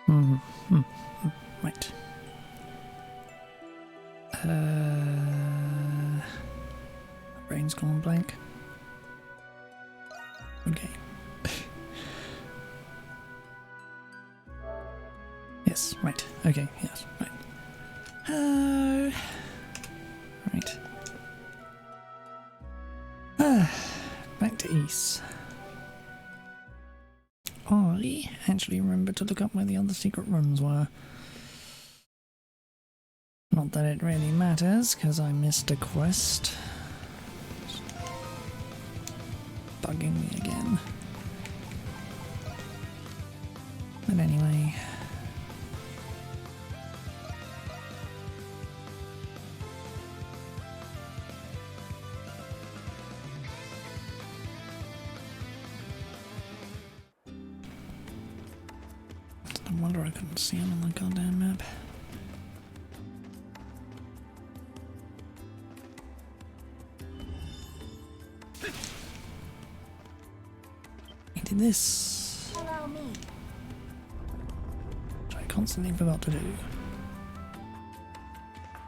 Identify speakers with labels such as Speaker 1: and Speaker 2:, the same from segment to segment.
Speaker 1: Hmm. Right. Brain's gone blank. Okay. Yes, right. Okay, yes, right. Right. Back to East. I actually remembered to look up where the other secret rooms were. Not that it really matters, because I missed a quest. It's bugging me again. But anyway. No wonder I couldn't see him on the goddamn map. I did this.
Speaker 2: Allow me.
Speaker 1: Which I constantly forgot to do.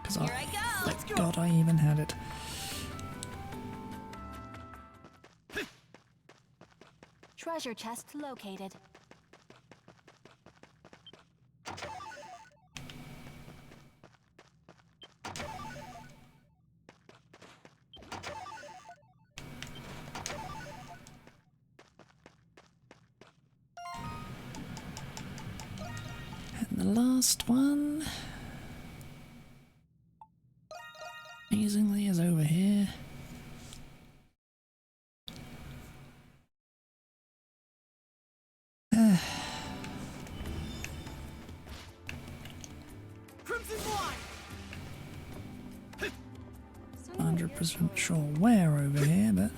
Speaker 1: Because thank God I even had it.
Speaker 2: Treasure chest located.
Speaker 1: And the last one, amazingly, is over here.
Speaker 3: Crimson Wine!
Speaker 1: 100% sure where over here, but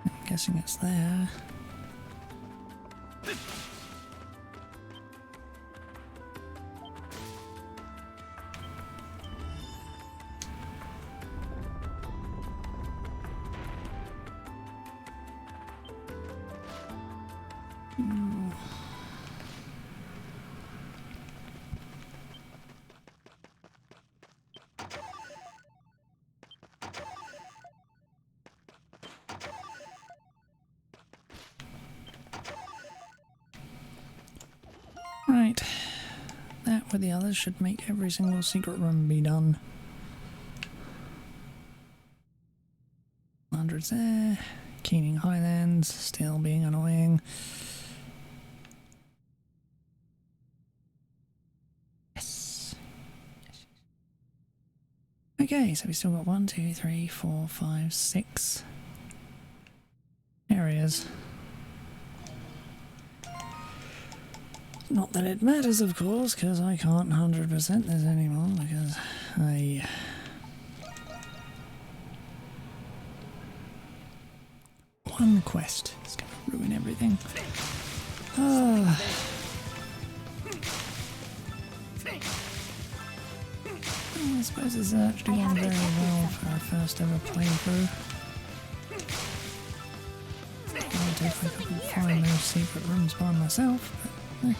Speaker 1: I'm guessing it's there. Right, that with the others should make every single secret room be done. 100's there, Keening Highlands still being annoying. Yes. Okay, so we still got 1, 2, 3, 4, 5, 6 areas. Not that it matters, of course, because I can't 100% this anymore, because one quest is going to ruin everything. I suppose this has actually gone very well for our first ever playthrough. I'll take if I couldn't find those secret rooms by myself, but you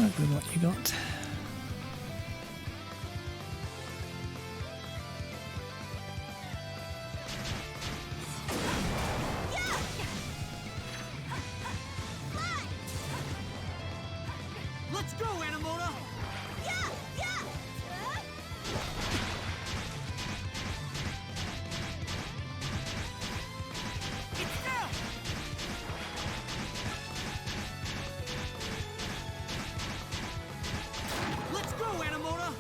Speaker 1: work with what you got.
Speaker 3: Let's go, Anamona! Let's go, Anamona!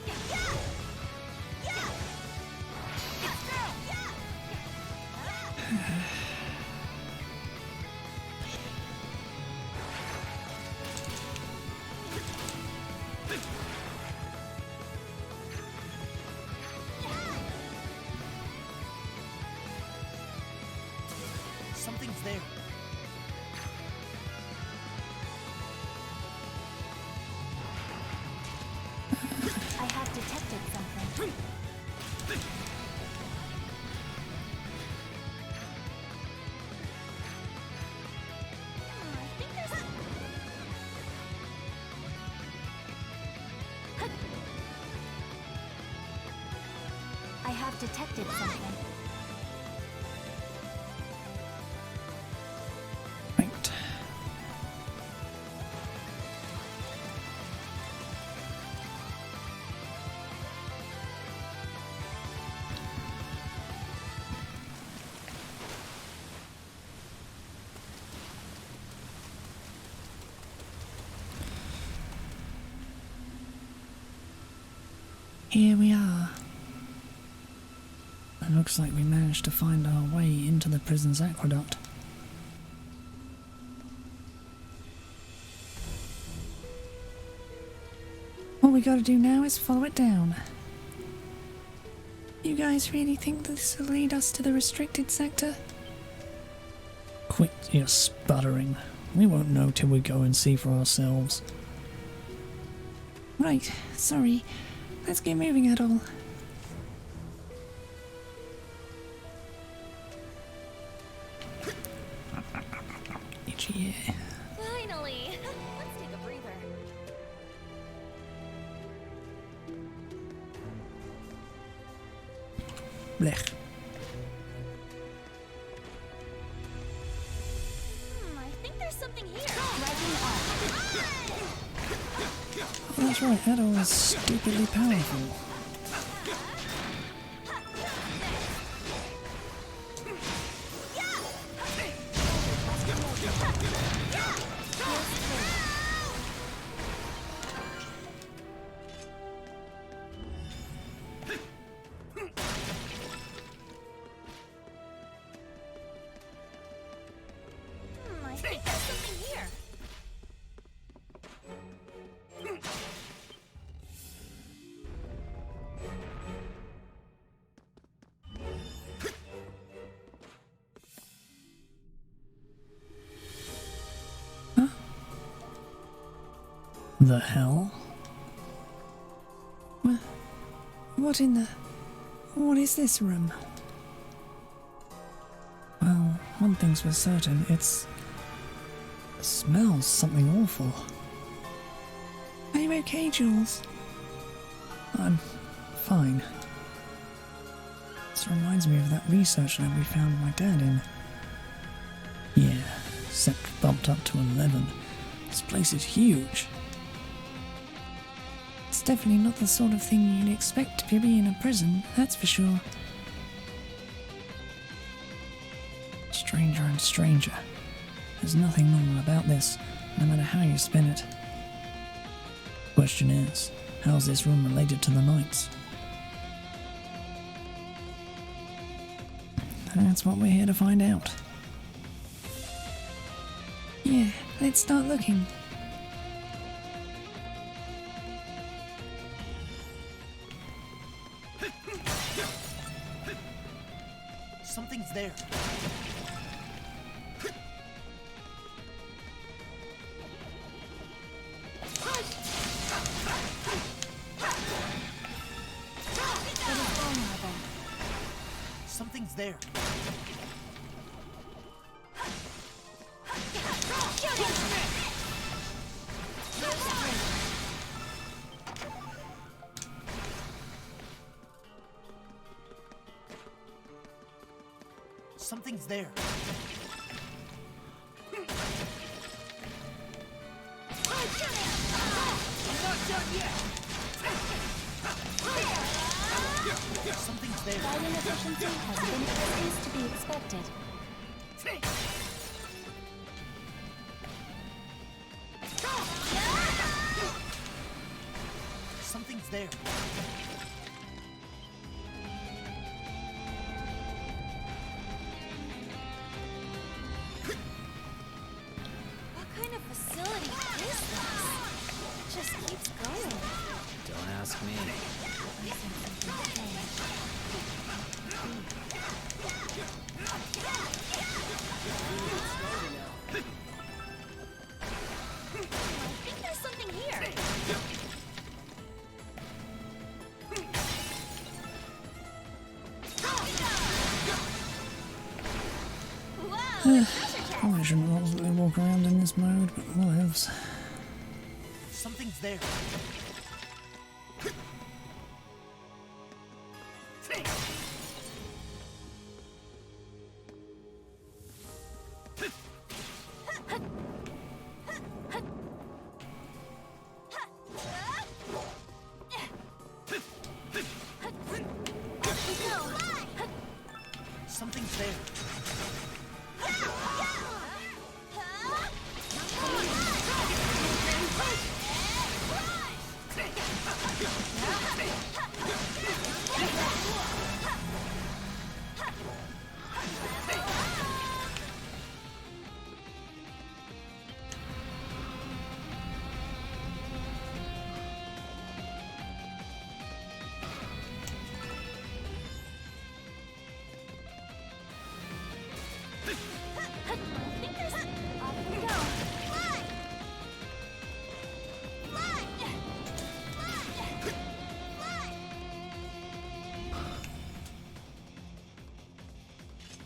Speaker 3: Something's there.
Speaker 2: I have detected something. I think there's I have detected something.
Speaker 1: Right. Here we are. It looks like we managed to find our way into the prison's aqueduct. All we gotta do now is follow it down. You guys really think this will lead us to the restricted sector? Quit your sputtering. We won't know till we go and see for ourselves. Right, sorry. Let's get moving at all. Itchy ear.
Speaker 2: Finally! Let's take a breather.
Speaker 1: Blech.
Speaker 2: I think there's something here. Striking up.
Speaker 1: Oh, that's right, that all is stupidly powerful.
Speaker 2: I think there's something here.
Speaker 1: The hell? What in the... What is this room? Well, one thing's for certain, it smells something awful. Are you okay, Jules? I'm fine. This reminds me of that research lab we found my dad in. Yeah, Sec bumped up to 11. This place is huge. It's definitely not the sort of thing you'd expect to be in a prison, that's for sure. Stranger and stranger. There's nothing normal about this, no matter how you spin it. Question is, how's this room related to the Knights? That's what we're here to find out. Yeah, let's start looking.
Speaker 3: Something's there. Something's there. Something's there. I'm not done yet. Something's there.
Speaker 2: Fighting efficiency has been increased to be expected.
Speaker 3: Something's there.
Speaker 2: What kind of facility is this? It just keeps going.
Speaker 4: Don't ask me.
Speaker 2: I think there's something here.
Speaker 1: Probably shouldn't absolutely walk around in this mode, but whatevs.
Speaker 3: Something's there. Something's there.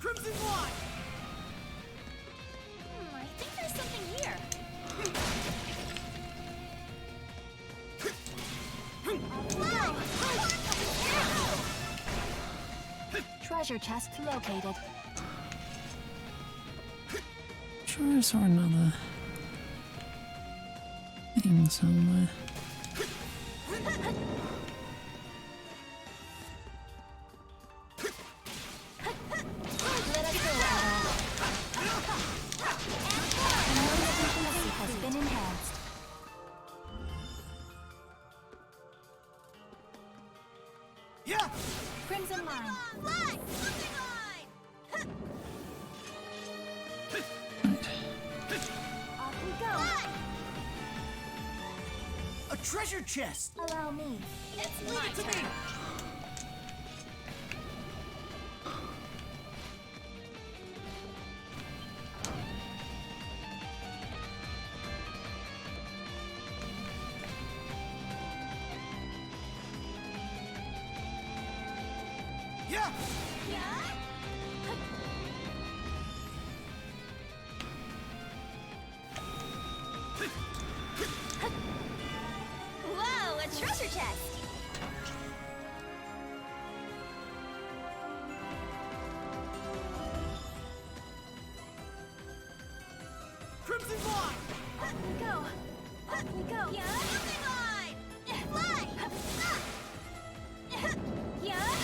Speaker 3: Crimson line.
Speaker 2: I think there's something here.
Speaker 4: Treasure chest located.
Speaker 1: Sure I saw another thing somewhere.
Speaker 4: Let us go, Anna. Has been enhanced.
Speaker 3: Yeah.
Speaker 4: Crimson line.
Speaker 2: Fly! Something line!
Speaker 4: Off we go.
Speaker 3: A treasure chest.
Speaker 4: Allow me.
Speaker 2: It's
Speaker 3: Leave
Speaker 2: my
Speaker 3: it to me.
Speaker 2: turn.
Speaker 3: Yeah.
Speaker 2: Whoa, a treasure chest!
Speaker 3: Crimson line.
Speaker 2: Up we go! Up we go! Yeah! Something line! Fly! Yeah! Yeah!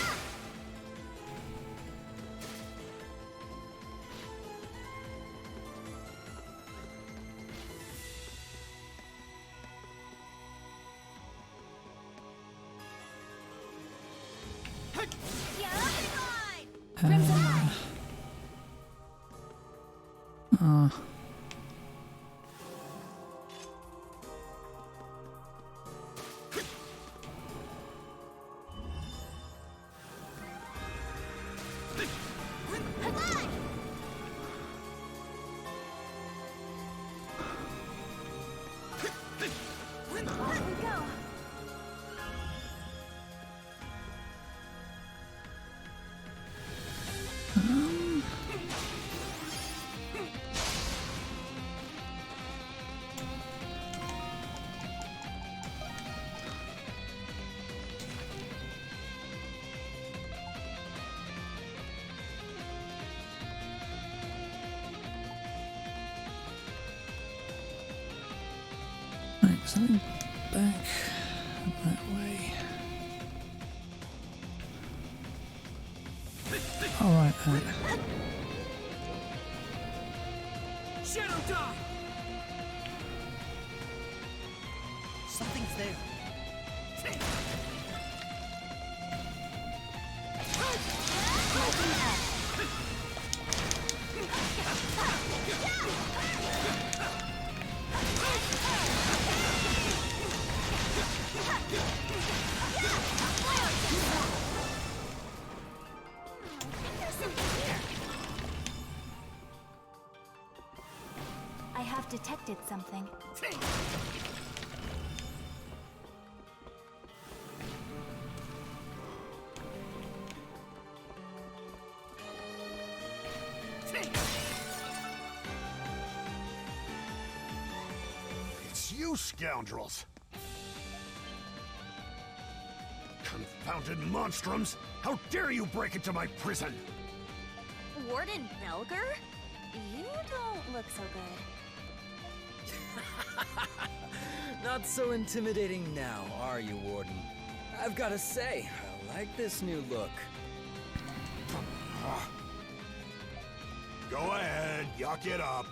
Speaker 2: Something line!
Speaker 4: Crimson line.
Speaker 2: Fly!
Speaker 4: Off we go.
Speaker 1: Right, something back that way. Alright,
Speaker 3: Shadow die. Something's there.
Speaker 4: I have detected something.
Speaker 5: you scoundrels! Confounded monstrums! How dare you break into my prison!
Speaker 2: Warden Belger? You don't look so good.
Speaker 6: Not so intimidating now, are you, Warden? I've gotta say, I like this new look.
Speaker 5: Go ahead, yuck it up.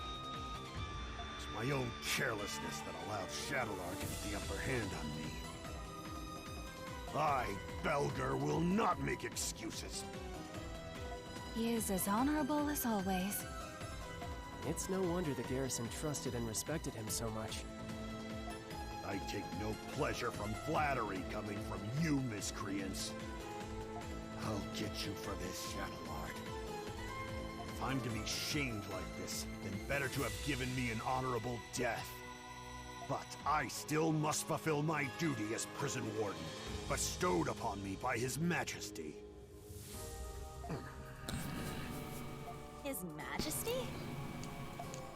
Speaker 5: It's my own carelessness that allowed Shadowlar to get the upper hand on me. I, Belger, will not make excuses.
Speaker 4: He is as honorable as always.
Speaker 7: It's no wonder the garrison trusted and respected him so much.
Speaker 5: I take no pleasure from flattery coming from you miscreants. I'll get you for this, Shadowlord. If I'm to be shamed like this, then better to have given me an honorable death. But I still must fulfill my duty as prison warden, bestowed upon me by His Majesty.
Speaker 2: His Majesty?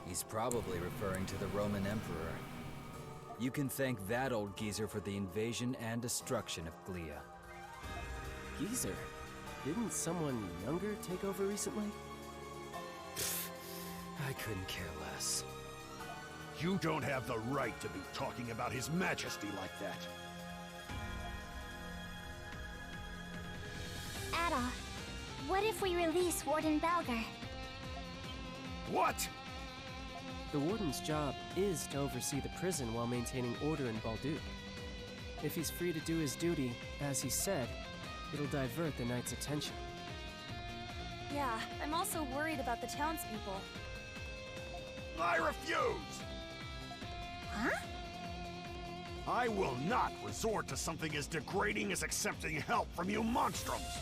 Speaker 6: He's probably referring to the Roman Emperor. You can thank that old geezer for the invasion and destruction of Glea.
Speaker 7: Geezer? Didn't someone younger take over recently?
Speaker 6: I couldn't care less.
Speaker 5: You don't have the right to be talking about His Majesty like that.
Speaker 4: Ada, what if we release Warden Balger?
Speaker 5: What?
Speaker 7: The warden's job is to oversee the prison while maintaining order in Balduc. If he's free to do his duty, as he said, it'll divert the knight's attention.
Speaker 2: Yeah, I'm also worried about the townspeople.
Speaker 5: I refuse!
Speaker 2: Huh?
Speaker 5: I will not resort to something as degrading as accepting help from you monstrums!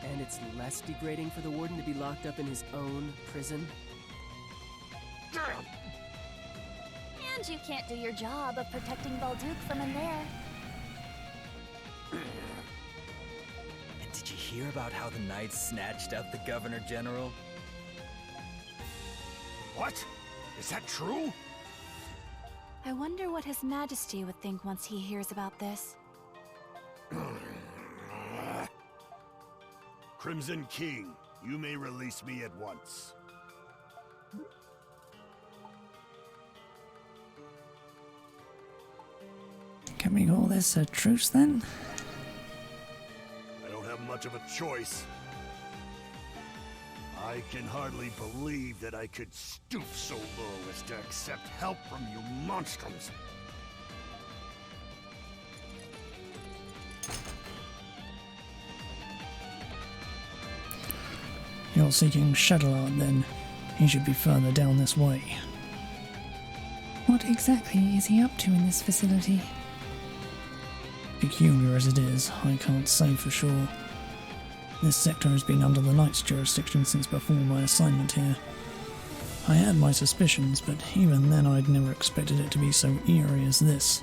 Speaker 7: And it's less degrading for the warden to be locked up in his own prison?
Speaker 5: Damn!
Speaker 2: And you can't do your job of protecting Balduc from in there.
Speaker 6: And did you hear about how the Knights snatched up the Governor General?
Speaker 5: What? Is that true?
Speaker 4: I wonder what His Majesty would think once he hears about this.
Speaker 5: Crimson King, you may release me at once.
Speaker 1: Can we call this a truce then?
Speaker 5: I don't have much of a choice. I can hardly believe that I could stoop so low as to accept help from you monstrums.
Speaker 1: You're seeking Shadowlord then. He should be further down this way. What exactly is he up to in this facility? Peculiar as it is, I can't say for sure. This sector has been under the Knight's jurisdiction since before my assignment here. I had my suspicions, but even then I'd never expected it to be so eerie as this.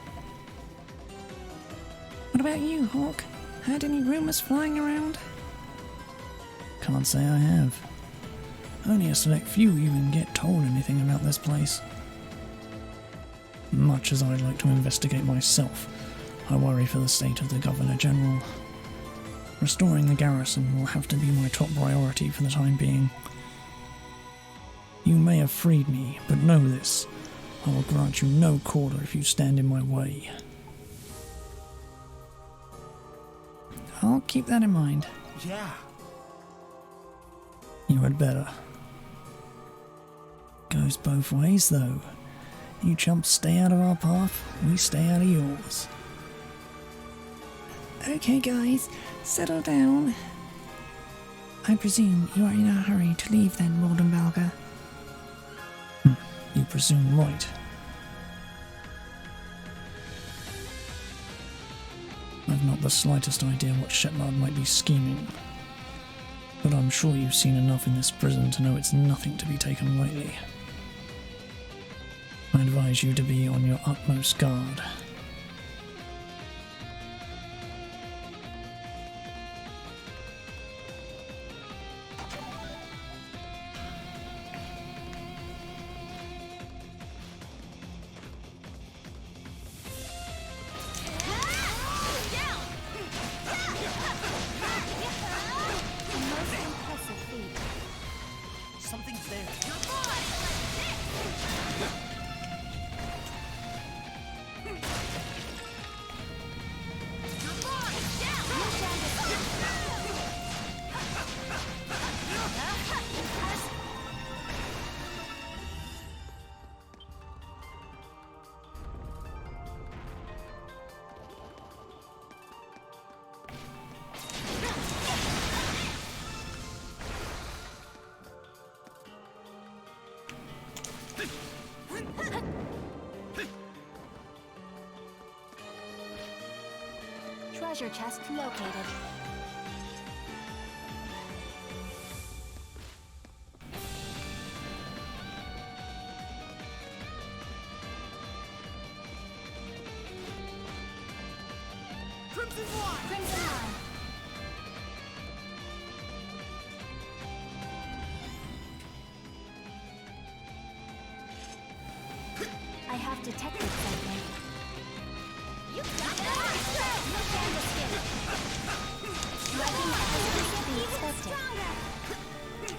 Speaker 1: What about you, Hawk? Heard any rumours flying around? Can't say I have. Only a select few even get told anything about this place. Much as I'd like to investigate myself, I worry for the state of the Governor General. Restoring the garrison will have to be my top priority for the time being. You may have freed me, but know this. I will grant you no quarter if you stand in my way. I'll keep that in mind.
Speaker 3: Yeah.
Speaker 1: You had better. Goes both ways, though. You chumps stay out of our path, we stay out of yours. Okay, guys, settle down. I presume you are in a hurry to leave then, Warden Balger. You presume right. I've not the slightest idea what Shetland might be scheming. But I'm sure you've seen enough in this prison to know it's nothing to be taken lightly. I advise you to be on your utmost guard.
Speaker 4: Treasure chest located.
Speaker 3: Crimson Line!
Speaker 4: Crimson Line. I have detected something.
Speaker 2: You got that!
Speaker 4: No time to skip. Striking as to be expected. It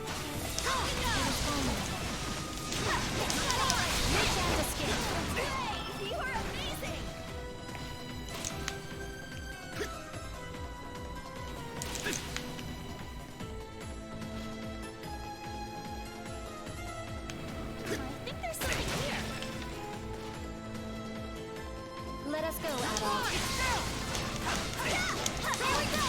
Speaker 4: is vulnerable. No time to skip.
Speaker 2: Hey, you are amazing! I think there's something here.
Speaker 4: Let us go, Adolf.
Speaker 2: There we go!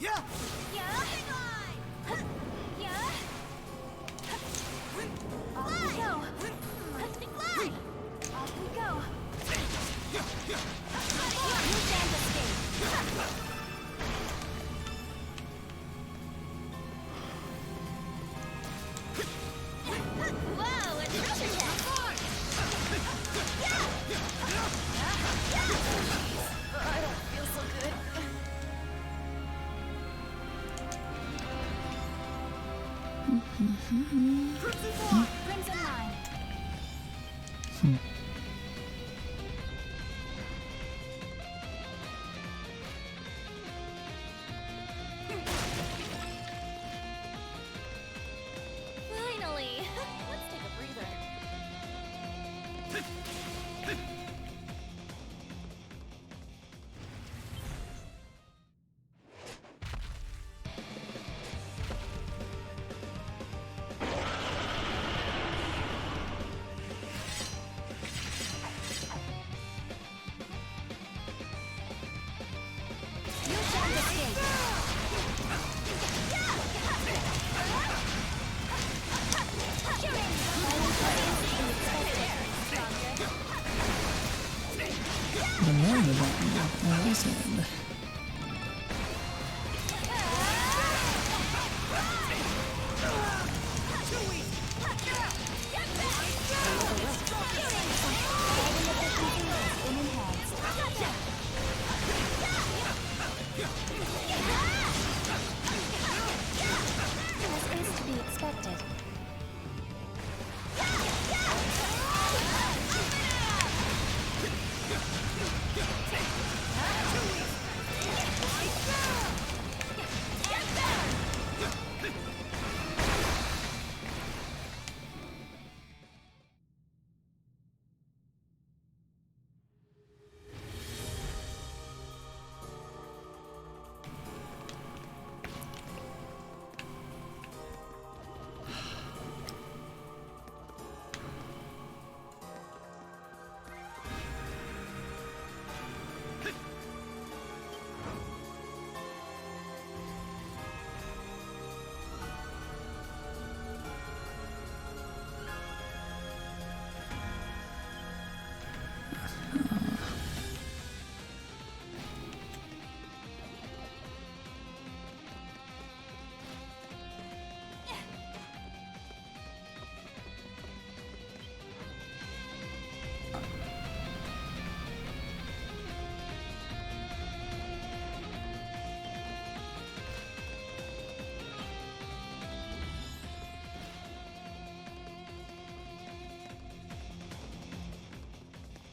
Speaker 3: Yeah!
Speaker 2: Yeah! Hang on! Yeah!
Speaker 4: Off we go.
Speaker 2: Fly!
Speaker 4: Off we go. No time to escape.
Speaker 2: Whoa, a treasure chest! I don't feel so good.
Speaker 4: Crimson Line.
Speaker 2: Finally! Let's take a breather.
Speaker 4: No time to escape.
Speaker 1: The more the better. As I said.
Speaker 4: As is to be expected.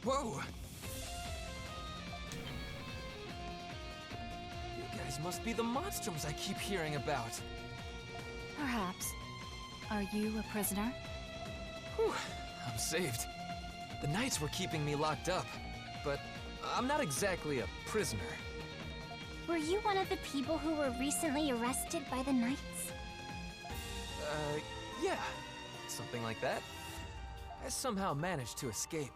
Speaker 8: Whoa! You guys must be the monstrums I keep hearing about.
Speaker 4: Perhaps. Are you a prisoner?
Speaker 8: Whew, I'm saved. The Knights were keeping me locked up, but I'm not exactly a prisoner.
Speaker 2: Were you one of the people who were recently arrested by the Knights?
Speaker 8: Yeah, something like that. I somehow managed to escape.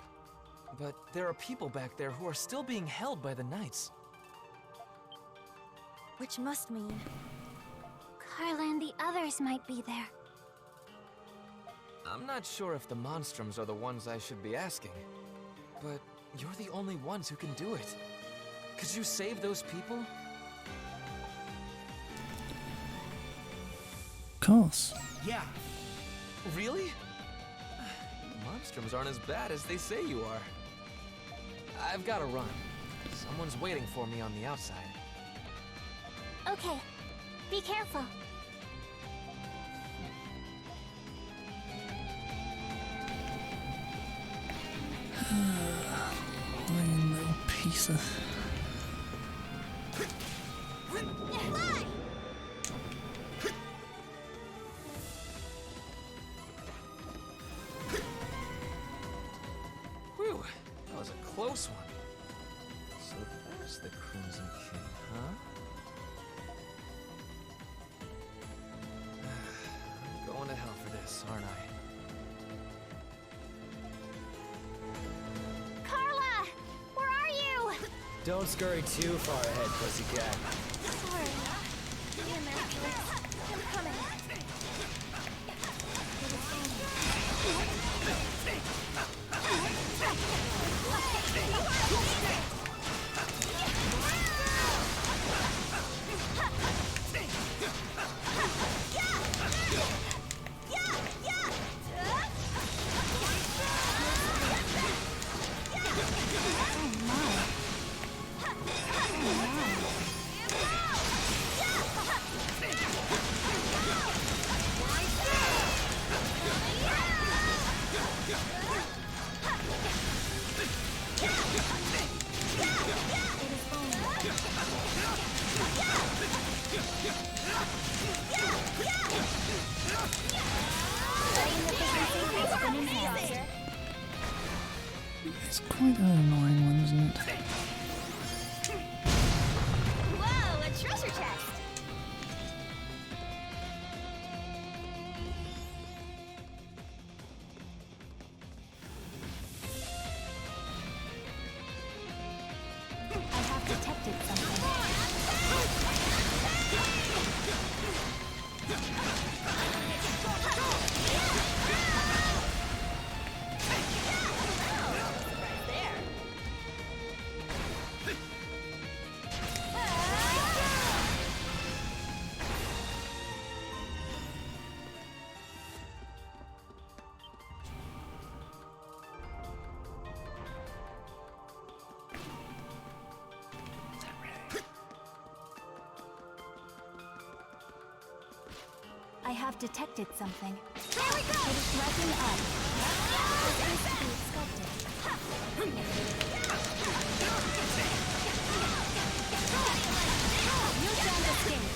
Speaker 8: But there are people back there who are still being held by the Knights.
Speaker 2: Which must mean Carla and the others might be there.
Speaker 8: I'm not sure if the Monstrums are the ones I should be asking, but you're the only ones who can do it. Could you save those people?
Speaker 1: Of course.
Speaker 3: Yeah.
Speaker 8: Really? Monstrums aren't as bad as they say you are. I've got to run. Someone's waiting for me on the outside.
Speaker 2: Okay, be careful.
Speaker 1: Lying little piece of...
Speaker 8: Whew, that was a close one. So there's the Crimson King, huh? I'm going to hell for this, aren't I?
Speaker 2: Carla! Where are you?
Speaker 6: Don't scurry too far ahead, pussycat.
Speaker 2: Sorry. Dear Master, I'm coming.
Speaker 1: It's quite an annoying one, isn't it?
Speaker 2: Whoa, a treasure chest!
Speaker 4: I have detected something. I have detected something.
Speaker 2: There we go!
Speaker 4: It is rising up. It seems to be sculpted. You can't escape.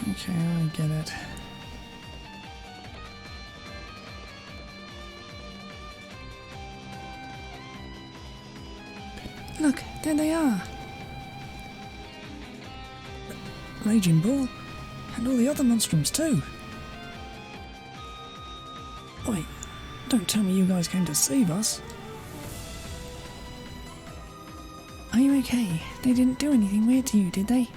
Speaker 1: Okay, I get it. Look, there they are! Raging Bull, and all the other monstrums too! Wait, don't tell me you guys came to save us! Are you okay? They didn't do anything weird to you, did they?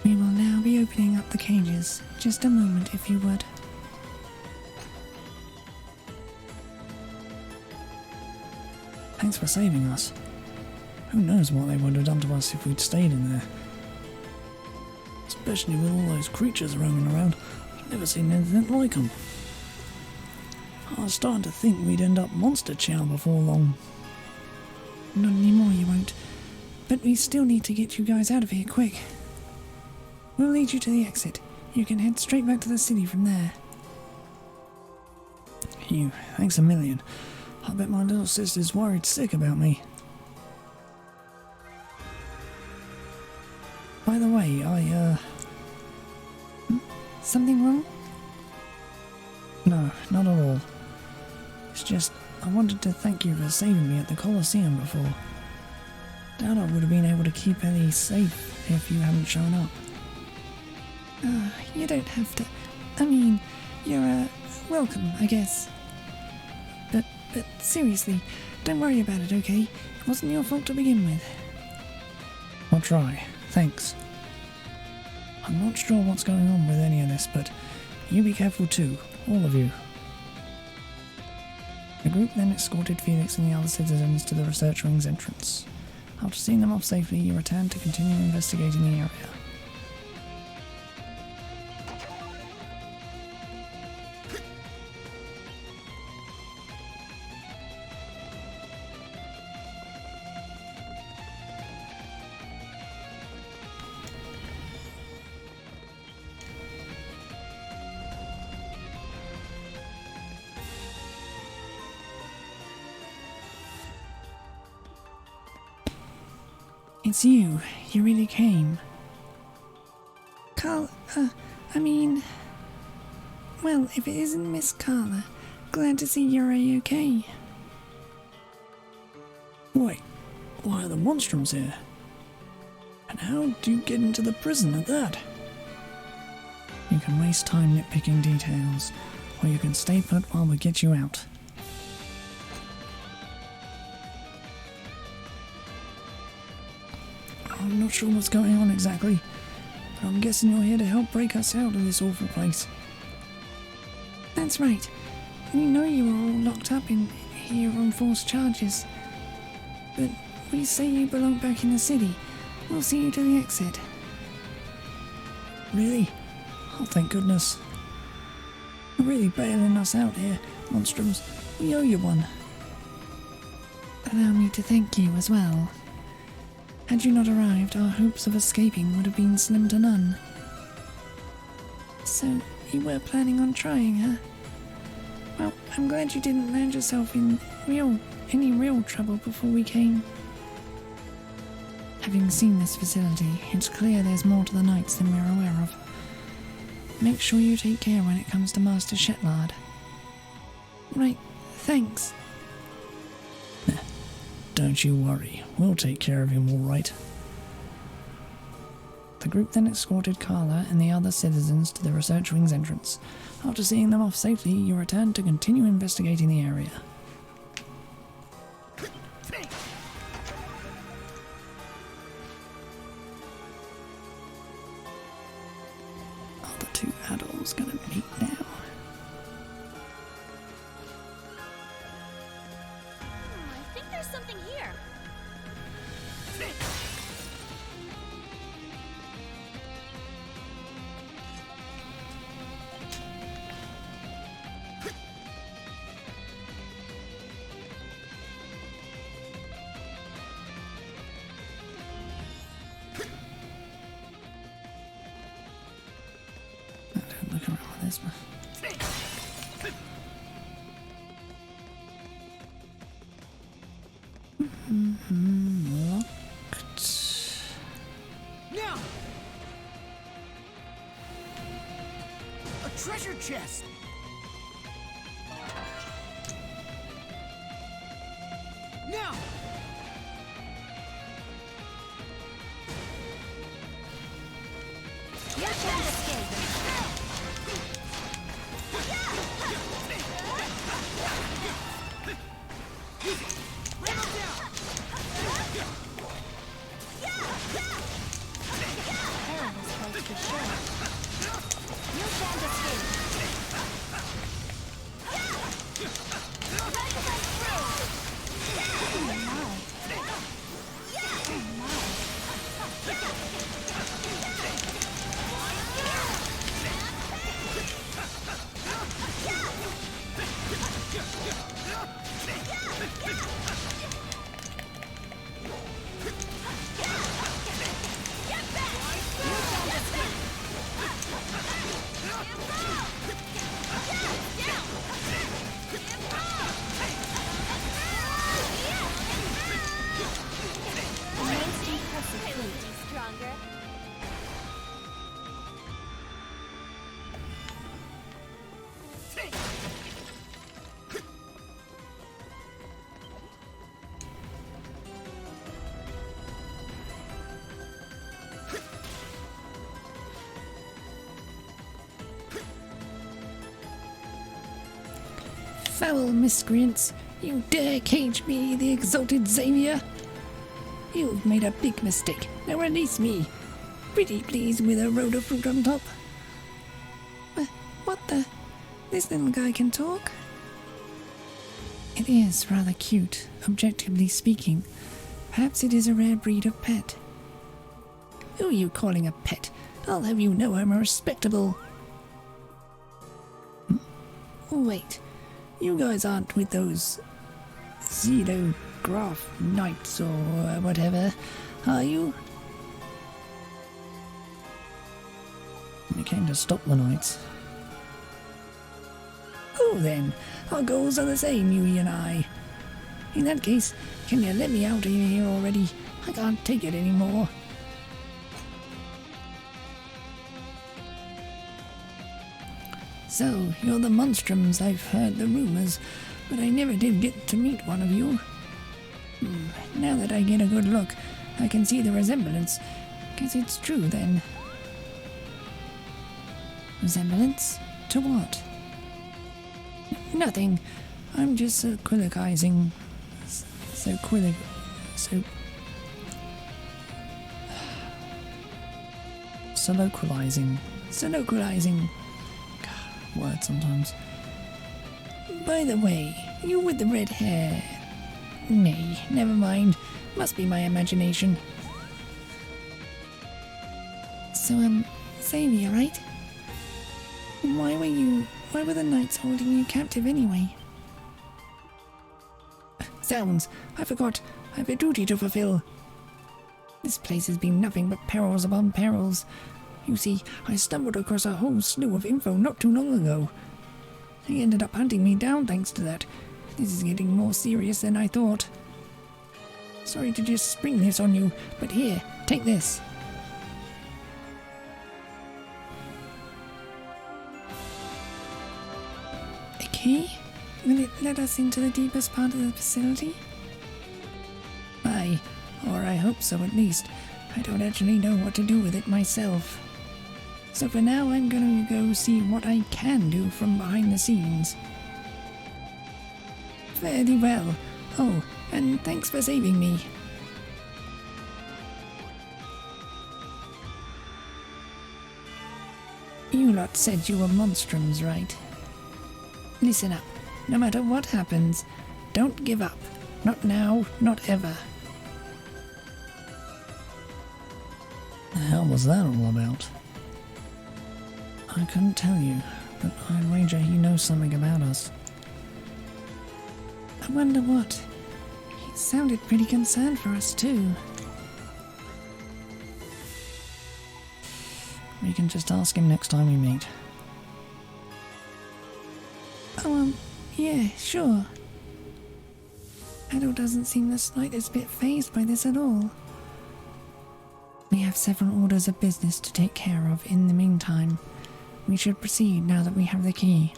Speaker 1: We will now be opening up the cages. Just a moment, if you would. Thanks for saving us. Who knows what they would have done to us if we'd stayed in there. Especially with all those creatures roaming around. I've never seen anything like them. I was starting to think we'd end up monster chow before long. Not anymore, you won't. But we still need to get you guys out of here quick. We'll lead you to the exit. You can head straight back to the city from there. Phew, thanks a million. I bet my little sister's worried sick about me. By the way, something wrong? No, not at all. It's just, I wanted to thank you for saving me at the Colosseum before. Doubt I would have been able to keep Ellie safe if you hadn't shown up. You don't have to. I mean, you're, welcome, I guess. But But seriously, don't worry about it, okay? It wasn't your fault to begin with. I'll try. Thanks. I'm not sure what's going on with any of this, but you be careful too, all of you. The group then escorted Felix and the other citizens to the research wing's entrance. After seeing them off safely, you returned to continue investigating the area. It's you. You really came. Carla, well, if it isn't Miss Carla, glad to see you're okay. Wait, why are the Monstrums here? And how do you get into the prison at that? You can waste time nitpicking details, or you can stay put while we get you out. I'm not sure what's going on exactly, but I'm guessing you're here to help break us out of this awful place. That's right. We know you were all locked up in here on false charges, but we say you belong back in the city. We'll see you to the exit. Really? Oh, thank goodness. You're really bailing us out here, Monstrums. We owe you one. Allow me to thank you as well. Had you not arrived, our hopes of escaping would have been slim to none. So, you were planning on trying, huh? Well, I'm glad you didn't land yourself in any real trouble before we came. Having seen this facility, it's clear there's more to the Knights than we're aware of. Make sure you take care when it comes to Master Shetland. Right, thanks. Don't you worry, we'll take care of him all right. The group then escorted Carla and the other citizens to the research wing's entrance. After seeing them off safely, you returned to continue investigating the area. Are the two adults gonna meet now?
Speaker 2: I think there's something here.
Speaker 1: Don't look around with this one. Locked.
Speaker 3: Now! A treasure chest! Now!
Speaker 2: You can't escape. Perilous place for sure. You can't escape. Right through. Oh my. Stronger.
Speaker 1: Foul miscreants! You dare cage me, the exalted Xavier? You've made a big mistake. Now release me. Pretty please with a road of fruit on top. What the? This little guy can talk? It is rather cute, objectively speaking. Perhaps it is a rare breed of pet. Who are you calling a pet? I'll have you know I'm a respectable... Wait, you guys aren't with those xenograph knights or whatever, are you? We came to stop the knights. Oh then, our goals are the same, you and I. In that case, can you let me out of here already? I can't take it anymore. So, you're the Monstrums. I've heard the rumours, but I never did get to meet one of you. Now that I get a good look, I can see the resemblance. Guess it's true then. Resemblance? To what? Nothing. I'm just soliloquizing. Soliloquizing. Word sometimes. By the way, you with the red hair. Nay, never mind. Must be my imagination. So, Xavier, right? Why were the knights holding you captive anyway? Zounds, I forgot. I have a duty to fulfill. This place has been nothing but perils upon perils. You see, I stumbled across a whole slew of info not too long ago. They ended up hunting me down thanks to that. This is getting more serious than I thought. Sorry to just spring this on you, but here, take this. A key? Will it let us into the deepest part of the facility? Aye, or I hope so at least. I don't actually know what to do with it myself. So for now, I'm gonna go see what I can do from behind the scenes. Fairly well. Oh, and thanks for saving me. You lot said you were monstrums, right? Listen up. No matter what happens, don't give up. Not now, not ever. The hell was that all about? I couldn't tell you, but I'd wager he knows something about us. I wonder what. He sounded pretty concerned for us too. We can just ask him next time we meet. Oh, yeah, sure. Adol doesn't seem the slightest bit fazed by this at all. We have several orders of business to take care of in the meantime. We should proceed now that we have the key.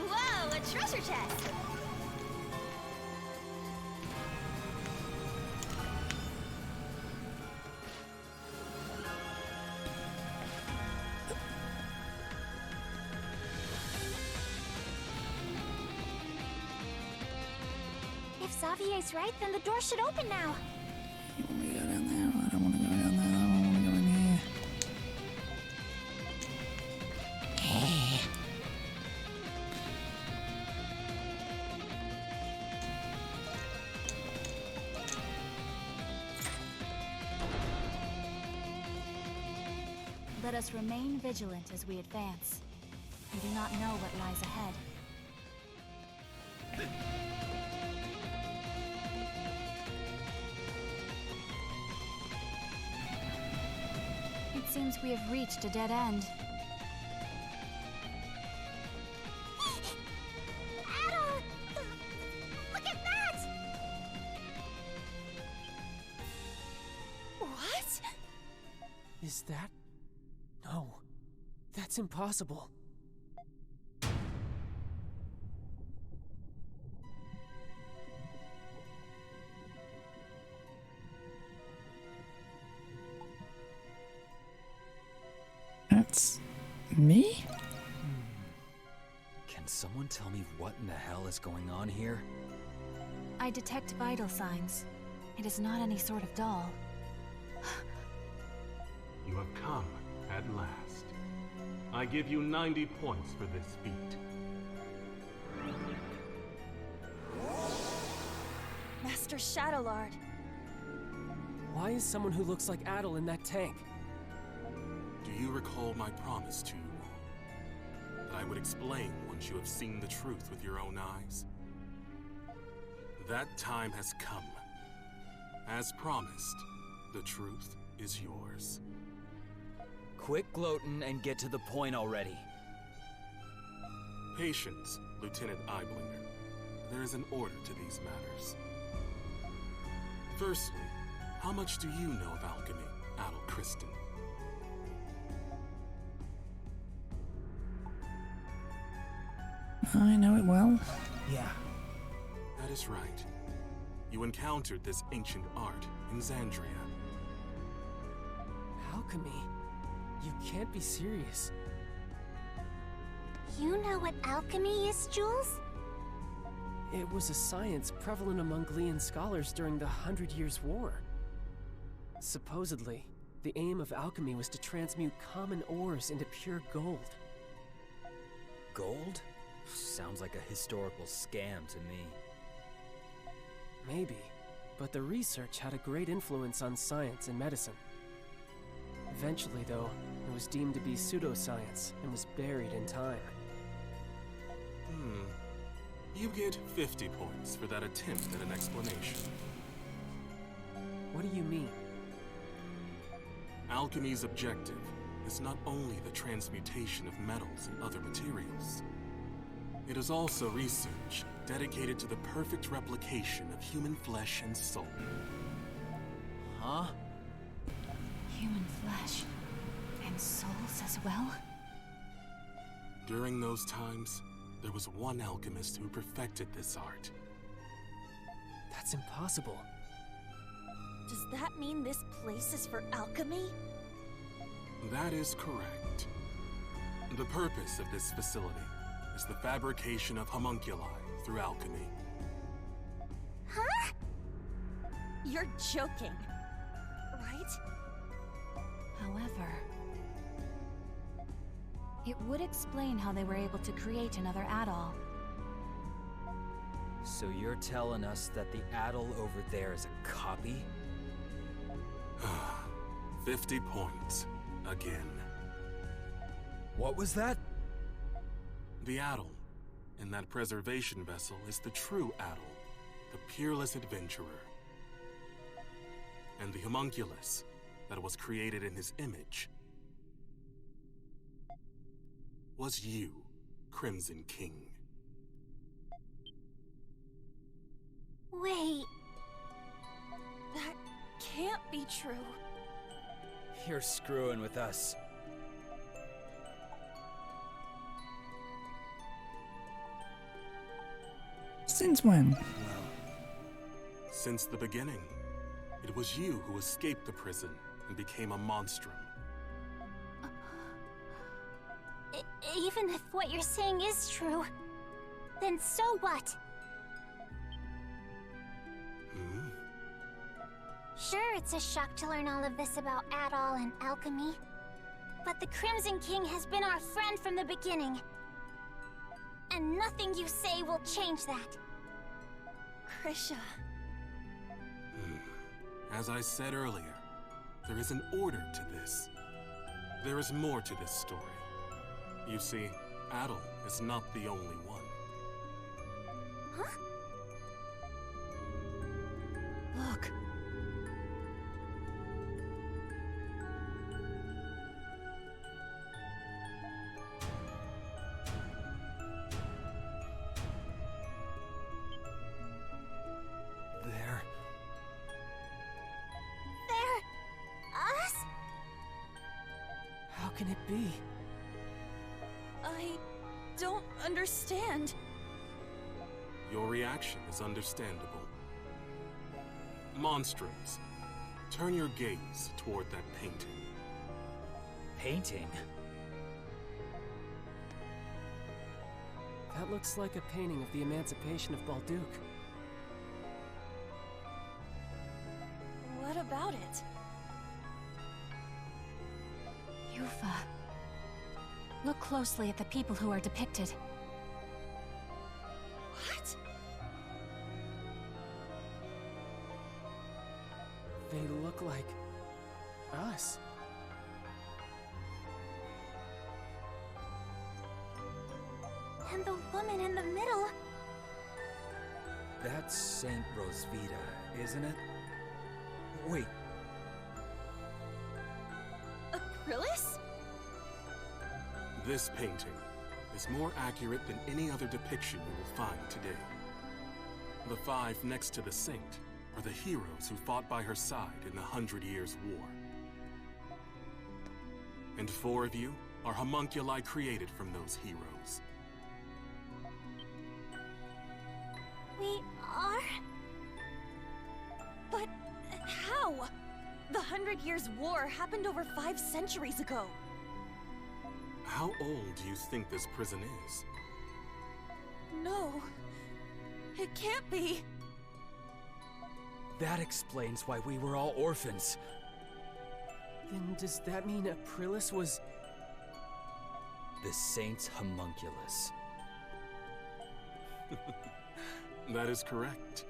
Speaker 2: Whoa, a treasure chest!
Speaker 4: If Xavier's right, then the door should open now.
Speaker 1: You want me to go down there? I don't want to go down there. I want to go in here.
Speaker 4: Let us remain vigilant as we advance. We do not know what lies ahead. It seems we have reached a dead end.
Speaker 2: Adol! Look at that! What?
Speaker 7: Is that? No. That's impossible.
Speaker 1: That's me?
Speaker 6: Can someone tell me what in the hell is going on here?
Speaker 4: I detect vital signs. It is not any sort of doll.
Speaker 9: You have come at last. I give you 90 points for this feat.
Speaker 2: Master Shadowlord.
Speaker 7: Why is someone who looks like Adel in that tank?
Speaker 9: Do you recall my promise to you all? That I would explain once you have seen the truth with your own eyes? That time has come. As promised, the truth is yours.
Speaker 6: Quit gloating and get to the point already.
Speaker 9: Patience, Lieutenant Eiblinger. There is an order to these matters. Firstly, how much do you know of alchemy, Adel Kristen?
Speaker 1: I know it well. Yeah.
Speaker 9: That is right. You encountered this ancient art in Xandria.
Speaker 7: Alchemy? You can't be serious.
Speaker 10: You know what alchemy is, Jules?
Speaker 7: It was a science prevalent among Glean scholars during the 100 Years' War. Supposedly, the aim of alchemy was to transmute common ores into pure gold.
Speaker 6: Gold? Sounds like a historical scam to me.
Speaker 7: Maybe, but the research had a great influence on science and medicine. Eventually, though, it was deemed to be pseudoscience and was buried in time.
Speaker 9: You get 50 points for that attempt at an explanation.
Speaker 7: What do you mean?
Speaker 9: Alchemy's objective is not only the transmutation of metals and other materials. It is also research dedicated to the perfect replication of human flesh and soul.
Speaker 6: Huh?
Speaker 4: Human flesh. And souls as well?
Speaker 9: During those times, there was one alchemist who perfected this art.
Speaker 7: That's impossible.
Speaker 2: Does that mean this place is for alchemy?
Speaker 9: That is correct. The purpose of this facility is the fabrication of homunculi through alchemy.
Speaker 2: Huh? You're joking, right?
Speaker 4: However, it would explain how they were able to create another Adol.
Speaker 6: So you're telling us that the Adel over there is a copy?
Speaker 9: 50 points. Again.
Speaker 6: What was that?
Speaker 9: The Adel in that preservation vessel is the true Adel, the peerless adventurer. And the homunculus that was created in his image was you, Crimson King.
Speaker 10: Wait.
Speaker 2: That can't be true.
Speaker 6: You're screwing with us.
Speaker 1: Since when?
Speaker 9: Since the beginning, it was you who escaped the prison and became a monstrum.
Speaker 10: Even if what you're saying is true, then so what? Sure, it's a shock to learn all of this about Adol and alchemy. But the Crimson King has been our friend from the beginning. And nothing you say will change that.
Speaker 2: Krisha.
Speaker 9: As I said earlier, there is an order to this. There is more to this story. You see, Adol is not the only one.
Speaker 10: Huh?
Speaker 2: Look.
Speaker 6: There.
Speaker 10: Us?
Speaker 7: How can it be?
Speaker 2: I don't understand.
Speaker 9: Your reaction is understandable. Monstrums, turn your gaze toward that painting.
Speaker 6: Painting?
Speaker 7: looks like a painting of the emancipation of Balduc.
Speaker 4: What about it?
Speaker 10: Yufa. Look closely at the people who are depicted.
Speaker 4: What?
Speaker 7: They look like us.
Speaker 10: And the woman in the middle.
Speaker 6: That's Saint Rosvita, isn't it? Wait,
Speaker 4: Acrylis?
Speaker 9: This painting is more accurate than any other depiction you will find today. The five next to the saint are the heroes who fought by her side in the 100 Years' War. And four of you are homunculi created from those heroes.
Speaker 10: We are?
Speaker 4: But how? The 100 Years' War happened over 5 centuries ago.
Speaker 9: How old do you think this prison is?
Speaker 4: No. It can't be.
Speaker 6: that explains why we were all orphans.
Speaker 7: Then does that mean Acrylis was...
Speaker 6: The Saint's homunculus.
Speaker 9: That is correct.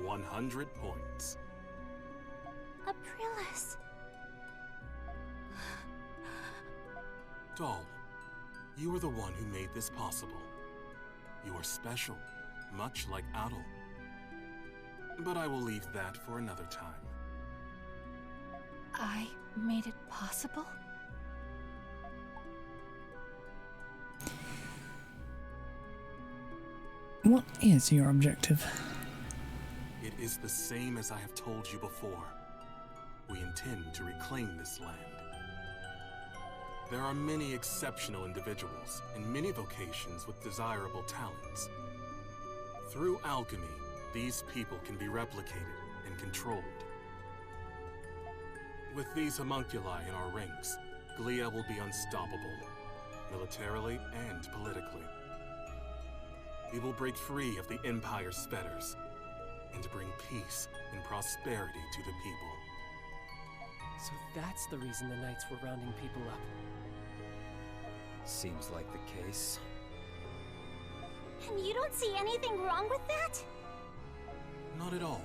Speaker 9: 100 points.
Speaker 10: Acrylis.
Speaker 9: Doll, you are the one who made this possible. You are special, much like Adol. But I will leave that for another time.
Speaker 10: I made it possible?
Speaker 1: What is your objective?
Speaker 9: It is the same as I have told you before. We intend to reclaim this land. There are many exceptional individuals in many vocations with desirable talents. Through alchemy, these people can be replicated and controlled. With these homunculi in our ranks, Glia will be unstoppable, militarily and politically. We will break free of the Empire's fetters and bring peace and prosperity to the people.
Speaker 7: So that's the reason the Knights were rounding people up.
Speaker 6: Seems like the case.
Speaker 10: And you don't see anything wrong with that?
Speaker 9: Not at all.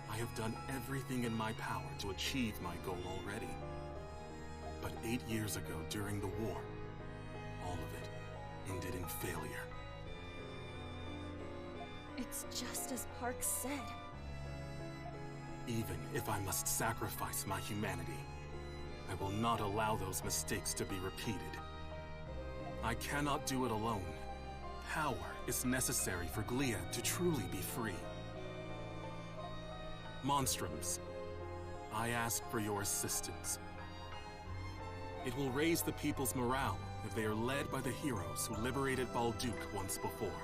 Speaker 9: I have done everything in my power to achieve my goal already. But 8 years ago, during the war, all of it ended in failure.
Speaker 4: It's just as Park said.
Speaker 9: Even if I must sacrifice my humanity, I will not allow those mistakes to be repeated. I cannot do it alone. Power is necessary for Glia to truly be free. Monstrums, I ask for your assistance. It will raise the people's morale if they are led by the heroes who liberated Balduc once before.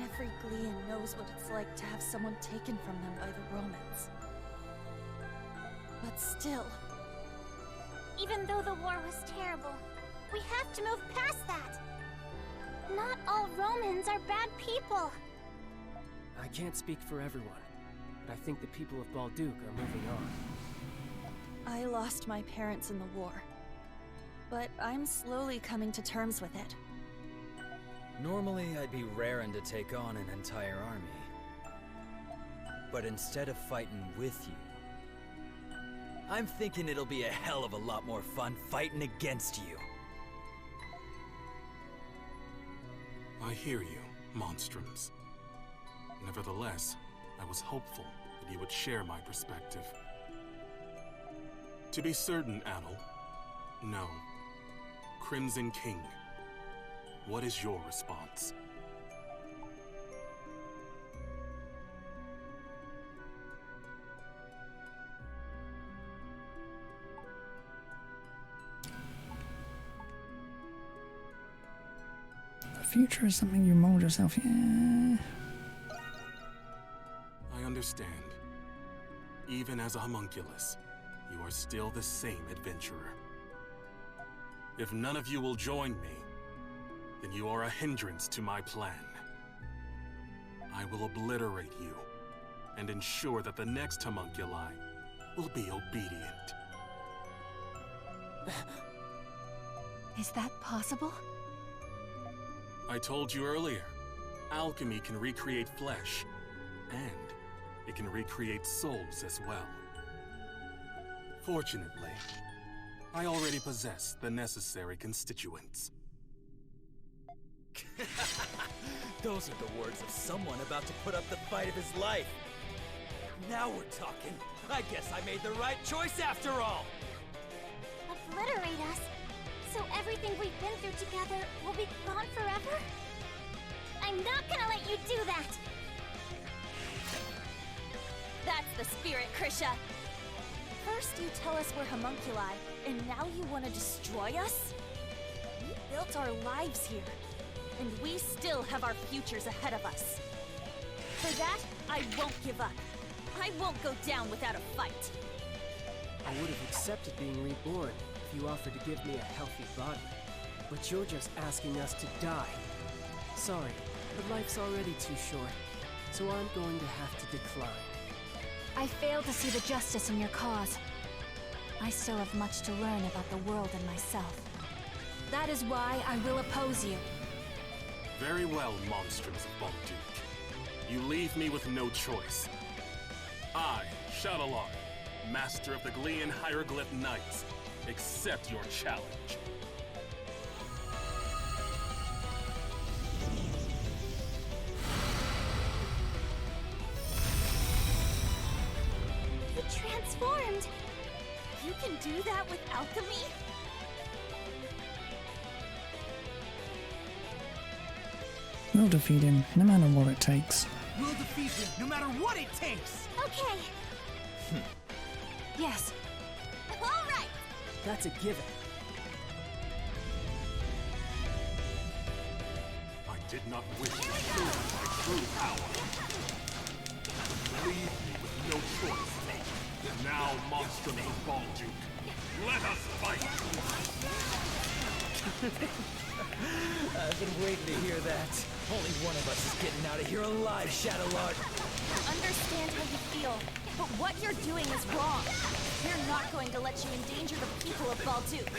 Speaker 4: Every Glian knows what it's like to have someone taken from them by the Romans. But still...
Speaker 10: Even though the war was terrible, we have to move past that. Not all Romans are bad people.
Speaker 7: I can't speak for everyone, but I think the people of Balduc are moving on.
Speaker 4: I lost my parents in the war, but I'm slowly coming to terms with it.
Speaker 6: Normally, I'd be raring to take on an entire army. But instead of fighting with you, I'm thinking it'll be a hell of a lot more fun fighting against you.
Speaker 9: I hear you, Monstrums. Nevertheless, I was hopeful that you would share my perspective. To be certain, Adol, no. Crimson King, what is your response?
Speaker 1: The future is something you mold yourself, yeah.
Speaker 9: I understand. Even as a homunculus, you are still the same adventurer. If none of you will join me, then you are a hindrance to my plan. I will obliterate you, and ensure that the next homunculi will be obedient.
Speaker 4: Is that possible?
Speaker 9: I told you earlier, alchemy can recreate flesh, and it can recreate souls as well. Fortunately, I already possess the necessary constituents.
Speaker 6: Those are the words of someone about to put up the fight of his life. Now we're talking. I guess I made the right choice after all.
Speaker 10: Obliterate us? So everything we've been through together will be gone forever? I'm not gonna let you do that!
Speaker 4: That's the spirit, Krisha! First you tell us we're homunculi, and now you want to destroy us? We built our lives here, and we still have our futures ahead of us. For that, I won't give up. I won't go down without a fight.
Speaker 7: I would have accepted being reborn if you offered to give me a healthy body. But you're just asking us to die. Sorry, but life's already too short, so I'm going to have to decline.
Speaker 10: I fail to see the justice in your cause. I still have much to learn about the world and myself. That is why I will oppose you.
Speaker 9: Very well, monstrums of Balduke. You leave me with no choice. I, Shadowlord, master of the Glean Hieroglyph Knights, accept your challenge.
Speaker 4: He transformed! You can do that with alchemy?
Speaker 1: We'll defeat him, no matter what it takes.
Speaker 3: We'll defeat him no matter what it takes!
Speaker 10: Okay.
Speaker 4: Yes. All right!
Speaker 7: That's a given.
Speaker 9: I did not wish to show you my true power. Leave me with no choice. Now, monstrums of Balduke, let us fight!
Speaker 6: I've been waiting to hear that. Only one of us is getting out of here alive, Shadowlord.
Speaker 4: I understand how you feel, but what you're doing is wrong. We're not going to let you endanger the people of Balduke.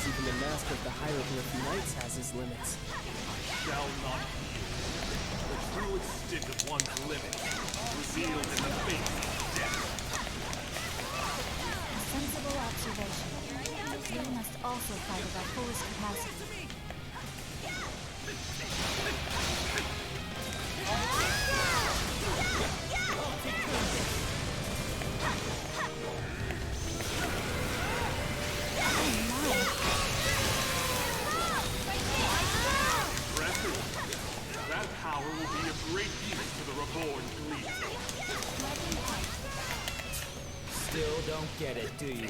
Speaker 7: Even the master of the Hieroglyph Knights has his limits.
Speaker 9: I shall not yield. The true extent of one's limits, revealed in the face of death.
Speaker 10: A sensible observation. We must also fight at our fullest capacity.
Speaker 9: That power will be of great use to the reborn Glean.
Speaker 6: Still don't get it, do you?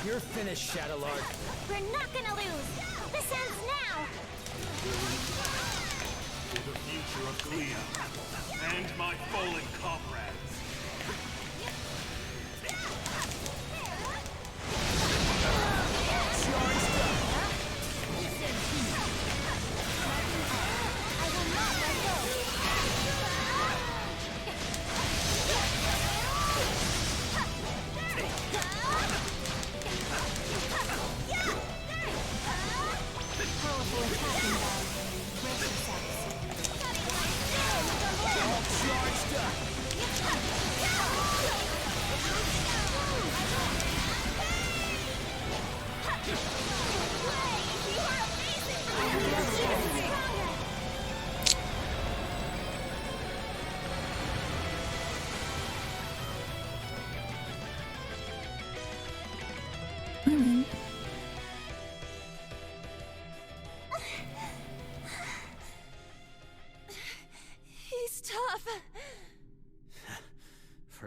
Speaker 6: You're finished, Shadowlord.
Speaker 10: We're not gonna lose! This ends now!
Speaker 9: For the future of Glean and my fallen comrades.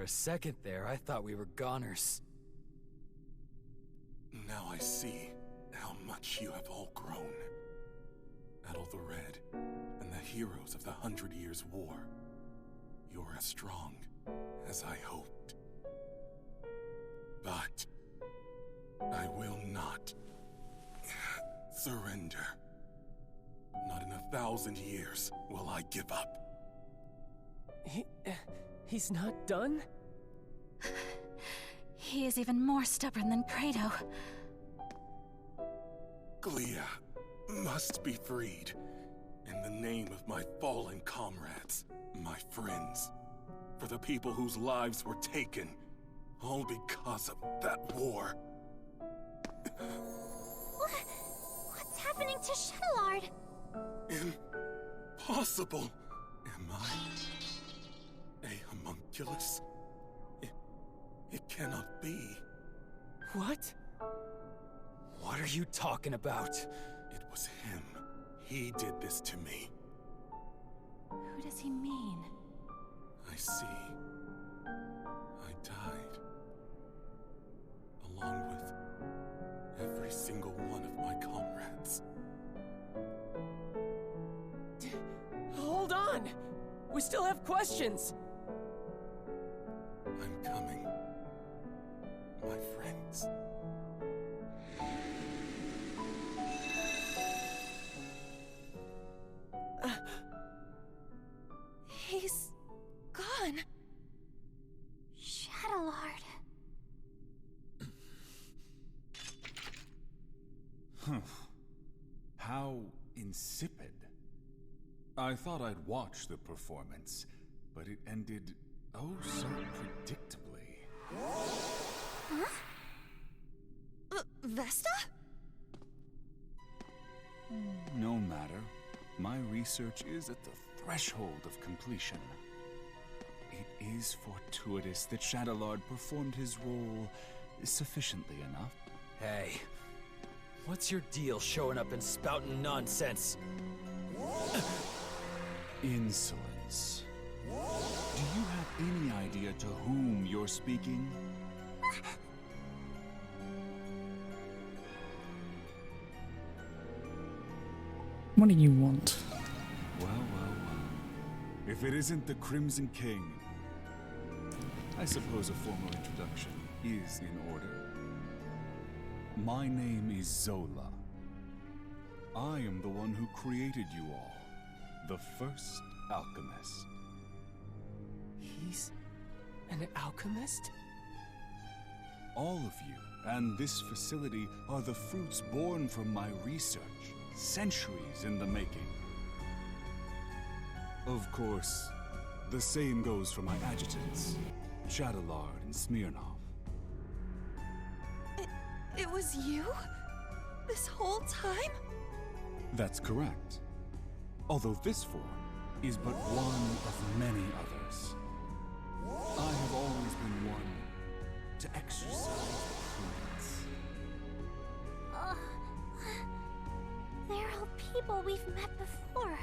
Speaker 6: second there, I thought we were goners.
Speaker 9: Now I see how much you have all grown. Adol the Red and the heroes of the 100 Years' War. You're as strong as I hoped. But I will not surrender. Not in 1,000 years will I give up.
Speaker 7: He's not done?
Speaker 2: He is even more stubborn than Credo.
Speaker 9: Glia must be freed. In the name of my fallen comrades, my friends. For the people whose lives were taken, all because of that war.
Speaker 10: What's happening to Shadowlord?
Speaker 9: Impossible! Am I a homunculus? It cannot be.
Speaker 7: What?
Speaker 6: What are you talking about?
Speaker 9: It was him. He did this to me.
Speaker 2: Who does he mean?
Speaker 9: I see. I died. Along with every single one of my comrades.
Speaker 7: Hold on! We still have questions!
Speaker 9: I'm coming. My friends.
Speaker 2: He's gone.
Speaker 10: Shadowlord.
Speaker 11: How insipid. I thought I'd watch the performance, but it ended oh so predictably.
Speaker 2: Huh? Vesta?
Speaker 11: No matter. My research is at the threshold of completion. It is fortuitous that Shadowlord performed his role sufficiently enough.
Speaker 6: Hey, what's your deal showing up and spouting nonsense?
Speaker 11: Insolence. Do you have any idea to whom you're speaking?
Speaker 1: What do you want?
Speaker 11: Well. If it isn't the Crimson King, I suppose a formal introduction is in order. My name is Zola. I am the one who created you all, the first alchemist.
Speaker 7: He's an alchemist?
Speaker 11: All of you and this facility are the fruits born from my research, centuries in the making. Of course, the same goes for my adjutants, Shadowlord and Smirnov.
Speaker 2: It was you? This whole time?
Speaker 11: That's correct. Although this form is but one of many others. I have always been one to exercise prudence.
Speaker 10: They're all people we've met before.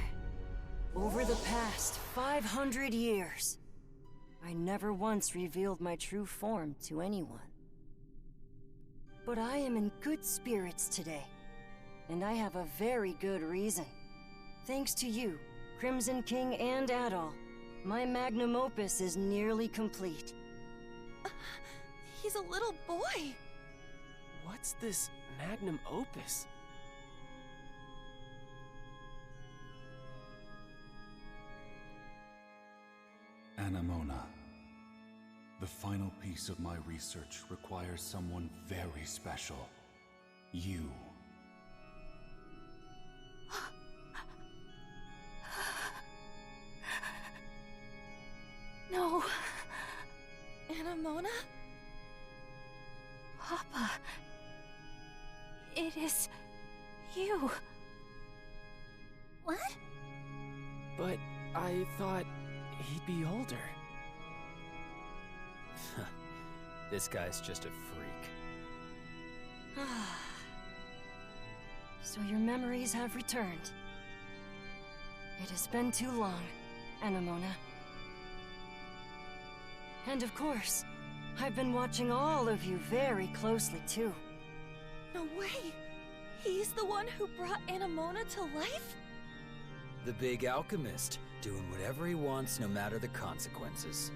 Speaker 12: Over the past 500 years, I never once revealed my true form to anyone. But I am in good spirits today, and I have a very good reason. Thanks to you, Crimson King and Adol, my magnum opus is nearly complete.
Speaker 2: He's a little boy.
Speaker 7: What's this magnum opus?
Speaker 11: Anemona. The final piece of my research requires someone very special. You.
Speaker 2: No. Anemona? Papa. It is you.
Speaker 10: What?
Speaker 7: But I thought he'd be older.
Speaker 6: This guy's just a freak.
Speaker 12: So your memories have returned. It has been too long, Anemona. And of course, I've been watching all of you very closely too.
Speaker 4: No way! He's the one who brought Anemona to life?
Speaker 6: The big alchemist, doing whatever he wants no matter the consequences.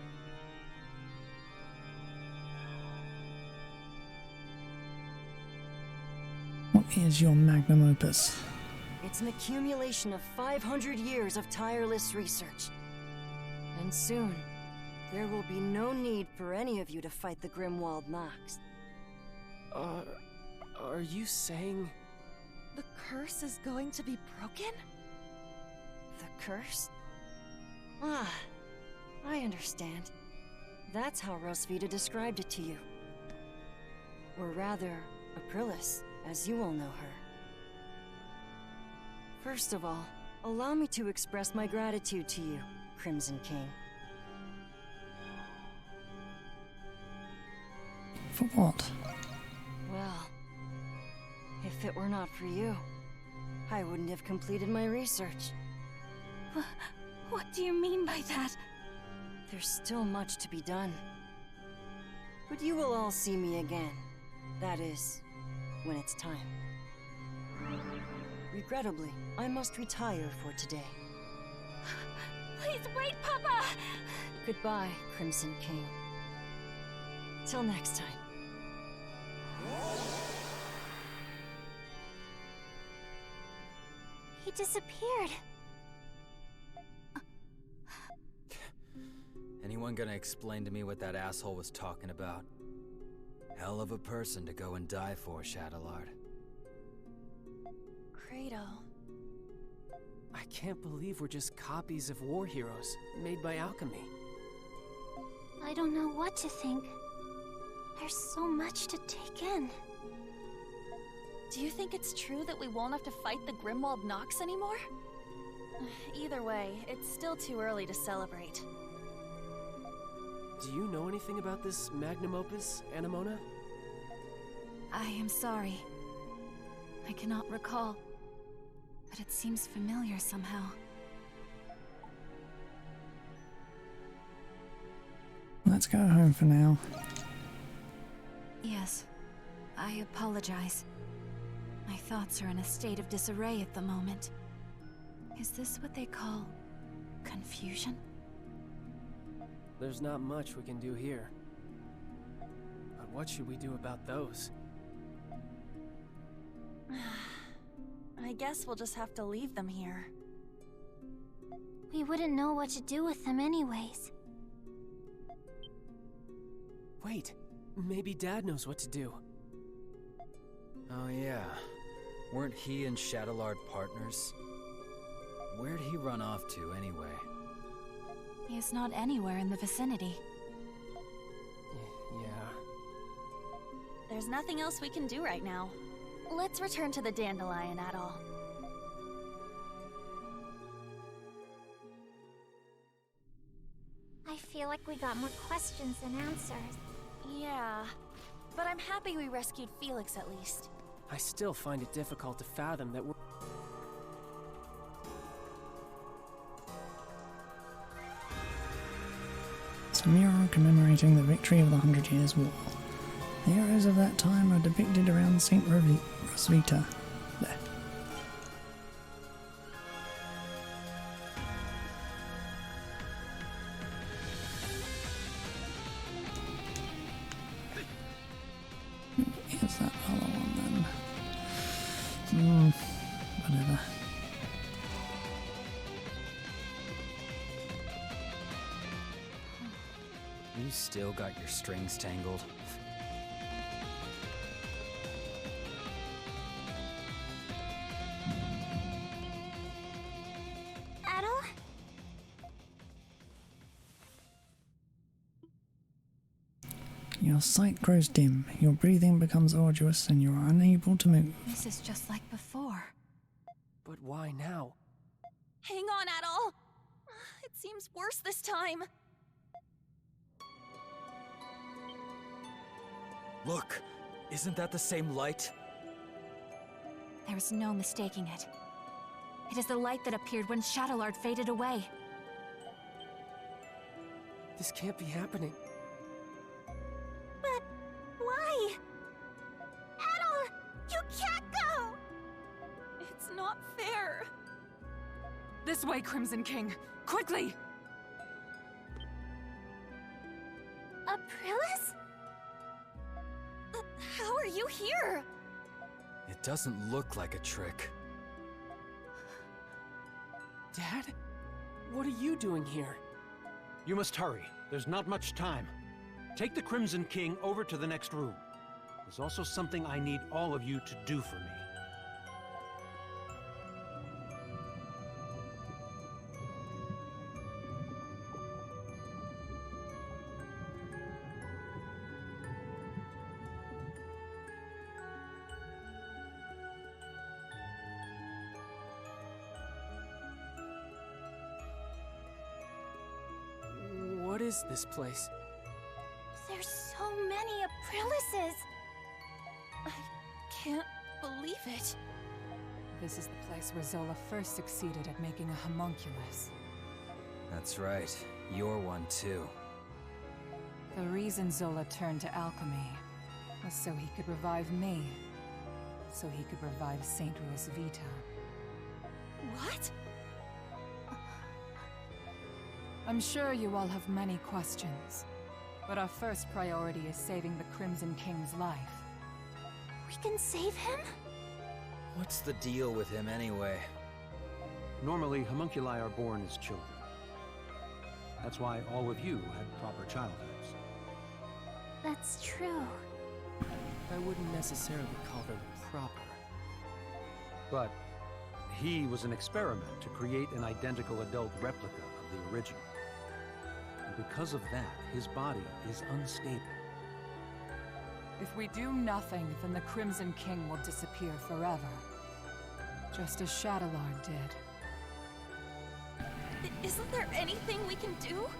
Speaker 1: What is your magnum opus?
Speaker 12: It's an accumulation of 500 years of tireless research. And soon, there will be no need for any of you to fight the Grimwald Nox.
Speaker 7: Are you saying...
Speaker 4: The curse is going to be broken?
Speaker 12: The curse? Ah, I understand. That's how Rosvita described it to you. Or rather, Aprilis, as you all know her. First of all, allow me to express my gratitude to you, Crimson King.
Speaker 1: For what?
Speaker 12: Well, if it were not for you, I wouldn't have completed my research.
Speaker 4: What do you mean by that?
Speaker 12: There's still much to be done. But you will all see me again. That is, when it's time. Regrettably, I must retire for today.
Speaker 4: Please wait, Papa!
Speaker 12: Goodbye, Crimson King. Till next time.
Speaker 10: He disappeared.
Speaker 6: Anyone gonna explain to me what that asshole was talking about? Hell of a person to go and die for, Shadowlord.
Speaker 4: Credo.
Speaker 7: I can't believe we're just copies of war heroes, made by alchemy.
Speaker 10: I don't know what to think. There's so much to take in.
Speaker 4: Do you think it's true that we won't have to fight the Grimwald Nox anymore? Either way, it's still too early to celebrate.
Speaker 7: Do you know anything about this magnum opus, Anemona?
Speaker 2: I am sorry. I cannot recall, but it seems familiar somehow.
Speaker 1: Let's go home for now.
Speaker 2: Yes, I apologize. My thoughts are in a state of disarray at the moment. Is this what they call confusion?
Speaker 7: There's not much we can do here. But what should we do about those?
Speaker 4: I guess we'll just have to leave them here.
Speaker 10: We wouldn't know what to do with them anyways.
Speaker 7: Wait, maybe Dad knows what to do.
Speaker 6: Oh yeah. Weren't he and Shadowlord partners? Where'd he run off to, anyway?
Speaker 2: He is not anywhere in the vicinity.
Speaker 7: Yeah.
Speaker 4: There's nothing else we can do right now. Let's return to the Dandelion, Adol.
Speaker 10: I feel like we got more questions than answers.
Speaker 4: Yeah, but I'm happy we rescued Felix at least.
Speaker 7: I still find it difficult to fathom that we're...
Speaker 1: It's a mural commemorating the victory of the 100 Years' War. The heroes of that time are depicted around St. Rosvita. There. Here's that other one then. Whatever.
Speaker 6: You still got your strings tangled?
Speaker 10: Adol?
Speaker 1: Your sight grows dim, your breathing becomes arduous, and you are unable to move.
Speaker 2: This is just like before.
Speaker 7: But why now?
Speaker 4: Hang on, Adol! It seems worse this time.
Speaker 6: Look! Isn't that the same light?
Speaker 2: There is no mistaking it. It is the light that appeared when Shadowlord faded away.
Speaker 7: This can't be happening.
Speaker 13: This way, Crimson King! Quickly!
Speaker 4: Aprilis? How are you here?
Speaker 6: It doesn't look like a trick.
Speaker 7: Dad? What are you doing here?
Speaker 14: You must hurry. There's not much time. Take the Crimson King over to the next room. There's also something I need all of you to do for me.
Speaker 7: What is this place?
Speaker 4: There's so many Aprilises! I can't believe it.
Speaker 13: This is the place where Zola first succeeded at making a homunculus.
Speaker 6: That's right. You're one too.
Speaker 13: The reason Zola turned to alchemy was so he could revive me. So he could revive Saint Rosvita.
Speaker 4: What?
Speaker 13: I'm sure you all have many questions, but our first priority is saving the Crimson King's life.
Speaker 4: We can save him?
Speaker 6: What's the deal with him anyway?
Speaker 14: Normally, homunculi are born as children. That's why all of you had proper childhoods.
Speaker 10: That's true.
Speaker 7: I wouldn't necessarily call them proper.
Speaker 14: But he was an experiment to create an identical adult replica of the original. And because of that, his body is unstable.
Speaker 13: If we do nothing, then the Crimson King will disappear forever. Just as Shadowlord did.
Speaker 4: Isn't there anything we can do?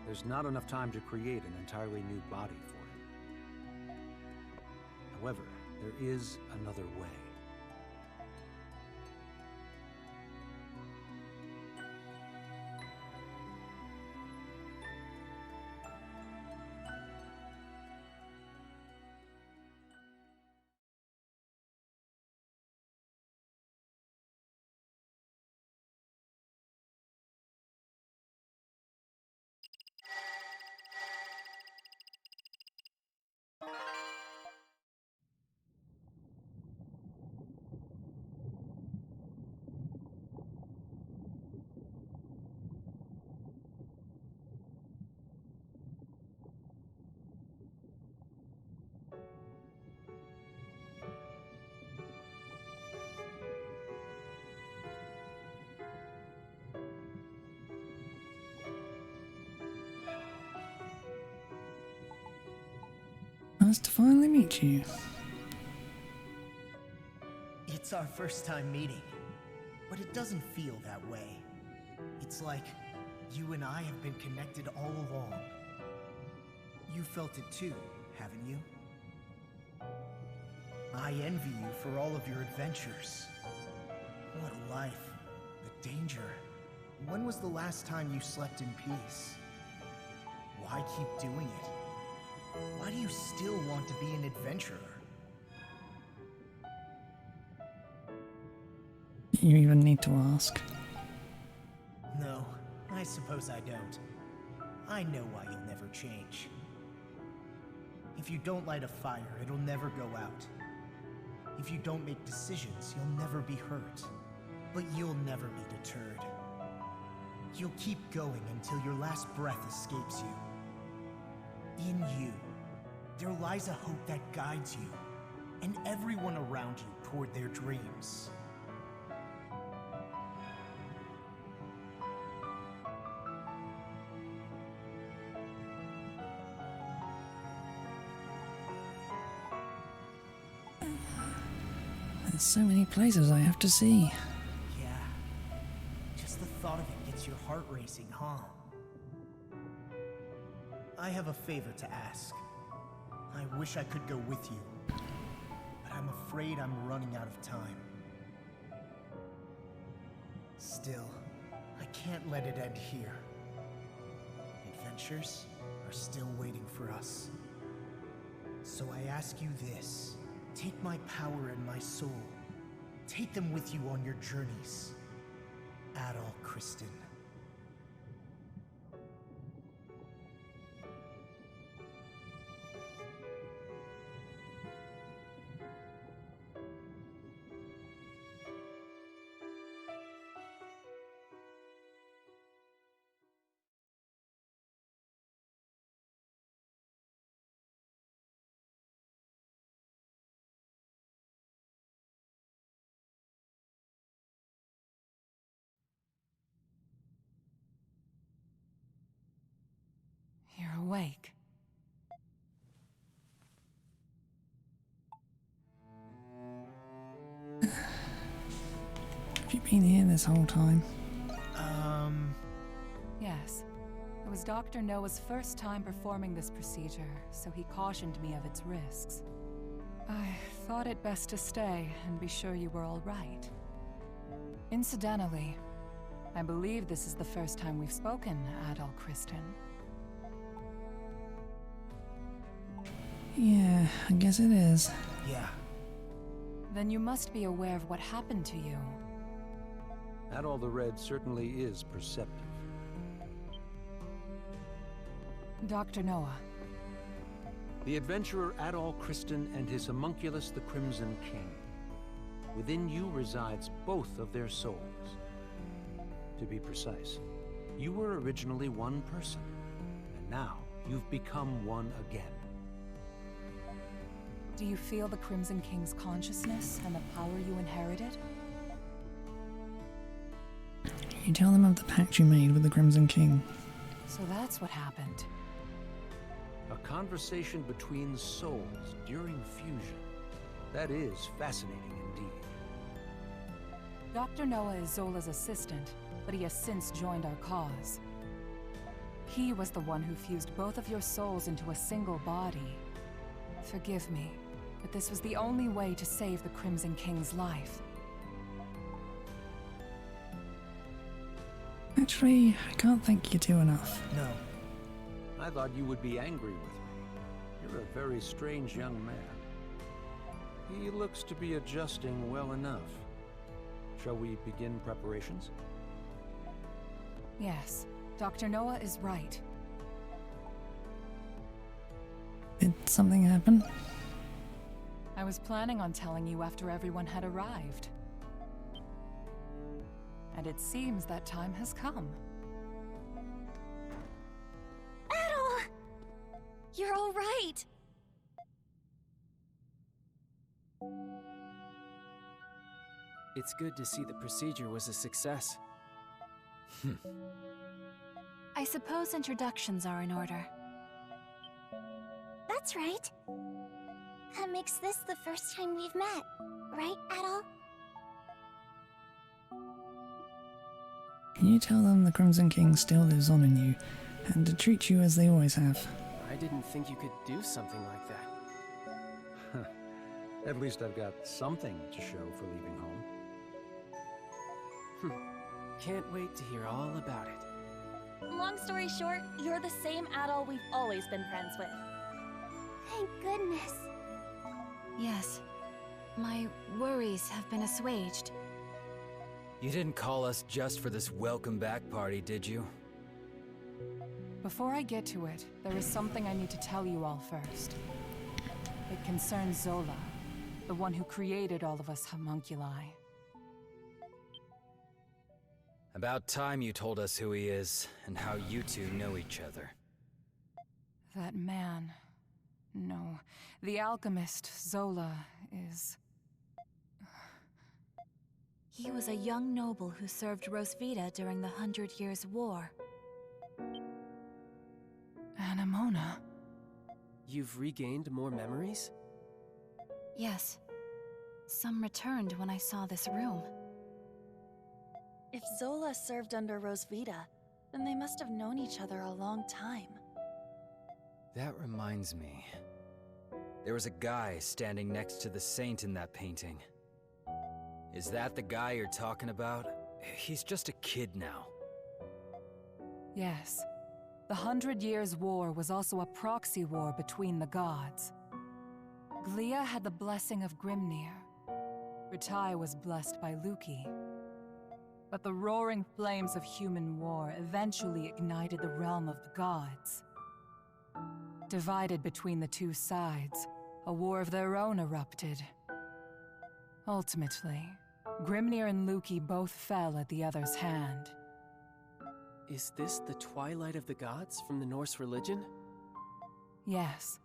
Speaker 14: There's not enough time to create an entirely new body for him. However, there is another way.
Speaker 1: Nice to finally meet you.
Speaker 3: It's our first time meeting, but it doesn't feel that way. It's like you and I have been connected all along. You felt it too, haven't you? I envy you for all of your adventures. What a life. The danger. When was the last time you slept in peace? Why keep doing it? Why do you still want to be an adventurer?
Speaker 1: You even need to ask.
Speaker 3: No, I suppose I don't. I know why you'll never change. If you don't light a fire, it'll never go out. If you don't make decisions, you'll never be hurt. But you'll never be deterred. You'll keep going until your last breath escapes you. In you, there lies a hope that guides you, and everyone around you toward their dreams.
Speaker 1: There's so many places I have to see.
Speaker 3: Yeah, just the thought of it gets your heart racing, huh? I have a favor to ask. I wish I could go with you, but I'm afraid I'm running out of time. Still, I can't let it end here. Adventures are still waiting for us. So I ask you this. Take my power and my soul. Take them with you on your journeys. Adol Kristen.
Speaker 13: You're awake.
Speaker 1: Have you been here this whole time?
Speaker 13: Yes. It was Dr. Noah's first time performing this procedure, so he cautioned me of its risks. I thought it best to stay and be sure you were all right. Incidentally, I believe this is the first time we've spoken, Adol Kristen.
Speaker 1: Yeah, I guess it is.
Speaker 3: Yeah.
Speaker 13: Then you must be aware of what happened to you.
Speaker 14: Adol the Red certainly is perceptive.
Speaker 13: Dr. Noah.
Speaker 14: The adventurer Adol Kristen and his homunculus the Crimson King. Within you resides both of their souls. To be precise, you were originally one person, and now you've become one again.
Speaker 13: Do you feel the Crimson King's consciousness and the power you inherited?
Speaker 1: You tell them of the pact you made with the Crimson King.
Speaker 13: So that's what happened.
Speaker 14: A conversation between souls during fusion. That is fascinating indeed.
Speaker 13: Dr. Noah is Zola's assistant, but he has since joined our cause. He was the one who fused both of your souls into a single body. Forgive me, but this was the only way to save the Crimson King's life.
Speaker 1: Actually, I can't thank you two enough.
Speaker 3: No.
Speaker 14: I thought you would be angry with me. You're a very strange young man. He looks to be adjusting well enough. Shall we begin preparations?
Speaker 13: Yes, Dr. Noah is right.
Speaker 1: Did something happen?
Speaker 13: I was planning on telling you after everyone had arrived. And it seems that time has come.
Speaker 4: Adol! You're all right!
Speaker 7: It's good to see the procedure was a success.
Speaker 2: I suppose introductions are in order.
Speaker 10: That's right. That makes this the first time we've met, right, Adol?
Speaker 1: Can you tell them the Crimson King still lives on in you, and to treat you as they always have?
Speaker 7: I didn't think you could do something like that.
Speaker 14: At least I've got something to show for leaving home.
Speaker 7: Can't wait to hear all about it.
Speaker 4: Long story short, you're the same Adol we've always been friends with.
Speaker 10: Thank goodness.
Speaker 2: Yes. My worries have been assuaged.
Speaker 6: You didn't call us just for this welcome back party, did you?
Speaker 13: Before I get to it, there is something I need to tell you all first. It concerns Zola, the one who created all of us homunculi.
Speaker 6: About time you told us who he is, and how you two know each other.
Speaker 13: That man... No, the alchemist, Zola, is...
Speaker 2: He was a young noble who served Rosvita during the 100 Years' War.
Speaker 13: Anemona.
Speaker 7: You've regained more memories?
Speaker 2: Yes. Some returned when I saw this room.
Speaker 4: If Zola served under Rosvita, then they must have known each other a long time.
Speaker 6: That reminds me. There was a guy standing next to the saint in that painting. Is that the guy you're talking about? He's just a kid now.
Speaker 13: Yes. The 100 Years' War was also a proxy war between the gods. Glia had the blessing of Grimnir. Ritai was blessed by Luki. But the roaring flames of human war eventually ignited the realm of the gods. Divided between the two sides, a war of their own erupted. Ultimately, Grimnir and Luki both fell at the other's hand.
Speaker 7: Is this the Twilight of the Gods from the Norse religion?
Speaker 13: Yes.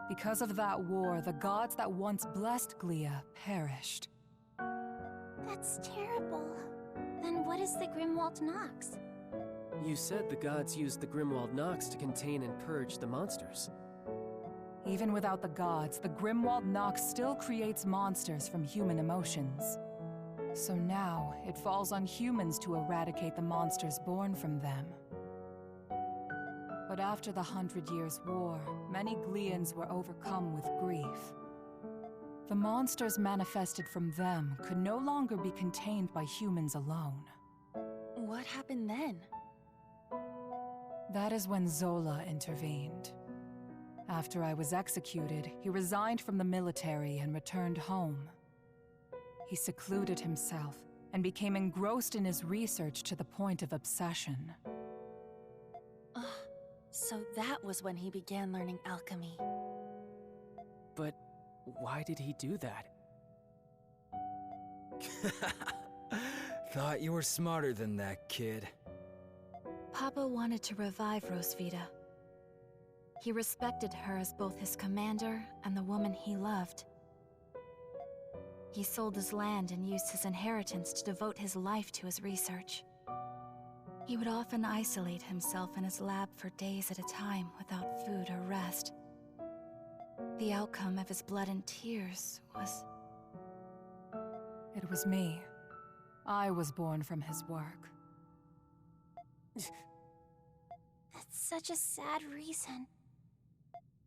Speaker 13: Because of that war, the gods that once blessed Glia perished.
Speaker 10: That's terrible. Then what is the Grimwald Nox?
Speaker 7: You said the gods used the Grimwald Nox to contain and purge the monsters.
Speaker 13: Even without the gods, the Grimwald Nox still creates monsters from human emotions. So now, it falls on humans to eradicate the monsters born from them. But after the 100 Years' War, many Glians were overcome with grief. The monsters manifested from them could no longer be contained by humans alone.
Speaker 4: What happened then?
Speaker 13: That is when Zola intervened. After I was executed, he resigned from the military and returned home. He secluded himself and became engrossed in his research to the point of obsession.
Speaker 4: So that was when he began learning alchemy.
Speaker 7: But why did he do that?
Speaker 6: Thought you were smarter than that, kid.
Speaker 2: Papa wanted to revive Rosvita. He respected her as both his commander and the woman he loved. He sold his land and used his inheritance to devote his life to his research. He would often isolate himself in his lab for days at a time without food or rest. The outcome of his blood and tears was...
Speaker 13: It was me. I was born from his work.
Speaker 10: That's such a sad reason.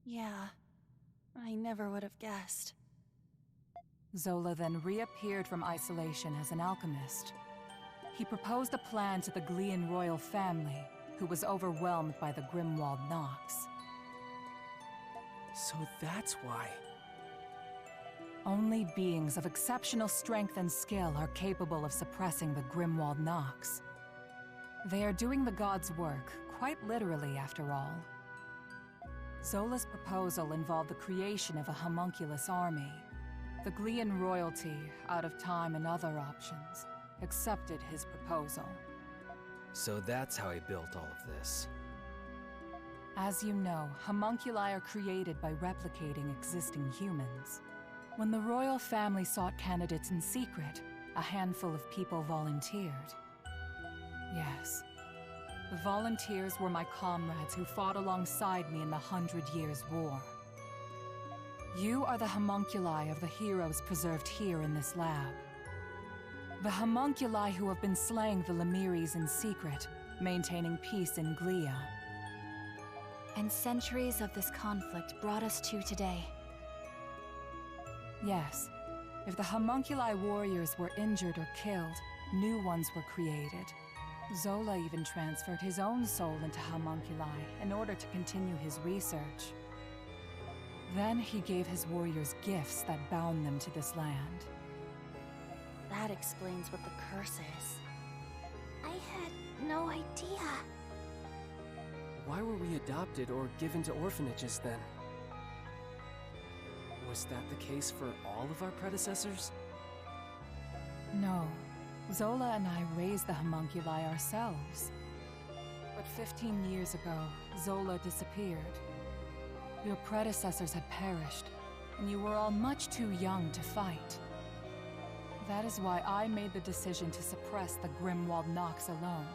Speaker 4: Yeah, I never would have guessed.
Speaker 13: Zola then reappeared from isolation as an alchemist. He proposed a plan to the Glian royal family, who was overwhelmed by the Grimwald Nox.
Speaker 7: So that's why.
Speaker 13: Only beings of exceptional strength and skill are capable of suppressing the Grimwald Nox. They are doing the gods' work, quite literally after all. Zola's proposal involved the creation of a homunculus army. The Glian royalty, out of time and other options, accepted his proposal.
Speaker 6: So that's how he built all of this.
Speaker 13: As you know, homunculi are created by replicating existing humans. When the royal family sought candidates in secret, a handful of people volunteered. Yes. The volunteers were my comrades who fought alongside me in the 100 Years' War. You are the homunculi of the heroes preserved here in this lab. The homunculi who have been slaying the Lemiris in secret, maintaining peace in Glia.
Speaker 2: And centuries of this conflict brought us to today.
Speaker 13: Yes. If the homunculi warriors were injured or killed, new ones were created. Zola even transferred his own soul into homunculi in order to continue his research. Then he gave his warriors gifts that bound them to this land.
Speaker 4: That explains what the curse is.
Speaker 10: I had no idea.
Speaker 7: Why were we adopted or given to orphanages then? Was that the case for all of our predecessors?
Speaker 13: No. Zola and I raised the homunculi ourselves. But 15 years ago, Zola disappeared. Your predecessors had perished, and you were all much too young to fight. That is why I made the decision to suppress the Grimwald Nox alone.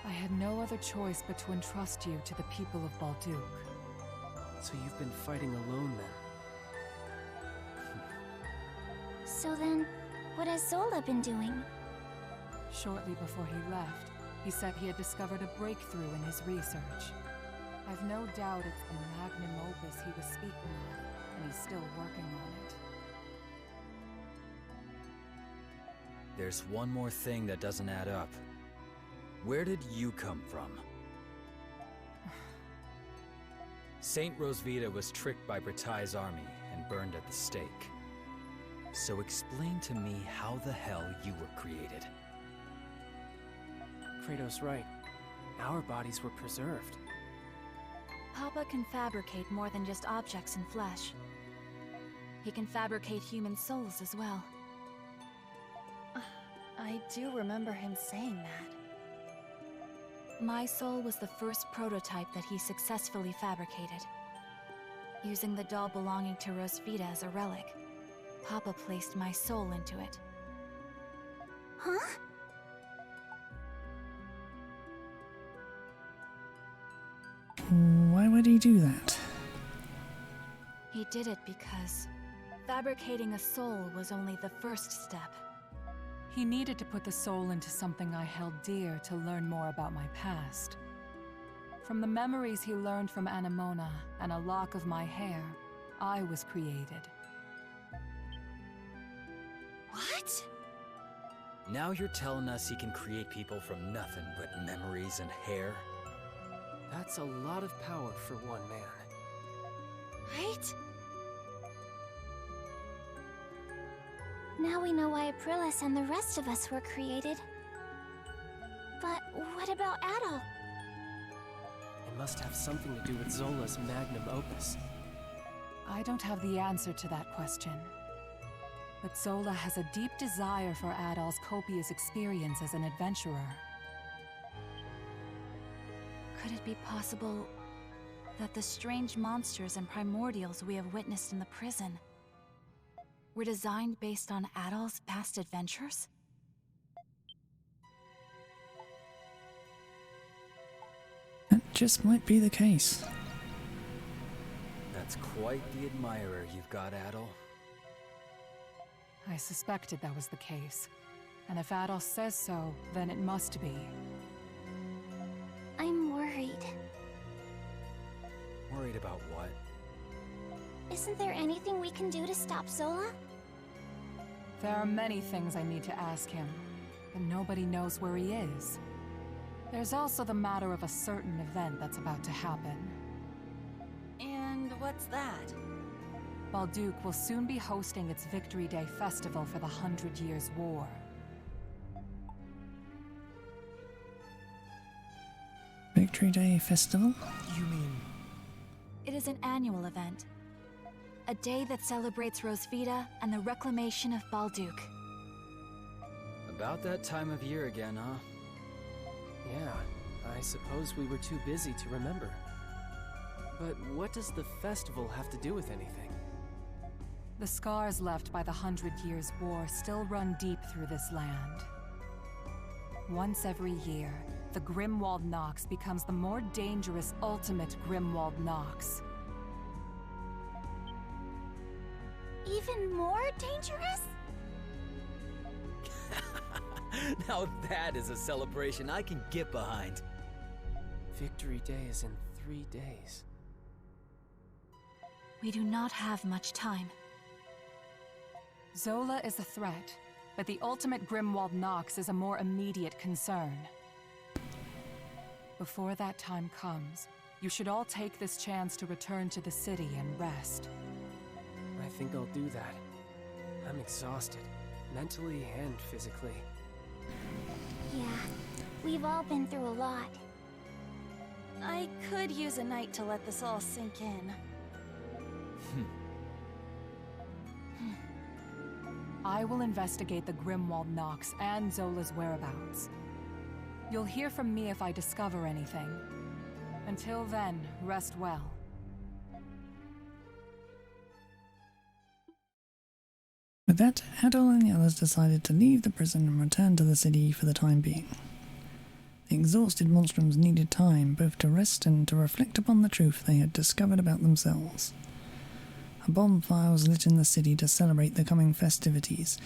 Speaker 13: I had no other choice but to entrust you to the people of Balduq.
Speaker 7: So you've been fighting alone then?
Speaker 10: So then, what has Zola been doing?
Speaker 13: Shortly before he left, he said he had discovered a breakthrough in his research. I've no doubt it's the magnum opus he was speaking of, and he's still working on it.
Speaker 6: There's one more thing that doesn't add up. Where did you come from? Saint Rosvita was tricked by Bretai's army and burned at the stake. So explain to me how the hell you were created.
Speaker 7: Kratos right. Our bodies were preserved.
Speaker 2: Papa can fabricate more than just objects and flesh. He can fabricate human souls as well. I do remember him saying that. My soul was the first prototype that he successfully fabricated. Using the doll belonging to Rosvita as a relic, Papa placed my soul into it.
Speaker 10: Huh?
Speaker 1: Why would he do that?
Speaker 2: He did it because fabricating a soul was only the first step.
Speaker 13: He needed to put the soul into something I held dear to learn more about my past. From the memories he learned from Anemona and a lock of my hair, I was created.
Speaker 2: What?
Speaker 6: Now you're telling us he can create people from nothing but memories and hair?
Speaker 7: That's a lot of power for one man.
Speaker 2: Right?
Speaker 10: Now we know why Aprilis and the rest of us were created. But what about Adol?
Speaker 7: It must have something to do with Zola's magnum opus.
Speaker 13: I don't have the answer to that question. But Zola has a deep desire for Adol's copious experience as an adventurer.
Speaker 2: Could it be possible that the strange monsters and primordials we have witnessed in the prison were designed based on Adol's past adventures?
Speaker 1: That just might be the case.
Speaker 6: That's quite the admirer you've got, Adol.
Speaker 13: I suspected that was the case. And if Adol says so, then it must be.
Speaker 10: I'm worried.
Speaker 6: Worried about what?
Speaker 10: Isn't there anything we can do to stop Zola?
Speaker 13: There are many things I need to ask him, but nobody knows where he is. There's also the matter of a certain event that's about to happen.
Speaker 2: And what's that?
Speaker 13: Balduke will soon be hosting its Victory Day festival for the 100 Years' War.
Speaker 1: Victory Day Festival?
Speaker 8: You mean...
Speaker 2: It is an annual event. A day that celebrates Rosvita and the reclamation of Balduke.
Speaker 6: About that time of year again, huh?
Speaker 7: Yeah, I suppose we were too busy to remember. But what does the festival have to do with anything?
Speaker 13: The scars left by the 100 Years' War still run deep through this land. Once every year, the Grimwald Nox becomes the more dangerous ultimate Grimwald Nox.
Speaker 10: Even more dangerous?
Speaker 6: Now that is a celebration I can get behind.
Speaker 7: Victory Day is in 3 days.
Speaker 2: We do not have much time.
Speaker 13: Zola is a threat, but the ultimate Grimwald Nox is a more immediate concern. Before that time comes, you should all take this chance to return to the city and rest.
Speaker 7: I think I'll do that. I'm exhausted, mentally and physically.
Speaker 10: Yeah, we've all been through a lot.
Speaker 4: I could use a night to let this all sink in.
Speaker 13: I will investigate the Grimwald Nox and Zola's whereabouts. You'll hear from me if I discover anything. Until then, rest well.
Speaker 1: With that, Adol and the others decided to leave the prison and return to the city for the time being. The exhausted Monstrums needed time both to rest and to reflect upon the truth they had discovered about themselves. A bonfire was lit in the city to celebrate the coming festivities,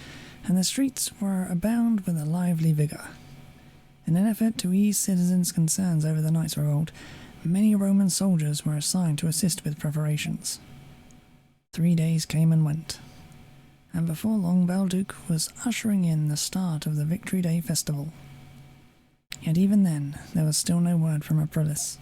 Speaker 1: and the streets were abound with a lively vigour. In an effort to ease citizens' concerns over the night's revolt, many Roman soldiers were assigned to assist with preparations. 3 days came and went, and before long Balduke was ushering in the start of the Victory Day festival. Yet even then, there was still no word from Aprilis.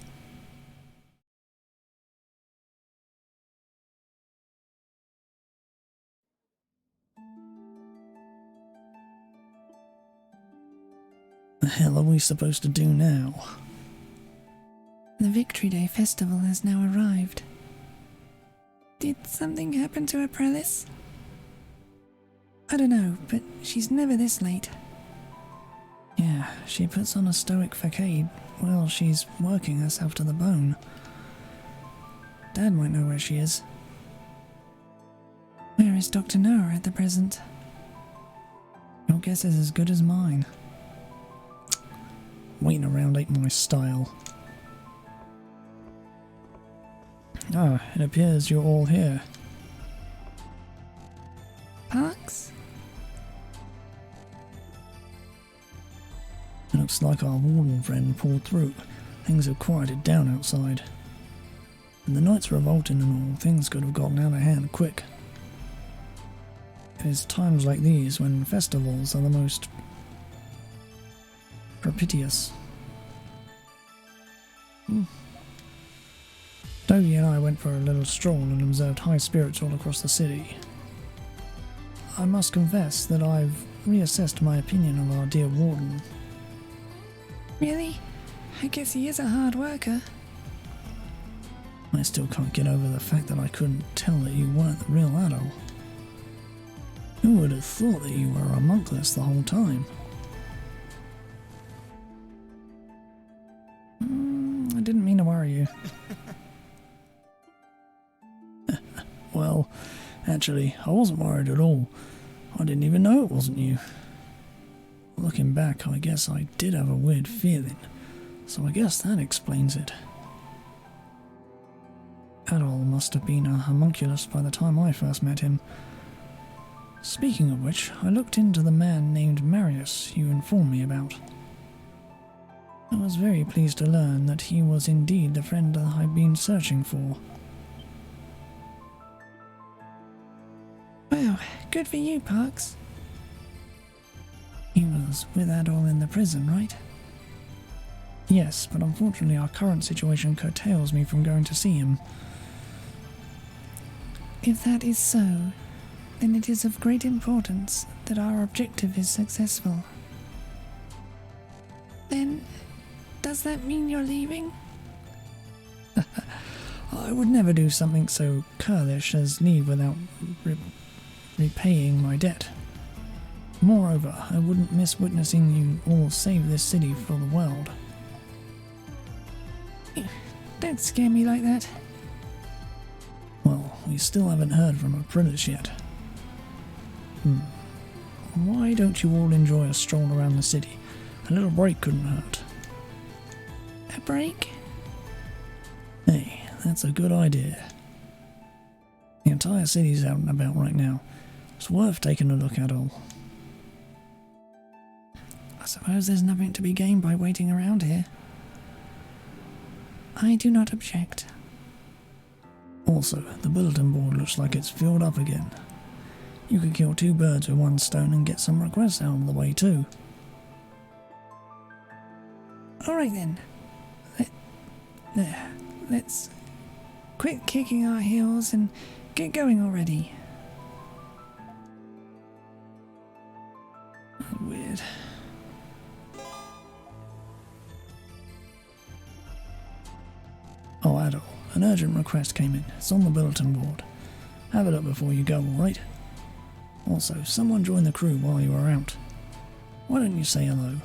Speaker 1: The hell are we supposed to do now?
Speaker 15: The Victory Day festival has now arrived. Did something happen to Aprelis? I don't know, but she's never this late.
Speaker 1: Yeah, she puts on a stoic facade while she's working herself to the bone. Dad might know where she is.
Speaker 15: Where is Dr. Noah at the present?
Speaker 1: Your guess is as good as mine. Waiting around ain't my style. Ah, it appears you're all here.
Speaker 15: Parks?
Speaker 1: It looks like our warden friend pulled through. Things have quieted down outside. And the Knights revolting and all, things could have gotten out of hand quick. It is times like these when festivals are the most propitious. Doggy and I went for a little stroll and observed high spirits all across the city. I must confess that I've reassessed my opinion of our dear warden.
Speaker 15: Really? I guess he is a hard worker.
Speaker 1: I still can't get over the fact that I couldn't tell that you weren't the real adult. Who would have thought that you were a monkless the whole time? I didn't mean to worry you. Well, actually, I wasn't worried at all. I didn't even know it wasn't you. Looking back, I guess I did have a weird feeling, so I guess that explains it. Adol must have been a homunculus by the time I first met him. Speaking of which, I looked into the man named Marius you informed me about. I was very pleased to learn that he was indeed the friend that I'd been searching for.
Speaker 15: Wow, good for you, Parks.
Speaker 1: He was with Adol in the prison, right? Yes, but unfortunately our current situation curtails me from going to see him.
Speaker 15: If that is so, then it is of great importance that our objective is successful. Then, does that mean you're leaving?
Speaker 1: I would never do something so curlish as leave without repaying my debt. Moreover, I wouldn't miss witnessing you all save this city for the world.
Speaker 15: Don't scare me like that.
Speaker 1: Well, we still haven't heard from Aprilis yet. Why don't you all enjoy a stroll around the city? A little break couldn't hurt.
Speaker 15: A break?
Speaker 1: Hey, that's a good idea. The entire city's out and about right now. It's worth taking a look at all.
Speaker 15: I suppose there's nothing to be gained by waiting around here. I do not object.
Speaker 1: Also, the bulletin board looks like it's filled up again. You could kill two birds with one stone and get some requests out of the way too.
Speaker 15: Alright then. Let's quit kicking our heels and get going already.
Speaker 1: Weird. Oh, Adol, an urgent request came in. It's on the bulletin board. Have it up before you go, alright? Also, someone joined the crew while you were out. Why don't you say hello?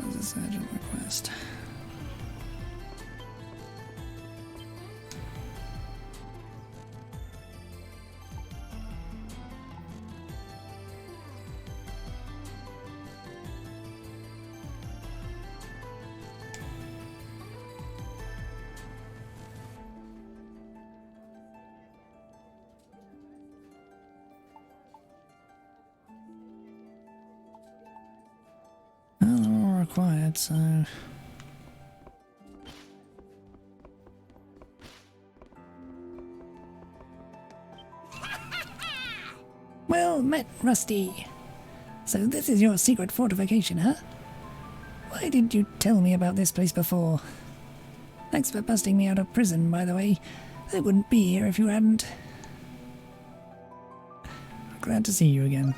Speaker 1: Where's this urgent request? Well, they're all required, so...
Speaker 15: met, Rusty. So this is your secret fortification, huh? Why didn't you tell me about this place before? Thanks for busting me out of prison, by the way. I wouldn't be here if you hadn't. Glad to see you again.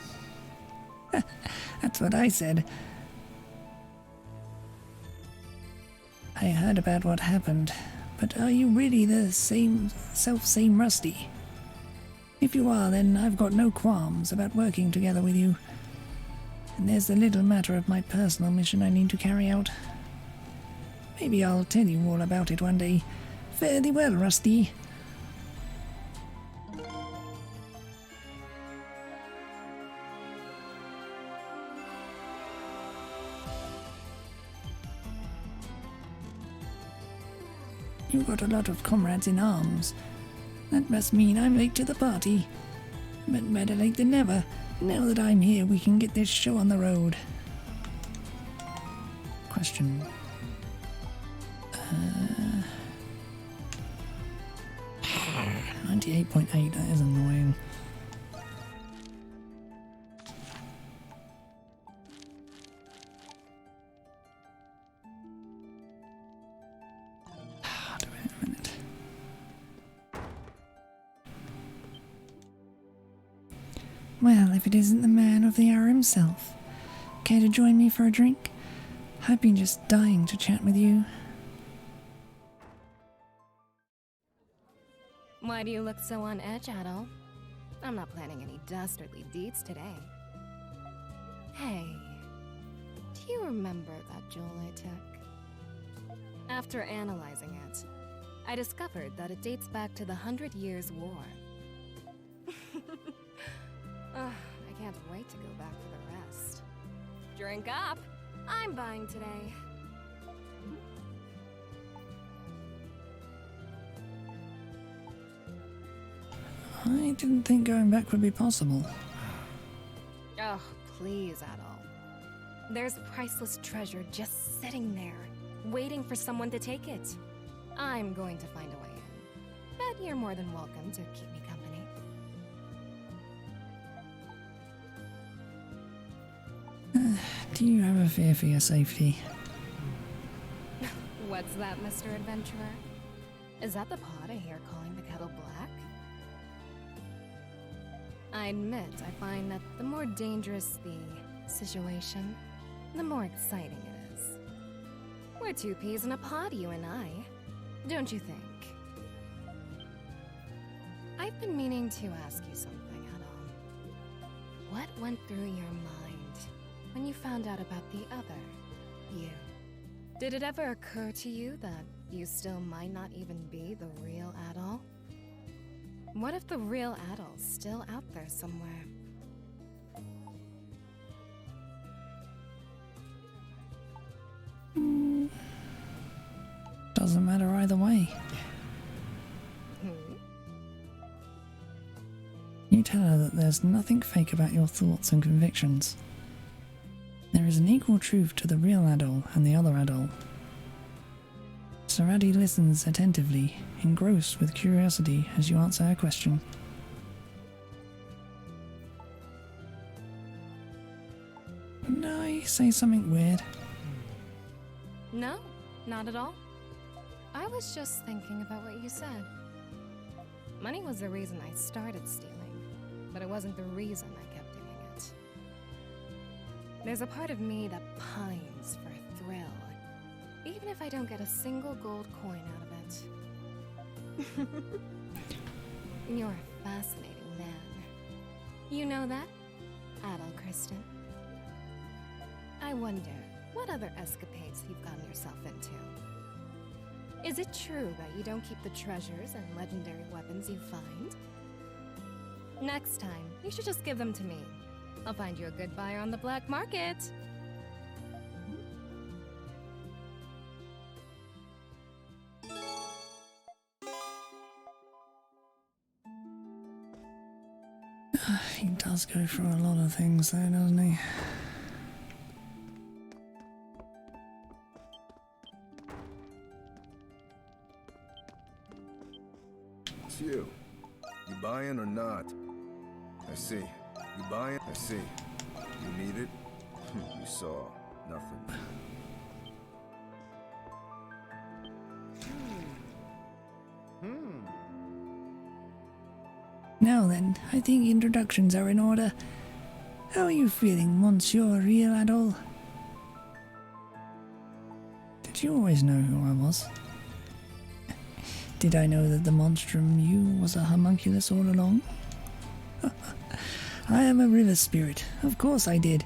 Speaker 15: That's what I said. I heard about what happened, but are you really the same Rusty? If you are, then I've got no qualms about working together with you. And there's the little matter of my personal mission I need to carry out. Maybe I'll tell you all about it one day. Fare thee well, Rusty. You've got a lot of comrades in arms. That must mean I'm late to the party. But better late than never. Now that I'm here, we can get this show on the road. Question. 98.8, that is annoying. Well, if it isn't the man of the hour himself. Care to join me for a drink? I've been just dying to chat with you.
Speaker 16: Why do you look so on edge, Adol? I'm not planning any dastardly deeds today. Hey, do you remember that jewel I took? After analyzing it, I discovered that it dates back to the 100 Years' War. I can't wait to go back for the rest. Drink up! I'm buying today.
Speaker 15: I didn't think going back would be possible.
Speaker 16: Oh, please, Adol. There's priceless treasure just sitting there, waiting for someone to take it. I'm going to find a way in. But you're more than welcome to keep me company.
Speaker 15: Do you have a fear for your safety?
Speaker 16: What's that, Mr. Adventurer? Is that the pot I hear calling the kettle black? I admit, I find that the more dangerous the situation, the more exciting it is. We're two peas in a pod, you and I. Don't you think? I've been meaning to ask you something, Adol. What went through your mind when you found out about the other you? Did it ever occur to you that you still might not even be the real Adol? What if the real Adol's still out there somewhere?
Speaker 15: Doesn't matter either way. You tell her that there's nothing fake about your thoughts and convictions. There is an equal truth to the real Adol and the other Adol. Saradi listens attentively, engrossed with curiosity as you answer her question. Did I say something weird?
Speaker 16: No, not at all. I was just thinking about what you said. Money was the reason I started stealing, but it wasn't the reason I kept doing it. There's a part of me that pines for a thrill, even if I don't get a single gold coin out of it. You're a fascinating man. You know that, Adol Kristen? I wonder what other escapades you've gotten yourself into. Is it true that you don't keep the treasures and legendary weapons you find? Next time, you should just give them to me. I'll find you a good buyer on the black market.
Speaker 15: He does go through a lot of things though, doesn't he?
Speaker 17: It's you. You buying or not? I see. You buy it? I see. You need it? You saw nothing.
Speaker 15: Now then, I think introductions are in order. How are you feeling, Monsieur Real Adol? Did you always know who I was? Did I know that the monstrum you was a homunculus all along? I am a river spirit, of course I did.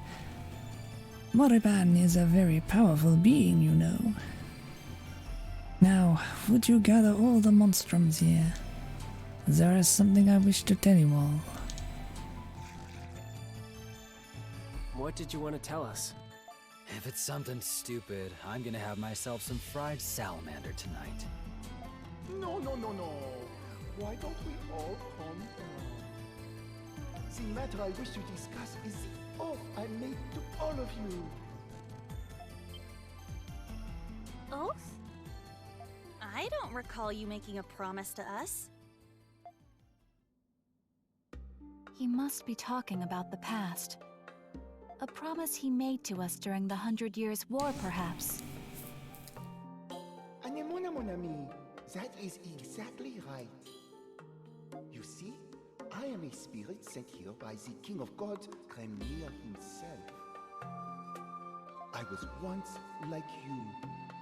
Speaker 15: Moriban is a very powerful being, you know. Now, would you gather all the monstrums here? There is something I wish to tell you all.
Speaker 7: What did you want to tell us?
Speaker 6: If it's something stupid, I'm gonna have myself some fried salamander tonight.
Speaker 18: No. Why don't we all calm down? The matter I wish to discuss is the oath I made to all of you.
Speaker 4: Oath? I don't recall you making a promise to us.
Speaker 2: He must be talking about the past. A promise he made to us during the 100 Years' War, perhaps.
Speaker 18: Anemona, mon ami. That is exactly right. You see, I am a spirit sent here by the King of Gods, Kremnir himself. I was once like you.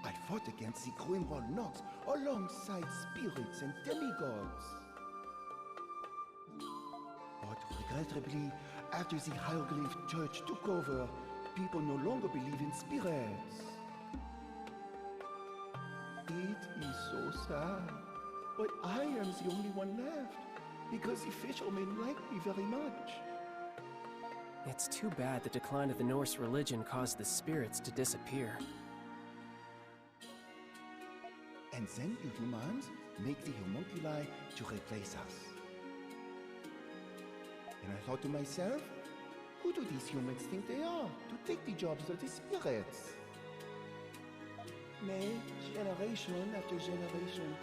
Speaker 18: I fought against the Monstrum Nox alongside spirits and demigods. But regrettably, after the Hieroglyph Church took over, people no longer believe in spirits. It is so sad, but I am the only one left, because the fishermen like me very much.
Speaker 7: It's too bad the decline of the Norse religion caused the spirits to disappear.
Speaker 18: And then you humans make the homunculi to replace us. And I thought to myself, who do these humans think they are to take the jobs of the spirits? Nay, generation after generation,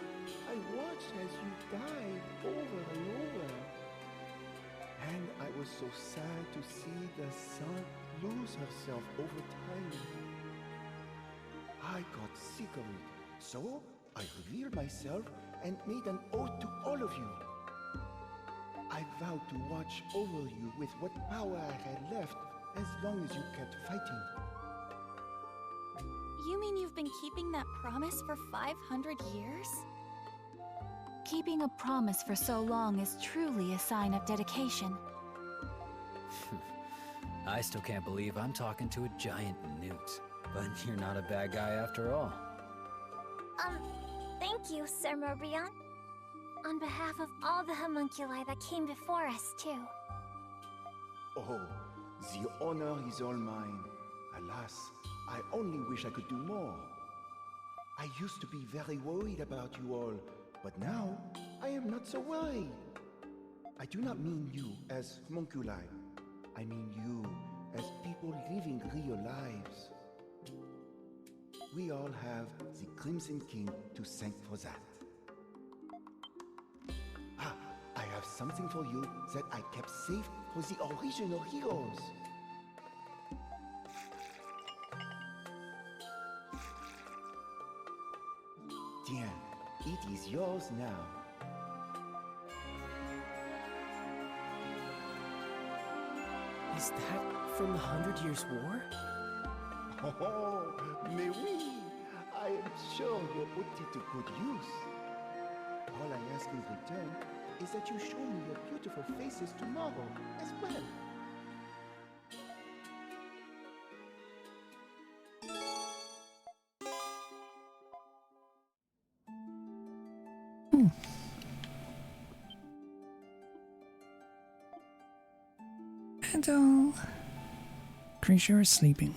Speaker 18: I watched as you died over and over. And I was so sad to see the sun lose herself over time. I got sick of it, so I revealed myself and made an oath to all of you. I vowed to watch over you with what power I had left as long as you kept fighting.
Speaker 4: You mean you've been keeping that promise for 500 years?
Speaker 2: Keeping a promise for so long is truly a sign of dedication.
Speaker 6: I still can't believe I'm talking to a giant newt. But you're not a bad guy after all.
Speaker 10: Thank you, Sir Morbihan. On behalf of all the homunculi that came before us, too.
Speaker 18: Oh, the honor is all mine. Alas, I only wish I could do more. I used to be very worried about you all, but now I am not so worried. I do not mean you as homunculi. I mean you as people living real lives. We all have the Crimson King to thank for that. Ah, I have something for you that I kept safe for the original heroes. Tiens, it is yours now.
Speaker 7: Is that from the 100 Years' War?
Speaker 18: Oh, mais oui! I am sure you'll put it to good use. All I ask in return is that you show me your beautiful faces tomorrow as well.
Speaker 15: Adol. Creature is sleeping.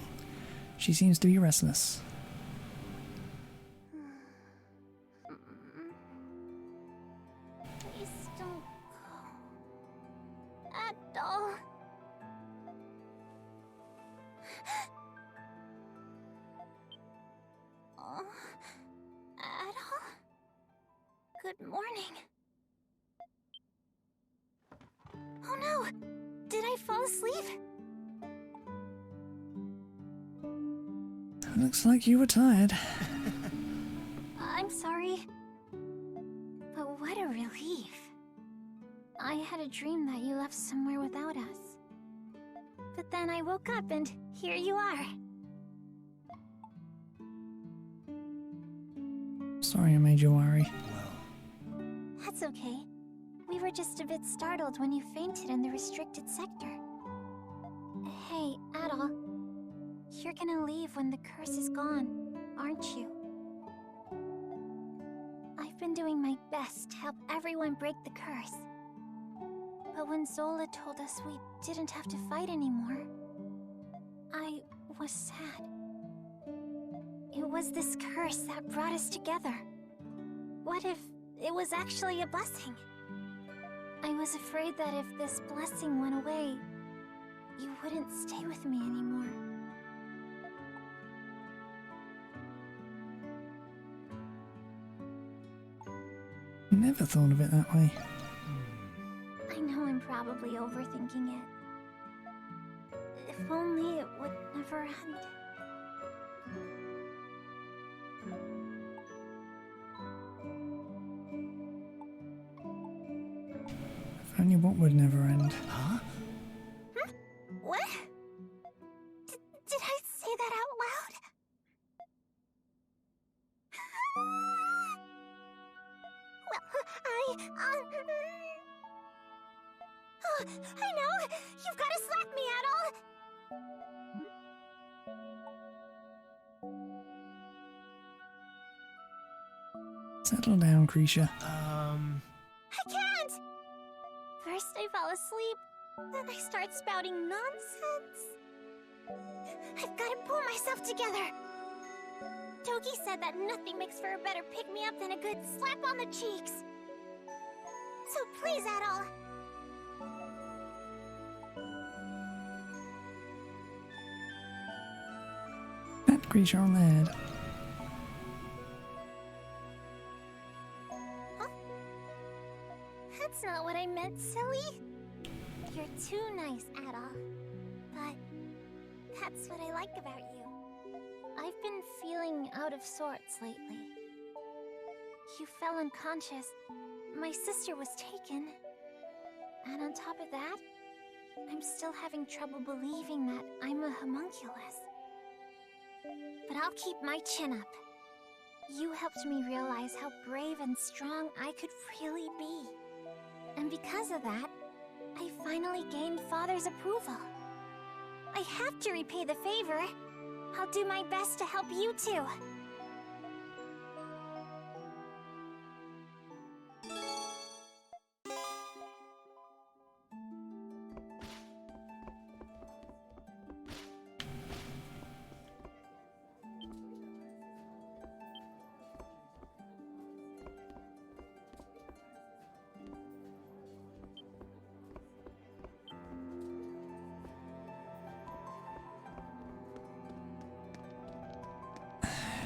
Speaker 15: She seems to be restless.
Speaker 10: Please don't go. Adol. Oh, Adol? Good morning. Oh no! Did I fall asleep?
Speaker 15: Looks like you were tired.
Speaker 10: I'm sorry. But what a relief. I had a dream that you left somewhere without us. But then I woke up and here you are.
Speaker 1: Sorry I made you worry.
Speaker 10: That's okay. We were just a bit startled when you fainted in the restricted sector. Hey, Adol. You're gonna leave when the curse is gone, aren't you? I've been doing my best to help everyone break the curse. But when Zola told us we didn't have to fight anymore, I was sad. It was this curse that brought us together. What if it was actually a blessing? I was afraid that if this blessing went away, you wouldn't stay with me anymore.
Speaker 1: Never thought of it that way.
Speaker 10: I know I'm probably overthinking it. If only it would never end.
Speaker 1: If only what would never end.
Speaker 3: Huh?
Speaker 10: What? Did I say that out loud? Well, Oh, I know! You've got to slap me, Adol!
Speaker 1: Settle down, Krisha.
Speaker 10: I can't! First I fall asleep, then I start spouting nonsense. I've got to pull myself together. Toki said that nothing makes for a better pick-me-up than a good slap on the cheeks. So please, Adol.
Speaker 1: Pat Krisha on the head.
Speaker 10: Huh? That's not what I meant, silly. You're too nice, Adol. But that's what I like about you. I've been feeling out of sorts lately. You fell unconscious. My sister was taken. And on top of that, I'm still having trouble believing that I'm a homunculus. But I'll keep my chin up. You helped me realize how brave and strong I could really be. And because of that, I finally gained Father's approval. I have to repay the favor. I'll do my best to help you too.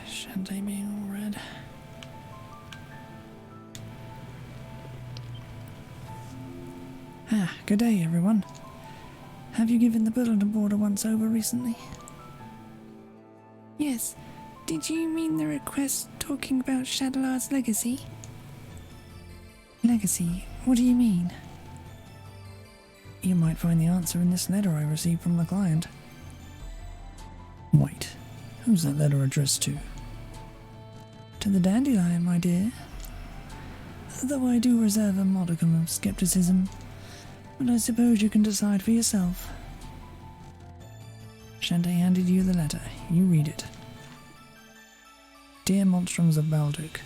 Speaker 1: Shantae being all red. Good day, everyone. Have you given the bulletin board a once-over recently?
Speaker 15: Yes. Did you mean the request talking about Shadowlard's legacy?
Speaker 1: Legacy? What do you mean? You might find the answer in this letter I received from the client. Wait, who's that letter addressed to? To the Dandelion, my dear. Though I do reserve a modicum of skepticism, but I suppose you can decide for yourself. Shantae handed you the letter. You read it. Dear Monstrums of Balduc,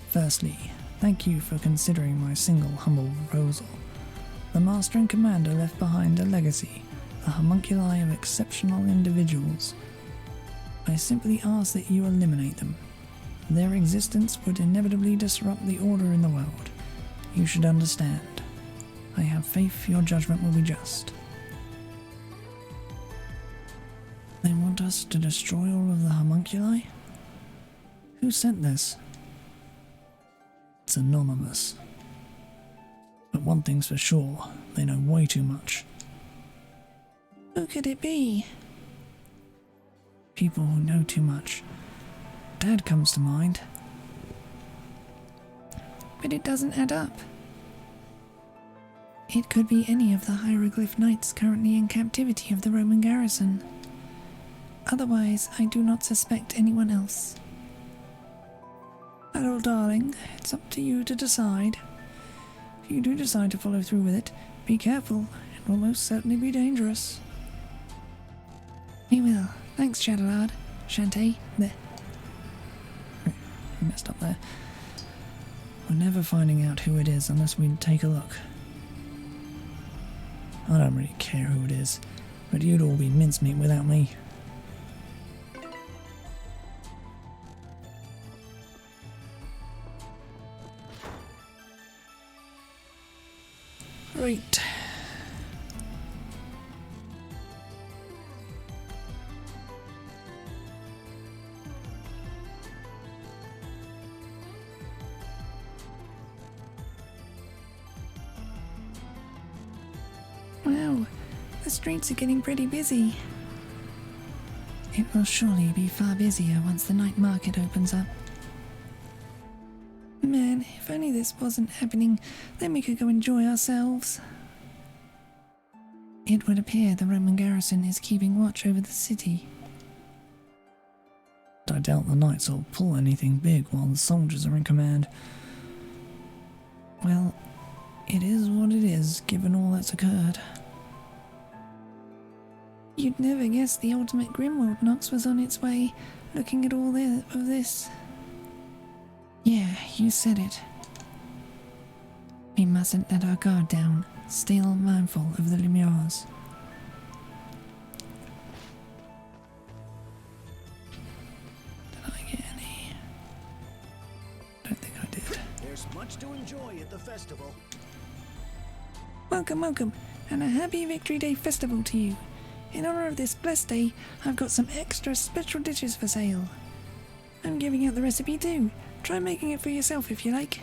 Speaker 1: firstly, thank you for considering my single humble proposal. The Master and Commander left behind a legacy, a homunculi of exceptional individuals. I simply ask that you eliminate them. Their existence would inevitably disrupt the order in the world. You should understand. I have faith your judgment will be just. They want us to destroy all of the homunculi? Who sent this? It's anonymous. But one thing's for sure, they know way too much.
Speaker 15: Who could it be? People who know too much. Dad comes to mind. But it doesn't add up. It could be any of the hieroglyph knights currently in captivity of the Roman garrison. Otherwise, I do not suspect anyone else. Hello, darling. It's up to you to decide. If you do decide to follow through with it, be careful. It will most certainly be dangerous. We will. Thanks, Shadowlord. Shantae. There. Messed up there. We're never finding out who it is unless we take a look. I don't really care who it is, but you'd all be mincemeat without me. Right. Wow, the streets are getting pretty busy. It will surely be far busier once the night market opens up. Man, if only this wasn't happening, then we could go enjoy ourselves. It would appear the Roman garrison is keeping watch over the city. I doubt the knights will pull anything big while the soldiers are in command. Well, it is what it is, given all that's occurred. You'd never guess the ultimate Grimworld Nox was on its way, looking at all of this. Yeah, you said it. We mustn't let our guard down, still mindful of the Lemures. Did I get any? Don't think I did.
Speaker 5: There's much to enjoy at the festival.
Speaker 15: Welcome, welcome, and a happy Victory Day festival to you. In honor of this blessed day, I've got some extra special dishes for sale. I'm giving out the recipe too. Try making it for yourself if you like.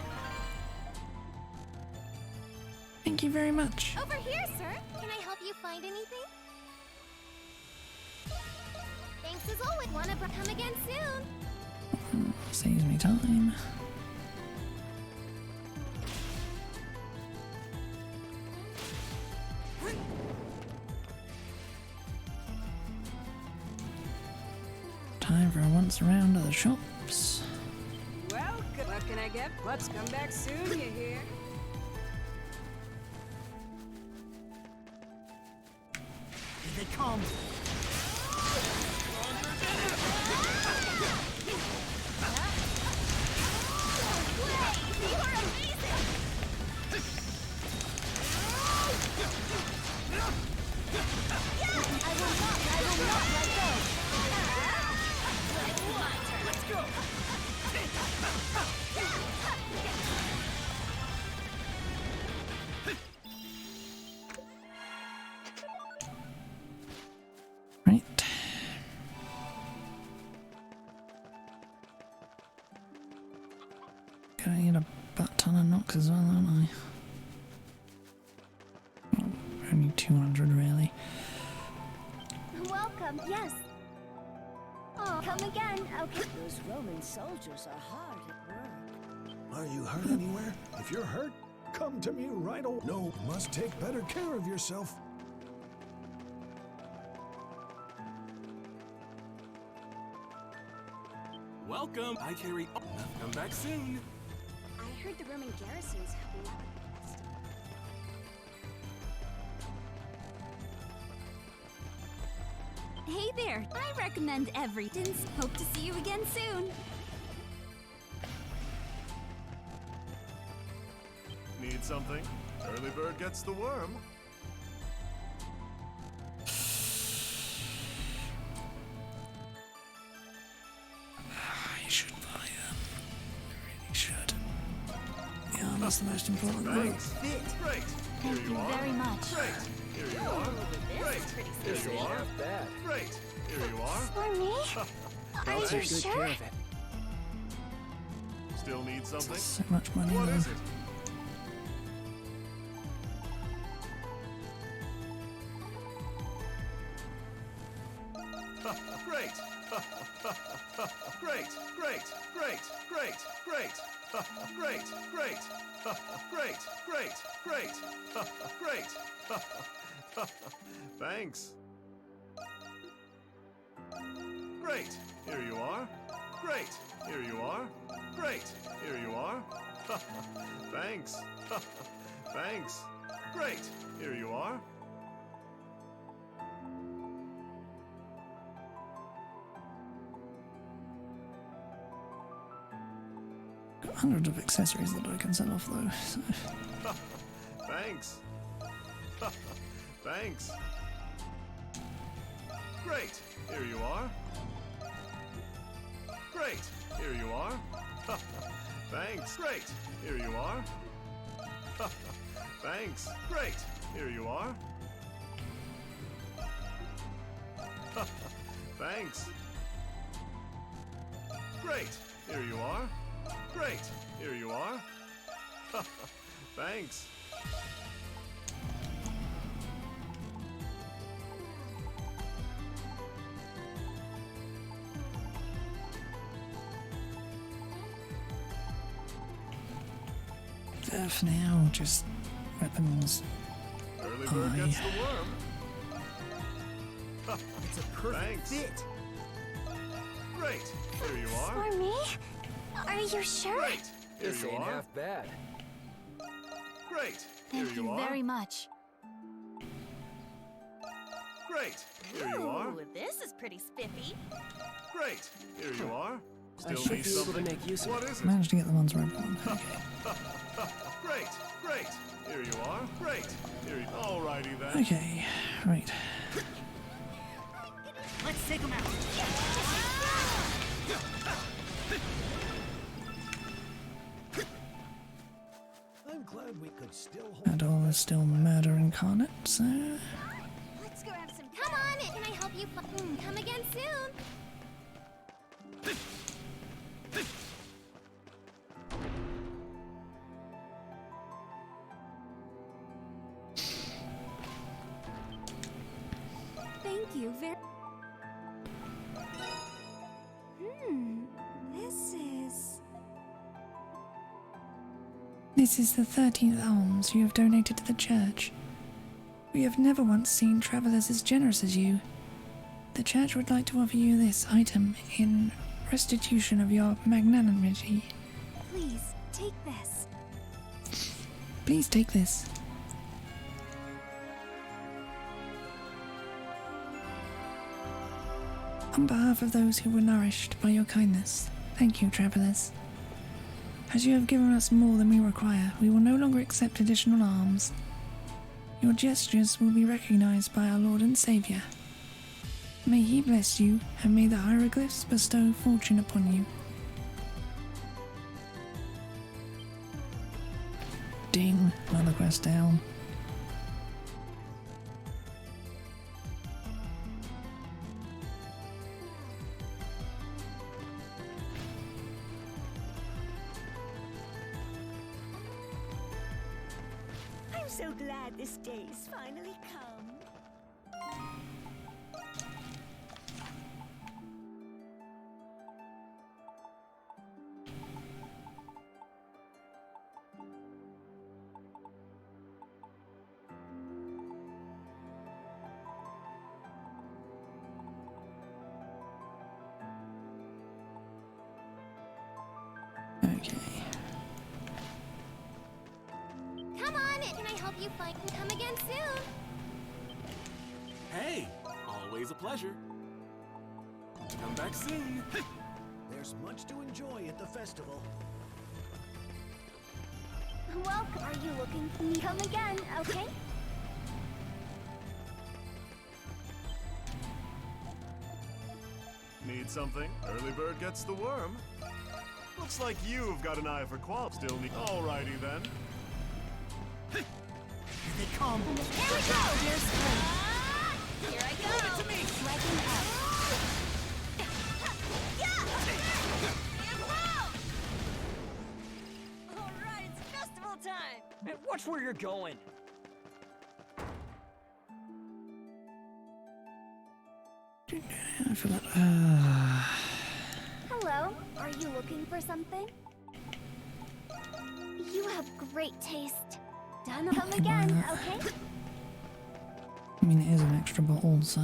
Speaker 15: Thank you very much.
Speaker 10: Over here, sir. Can I help you find anything? Thanks as always. Wanna come again soon?
Speaker 15: Saves me time. Time for a once around of the shops.
Speaker 19: Welcome. What can I get? Let's come back soon, you hear?
Speaker 3: Here they come.
Speaker 15: Right. Gonna need a butt ton of knocks as well, aren't I? Oh, only 200 really.
Speaker 10: Welcome, yes. Oh, come again, okay.
Speaker 19: Those Roman soldiers are hard at work.
Speaker 5: Are you hurt anywhere? If you're hurt, come to me right away. No, must take better care of yourself.
Speaker 9: Welcome. I carry. Come back soon.
Speaker 10: I heard the Roman garrison's helping out.
Speaker 4: Hey there! I recommend everything. Hope to see you again soon.
Speaker 20: Need something? Early bird gets the worm.
Speaker 15: I should buy them. I really should. Yeah, that's the most important thing.
Speaker 20: Great. Here
Speaker 2: Thank
Speaker 20: you
Speaker 2: you
Speaker 20: are.
Speaker 2: very much.
Speaker 20: Great. Here you are. Great. Here you are.
Speaker 14: Bad.
Speaker 20: Great. Here you are.
Speaker 10: For me? Are you
Speaker 7: Take good
Speaker 10: sure?
Speaker 7: care of it.
Speaker 20: Still need something?
Speaker 15: So much money
Speaker 20: What
Speaker 15: though.
Speaker 20: is it? Great, great, great, great, great. Great, great, great, great, great, great. Thanks. Great, here you are. Great, here you are. Great, here you are. Thanks. Thanks. Great, here you are.
Speaker 1: Got hundreds of accessories that I can sell off though, so.
Speaker 20: Thanks. Thanks. Great, here you are. Great, here you are. Thanks. Great, here you are. Thanks. Great, here you are. Thanks. Great, here you are. Great, here you are. Thanks.
Speaker 1: For now, just weapons.
Speaker 20: Early bird gets the worm.
Speaker 3: It's a perfect fit.
Speaker 20: Great, here you are.
Speaker 10: For me? Are you sure?
Speaker 20: Great, here
Speaker 6: This
Speaker 20: you
Speaker 6: ain't
Speaker 20: are.
Speaker 6: half bad.
Speaker 20: Great, here
Speaker 2: Thank
Speaker 20: you
Speaker 2: you
Speaker 20: are.
Speaker 2: very much.
Speaker 20: Great, here you are.
Speaker 4: Ooh, this is pretty spiffy.
Speaker 20: Great, here you are.
Speaker 7: I
Speaker 20: Still
Speaker 7: should
Speaker 20: need
Speaker 7: be able to
Speaker 20: something.
Speaker 7: make use of
Speaker 20: What
Speaker 7: it.
Speaker 20: is it?
Speaker 1: Managed to get the ones where I want.
Speaker 20: Great, great, here you are. Great, here you. Alrighty then.
Speaker 1: Okay, right.
Speaker 3: Let's take him out. I'm glad we could still hold.
Speaker 1: And all is still murder incarnate, so.
Speaker 10: Let's grab some. Come on, can I help you? Come again soon.
Speaker 4: Thank you very.
Speaker 10: This is.
Speaker 15: This is the 13th alms you have donated to the church. We have never once seen travelers as generous as you. The church would like to offer you this item in restitution of your magnanimity.
Speaker 10: Please, take this.
Speaker 15: Please take this. On behalf of those who were nourished by your kindness, thank you, travelers. As you have given us more than we require, we will no longer accept additional alms. Your gestures will be recognized by our Lord and Savior. May he bless you, and may the hieroglyphs bestow fortune upon you.
Speaker 1: Ding, another quest down.
Speaker 4: I'm so glad this day's finally come.
Speaker 1: Okay.
Speaker 10: Come on, can I help you find? Come again soon.
Speaker 9: Hey, always a pleasure. Come back soon.
Speaker 3: There's much to enjoy at the festival.
Speaker 10: Welcome. Are you looking for me? Come again, okay?
Speaker 20: Need something? Early bird gets the worm. Looks like you've got an eye for quality. Still need. Alrighty then.
Speaker 3: Here they come.
Speaker 10: Here we go.
Speaker 4: Here I go.
Speaker 3: Leave it to me.
Speaker 4: Striking out.
Speaker 19: All right, it's festival time. And watch where you're going.
Speaker 1: I forgot.
Speaker 10: Hello. Are you looking for something? You have great taste. Done. Come
Speaker 1: Okay, buy
Speaker 10: again,
Speaker 1: that.
Speaker 10: okay?
Speaker 1: I mean, it is an extra bottle, so...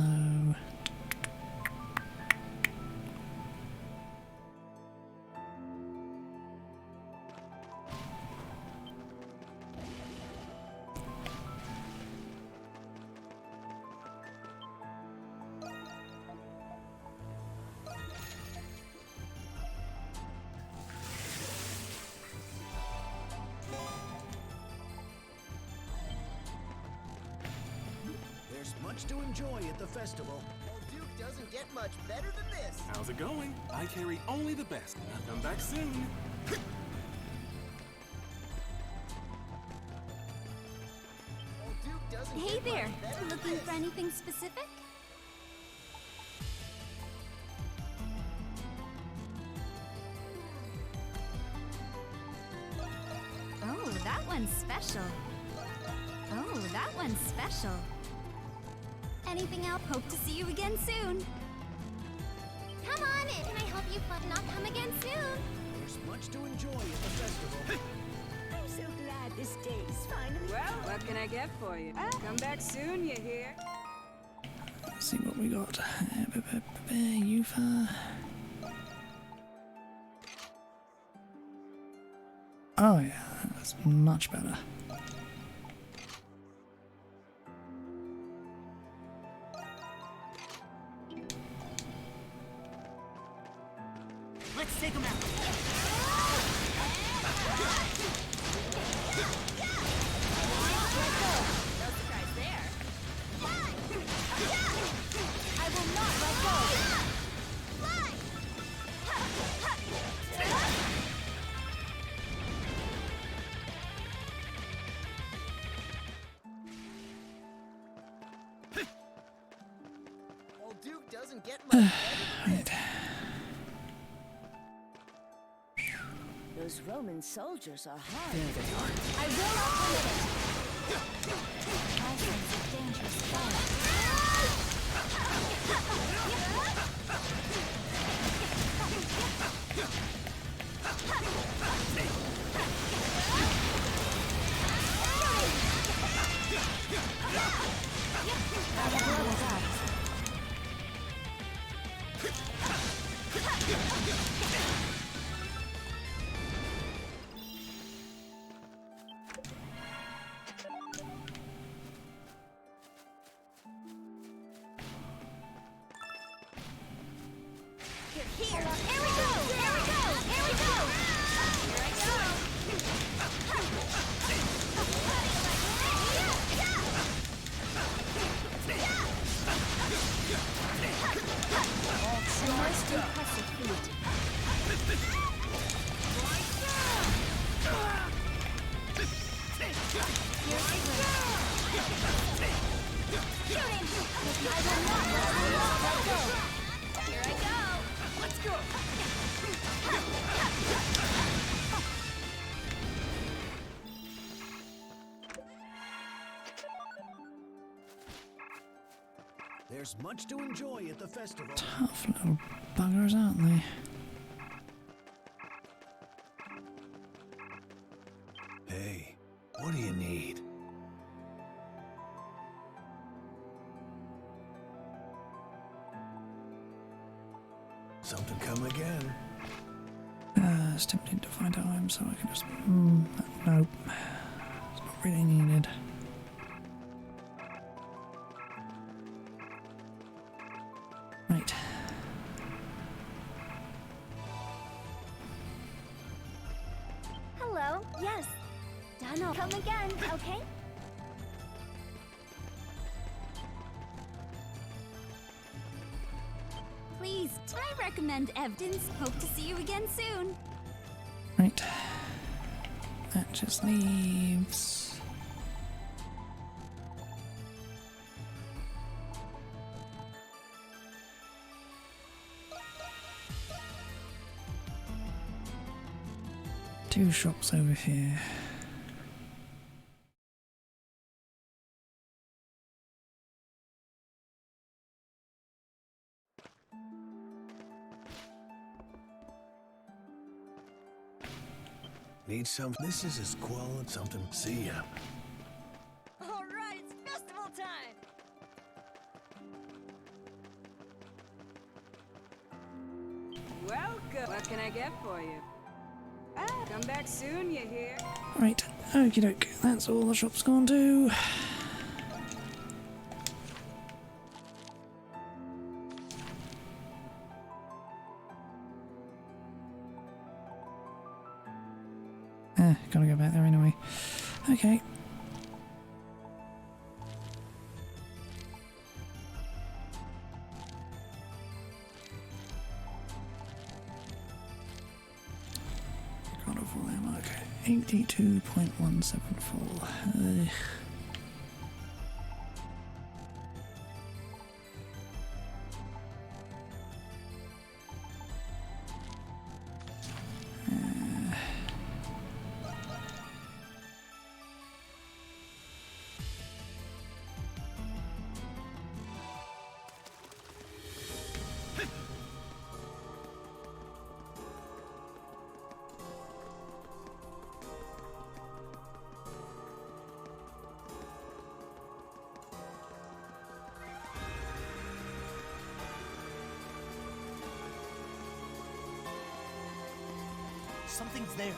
Speaker 21: There's much to enjoy at the festival. Old Duke doesn't get much better than this.
Speaker 9: How's it going? I carry only the best. I'll come back soon.
Speaker 21: Old Duke doesn't
Speaker 10: Hey
Speaker 21: get
Speaker 10: there!
Speaker 21: much better than
Speaker 10: Looking
Speaker 21: this.
Speaker 10: for anything specific? Oh, that one's special. Oh, that one's special. Anything else? Hope to see you again soon. Come on in. Can I help you not come again soon?
Speaker 21: There's much to enjoy at the festival.
Speaker 19: I'm so glad this day is finally. Well, what can I get for you? Come back soon, you hear?
Speaker 1: Let's see what we got. Yufa. Oh yeah, that's much better.
Speaker 21: Let's take him out.
Speaker 4: No surprise there.
Speaker 10: I will not let go.
Speaker 21: Old Duke doesn't get much better than this.
Speaker 19: Those Roman soldiers are hard.
Speaker 1: There they are.
Speaker 10: I will not permit it. I sense a dangerous foe.
Speaker 4: Here.
Speaker 10: Here we go! Here we go! Here we go!
Speaker 4: Here I go.
Speaker 10: A most impressive feat. Shoot him! I will not let go!
Speaker 4: Here I go.
Speaker 21: Let's go. There's much to enjoy at the festival.
Speaker 1: Tough little buggers, aren't they?
Speaker 21: Hey, what do you need? Something come again.
Speaker 1: It's tempting to find out I'm so I can just... nope. It's not really needed. Right.
Speaker 10: Hello, yes. Dano, come again, okay? Please, I recommend evidence. Hope to see you again soon.
Speaker 1: Right. That just leaves... two shops over here.
Speaker 21: Need some? This is as quality something. See ya.
Speaker 19: All right, it's festival time. Welcome. What can I get for you? Ah, come back soon, you hear?
Speaker 1: Right, okie doke. That's all the shop's gone to. Gotta go back there anyway. Okay. God of War ammo, okay. 82.174.
Speaker 3: Something's there.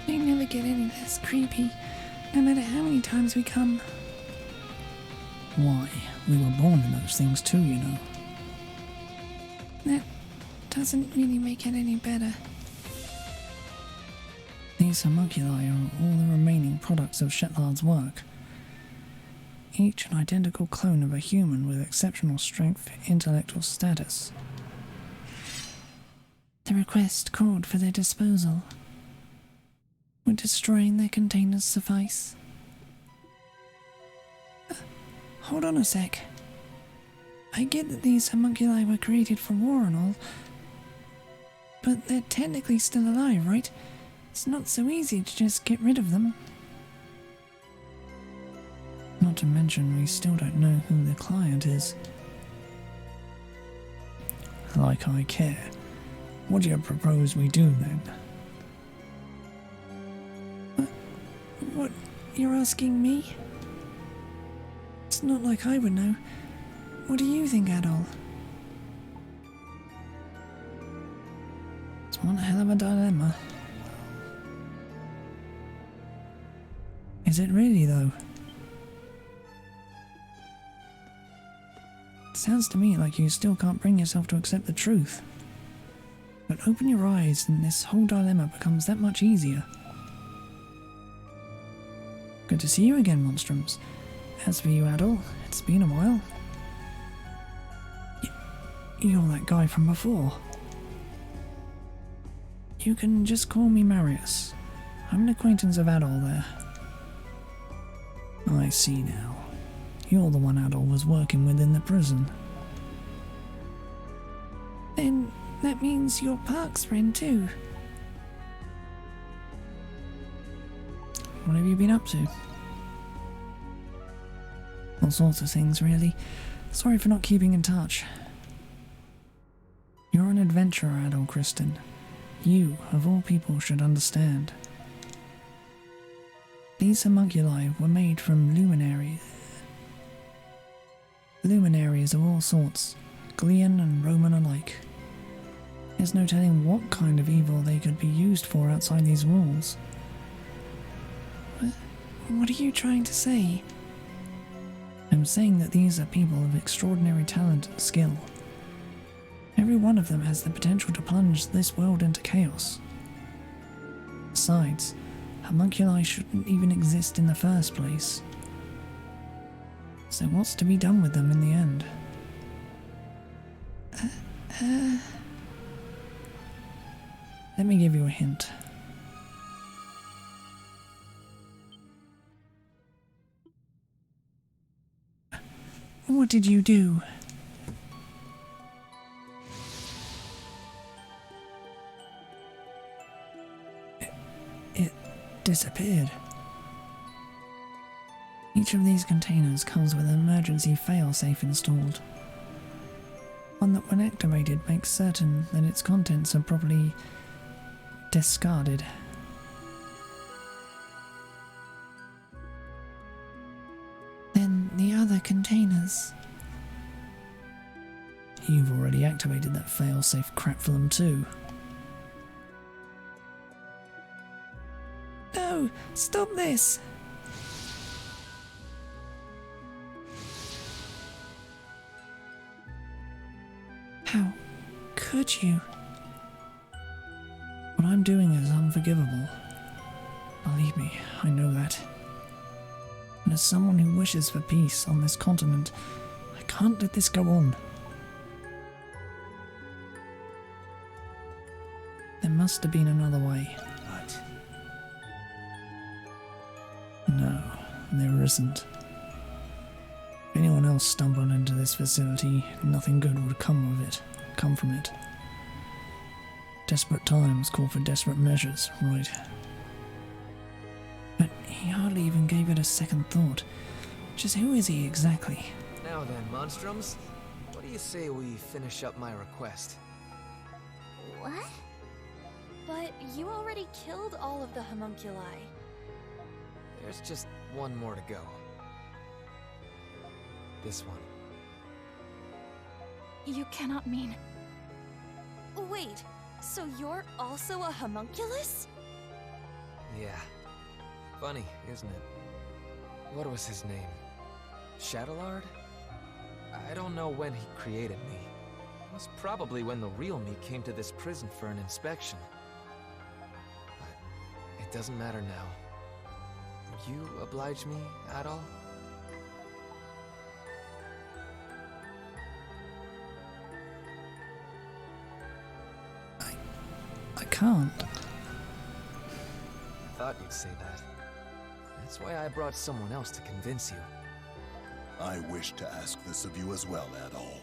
Speaker 15: They never get any less creepy, no matter how many times we come.
Speaker 1: Why? We were born in those things too, you know.
Speaker 15: That doesn't really make it any better.
Speaker 1: These homunculi are all the remaining products of Shetlard's work. Each an identical clone of a human with exceptional strength, intellect, or status.
Speaker 15: The request called for their disposal. Would destroying their containers suffice? Hold on a sec. I get that these homunculi were created for war and all, but they're technically still alive, right? It's not so easy to just get rid of them.
Speaker 1: Not to mention, we still don't know who the client is. Like I care. What do you propose we do then?
Speaker 15: What? You're asking me? It's not like I would know. What do you think, Adol?
Speaker 1: It's one hell of a dilemma. Is it really, though? It sounds to me like you still can't bring yourself to accept the truth. But open your eyes and this whole dilemma becomes that much easier. Good to see you again, Monstrums. As for you, Adol, it's been a while. You're that guy from before. You can just call me Marius. I'm an acquaintance of Adol there. I see now. You're the one Adol was working with in the prison.
Speaker 15: Then that means you're Park's friend too.
Speaker 1: What have you been up to? All sorts of things, really. Sorry for not keeping in touch. You're an adventurer, Adol Kristen. You, of all people, should understand. These homunculi were made from luminaries of all sorts, Glean and Roman alike. There's no telling what kind of evil they could be used for outside these walls.
Speaker 15: What are you trying to say?
Speaker 1: I'm saying that these are people of extraordinary talent and skill. Every one of them has the potential to plunge this world into chaos. Besides, homunculi shouldn't even exist in the first place. So what's to be done with them in the end? Let me give you a hint.
Speaker 15: What did you do? It disappeared. Each of these containers comes with an emergency failsafe installed. One that, when activated, makes certain that its contents are properly discarded. Then the other containers. You've already activated that failsafe crap for them too. No! Stop this! How could you? What I'm doing is unforgivable. Believe me, I know that. And as someone who wishes for peace on this continent, I can't let this go on. There must have been another way.
Speaker 3: But
Speaker 15: No, there isn't. If anyone else stumbled into this facility, nothing good would come from it. Desperate times call for desperate measures, right? But he hardly even gave it a second thought. Just who is he exactly?
Speaker 8: Now then, Monstrums, what do you say we finish up my request?
Speaker 4: What? But you already killed all of the homunculi.
Speaker 8: There's just one more to go. This one.
Speaker 4: You cannot mean... Wait, so you're also a homunculus?
Speaker 8: Yeah. Funny, isn't it? What was his name? Shadowlard? I don't know when he created me. It was probably when the real me came to this prison for an inspection. But it doesn't matter now. Would you oblige me at all?
Speaker 15: I can't.
Speaker 8: Thought you'd say that. That's why I brought someone else to convince you.
Speaker 5: I wish to ask this of you as well, Adol.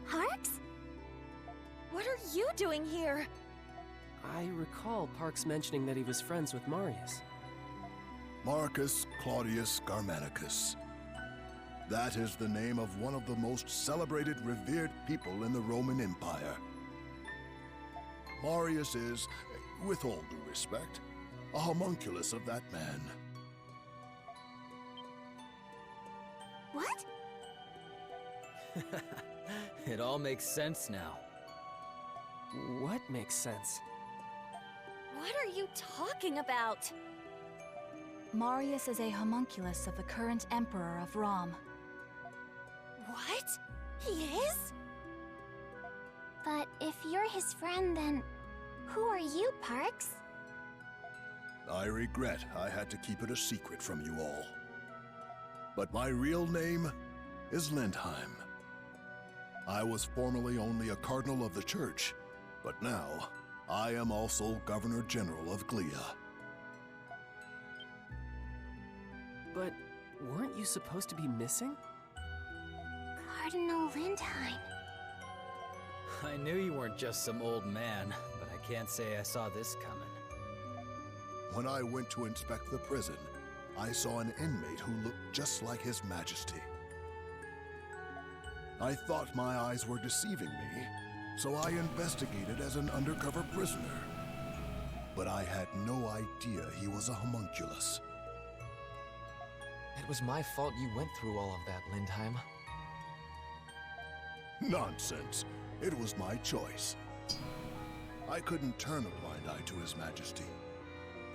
Speaker 4: Parks? What are you doing here?
Speaker 7: I recall Parks mentioning that he was friends with Marius.
Speaker 5: Marcus Claudius Germanicus. That is the name of one of the most celebrated, revered people in the Roman Empire. Marius is, with all due respect, a homunculus of that man.
Speaker 4: What?
Speaker 6: It all makes sense now.
Speaker 7: What makes sense?
Speaker 4: What are you talking about?
Speaker 2: Marius is a homunculus of the current Emperor of Rom.
Speaker 4: What? He is?
Speaker 10: But if you're his friend, then who are you, Parks?
Speaker 5: I regret I had to keep it a secret from you all. But my real name is Lindheim. I was formerly only a cardinal of the church, but now I am also Governor General of Glea.
Speaker 7: But weren't you supposed to be missing?
Speaker 10: Cardinal Lindheim.
Speaker 6: I knew you weren't just some old man, but I can't say I saw this coming.
Speaker 5: When I went to inspect the prison, I saw an inmate who looked just like His Majesty. I thought my eyes were deceiving me, so I investigated as an undercover prisoner. But I had no idea he was a homunculus.
Speaker 8: It was my fault you went through all of that, Lindheim.
Speaker 5: Nonsense. It was my choice. I couldn't turn a blind eye to His Majesty,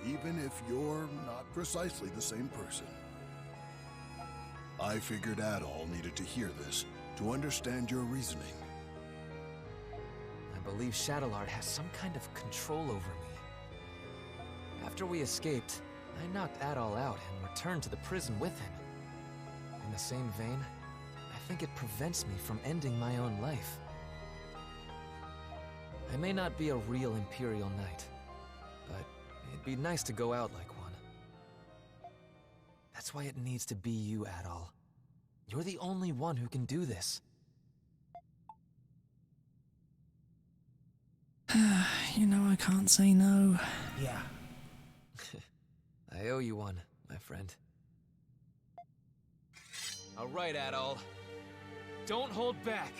Speaker 5: even if you're not precisely the same person. I figured Adol needed to hear this to understand your reasoning.
Speaker 8: I believe Shadowlard has some kind of control over me. After we escaped, I knocked Adol out and returned to the prison with him. In the same vein, I think it prevents me from ending my own life. I may not be a real Imperial Knight, but it'd be nice to go out like one. That's why it needs to be you, Adol. You're the only one who can do this.
Speaker 1: You know I can't say no.
Speaker 3: Yeah.
Speaker 8: I owe you one, my friend. All right, Adol. Don't hold back.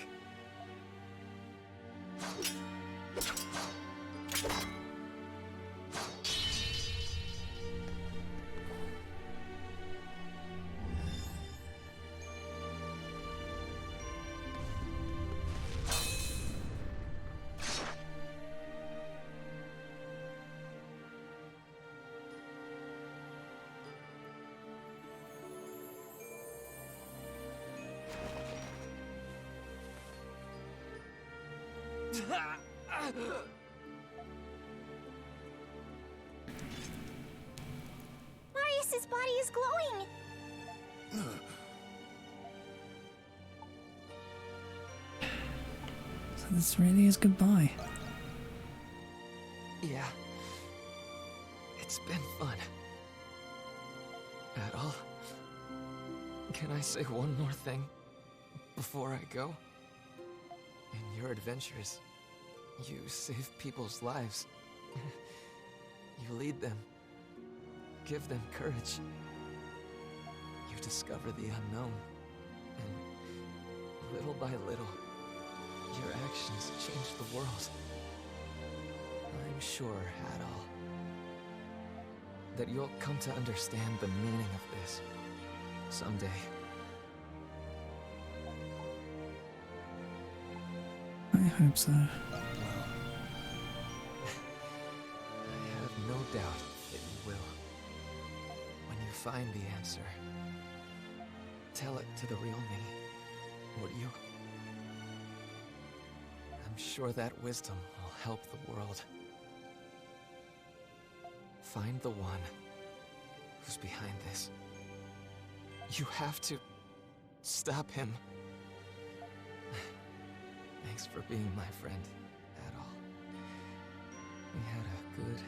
Speaker 10: Marius's body is glowing!
Speaker 1: So this really is goodbye.
Speaker 8: Yeah. It's been fun. Adol, can I say one more thing before I go? In your adventures, you save people's lives. You lead them. Give them courage. You discover the unknown. And little by little, your actions change the world. I'm sure, Adol, that you'll come to understand the meaning of this someday.
Speaker 1: I hope so.
Speaker 8: I have no doubt that you will. When you find the answer, tell it to the real me, would you? I'm sure that wisdom will help the world. Find the one who's behind this. You have to stop him. Thanks for being my friend, Adol. We had a good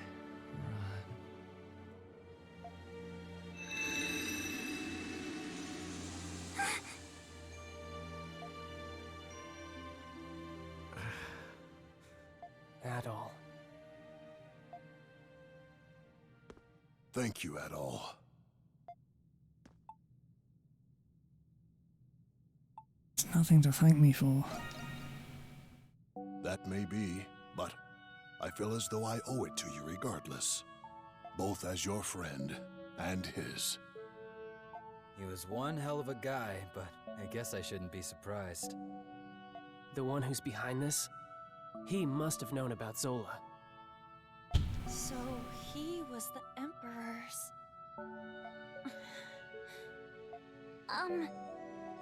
Speaker 8: run.
Speaker 7: Adol.
Speaker 5: Thank you, Adol.
Speaker 1: It's nothing to thank me for.
Speaker 5: That may be, but I feel as though I owe it to you regardless. Both as your friend and his.
Speaker 6: He was one hell of a guy, but I guess I shouldn't be surprised.
Speaker 7: The one who's behind this? He must have known about Zola.
Speaker 4: So he was the Emperor's...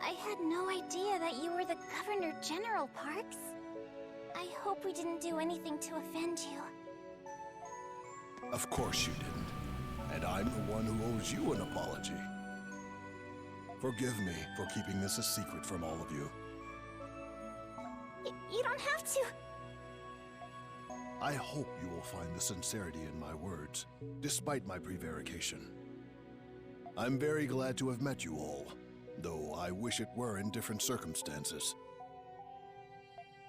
Speaker 10: I had no idea that you were the Governor General, Parks. I hope we didn't do anything to offend you.
Speaker 5: Of course you didn't. And I'm the one who owes you an apology. Forgive me for keeping this a secret from all of you.
Speaker 10: You don't have to.
Speaker 5: I hope you will find the sincerity in my words, despite my prevarication. I'm very glad to have met you all, though I wish it were in different circumstances.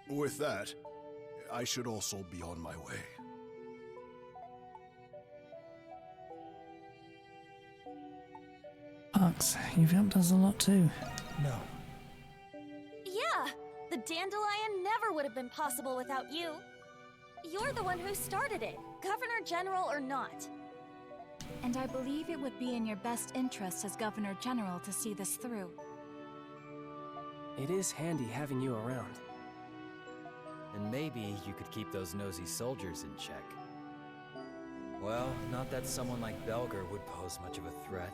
Speaker 5: With that, I should also be on my way.
Speaker 1: Parks, you've helped us a lot too.
Speaker 3: No.
Speaker 4: Yeah! The Dandelion never would have been possible without you. You're the one who started it, Governor General or not.
Speaker 2: And I believe it would be in your best interest as Governor General to see this through.
Speaker 7: It is handy having you around.
Speaker 6: And maybe you could keep those nosy soldiers in check. Well, not that someone like Belger would pose much of a threat.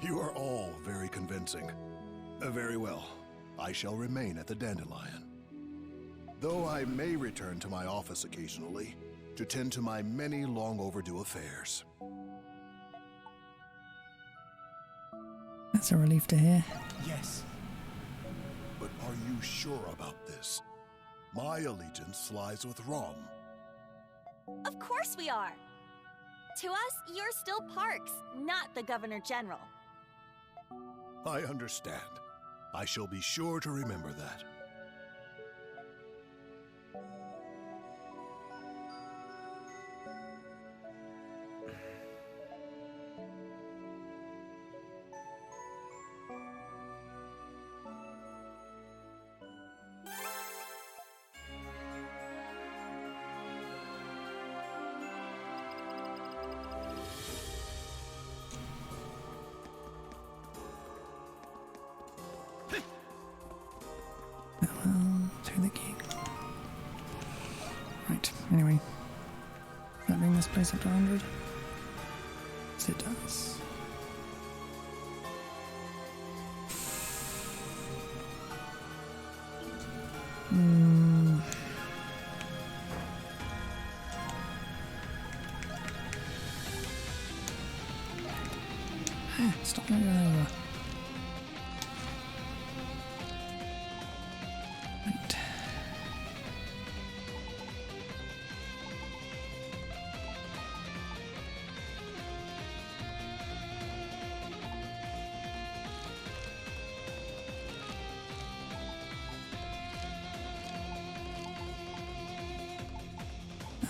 Speaker 5: You are all very convincing. Very well. I shall remain at the Dandelion. Though I may return to my office occasionally to tend to my many long overdue affairs.
Speaker 1: That's a relief to hear.
Speaker 3: Yes.
Speaker 5: But are you sure about this? My allegiance lies with Rom.
Speaker 4: Of course we are! To us, you're still Parks, not the Governor General.
Speaker 20: I understand. I shall be sure to remember that.
Speaker 1: To the king. Right, anyway. Does that bring this place up to 100? Yes, it does. Stop moving over. Right.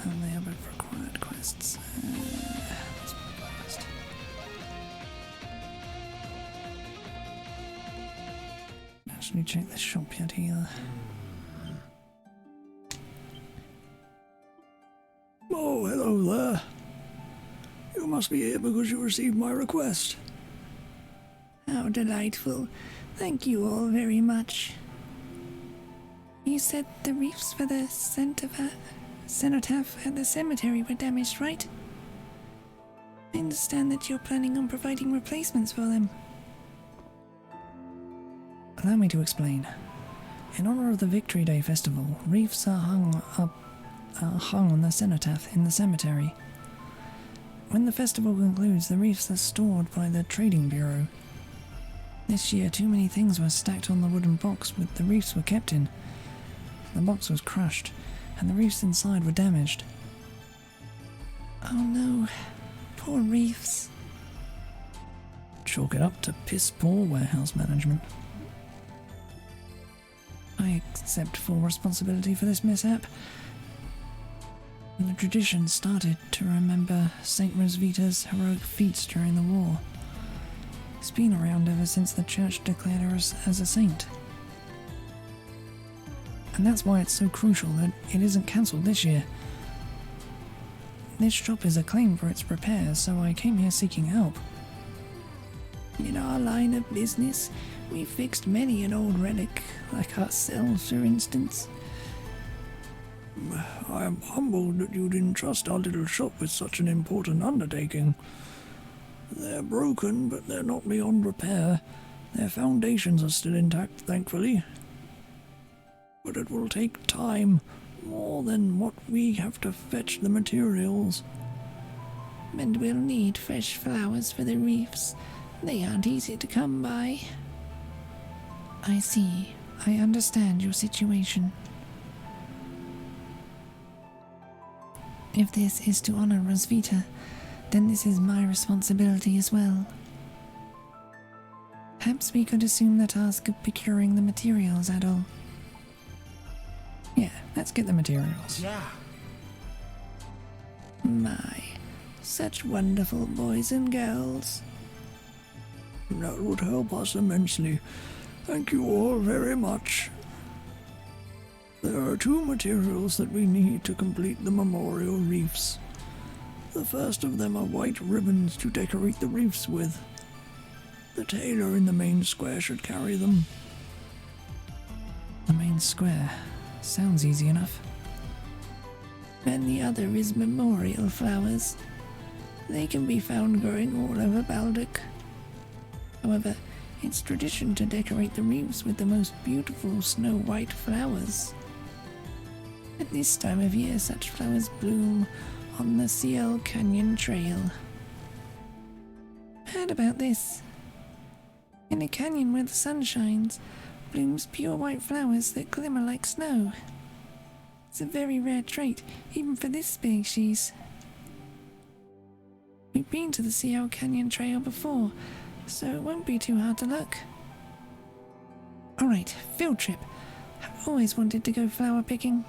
Speaker 1: And they are both required quests. Let's move first. Actually check this shop yet either. Oh, hello there. You must be here because you received my request.
Speaker 15: How delightful. Thank you all very much. You said the reefs for the cenotaph at the cemetery were damaged, right? I understand that you're planning on providing replacements for them.
Speaker 1: Allow me to explain. In honor of the Victory Day festival, reefs are hung on the cenotaph in the cemetery. When the festival concludes, the reefs are stored by the Trading Bureau. This year, too many things were stacked on the wooden box the reefs were kept in. The box was crushed, and the reefs inside were damaged.
Speaker 15: Oh no, poor reefs.
Speaker 1: Chalk it up to piss-poor warehouse management. I accept full responsibility for this mishap. The tradition started to remember Saint Rosvita's heroic feats during the war. It's been around ever since the church declared her as a saint. And that's why it's so crucial that it isn't cancelled this year. This shop is acclaimed for its repairs, so I came here seeking help.
Speaker 15: In our line of business, we've fixed many an old relic, like ourselves, for instance.
Speaker 1: I am humbled that you'd entrust our little shop with such an important undertaking. They're broken, but they're not beyond repair. Their foundations are still intact, thankfully. But it will take time, more than what we have to fetch the materials.
Speaker 15: And we'll need fresh flowers for the reefs. They aren't easy to come by. I see. I understand your situation. If this is to honor Rosvita, then this is my responsibility as well. Perhaps we could assume the task of procuring the materials, Adol.
Speaker 1: Yeah, let's get the materials.
Speaker 3: Yeah.
Speaker 15: My, such wonderful boys and girls.
Speaker 1: That would help us immensely. Thank you all very much. There are two materials that we need to complete the memorial reefs. The first of them are white ribbons to decorate the reefs with. The tailor in the main square should carry them. The main square. Sounds easy enough.
Speaker 15: And the other is memorial flowers. They can be found growing all over Baldock. However, it's tradition to decorate the reefs with the most beautiful snow-white flowers. At this time of year, such flowers bloom on the Ciel Canyon Trail. Heard about this? In a canyon where the sun shines, blooms pure white flowers that glimmer like snow. It's a very rare trait, even for this species. We've been to the Ciel Canyon Trail before, so it won't be too hard to look. Alright, field trip. I've always wanted to go flower picking.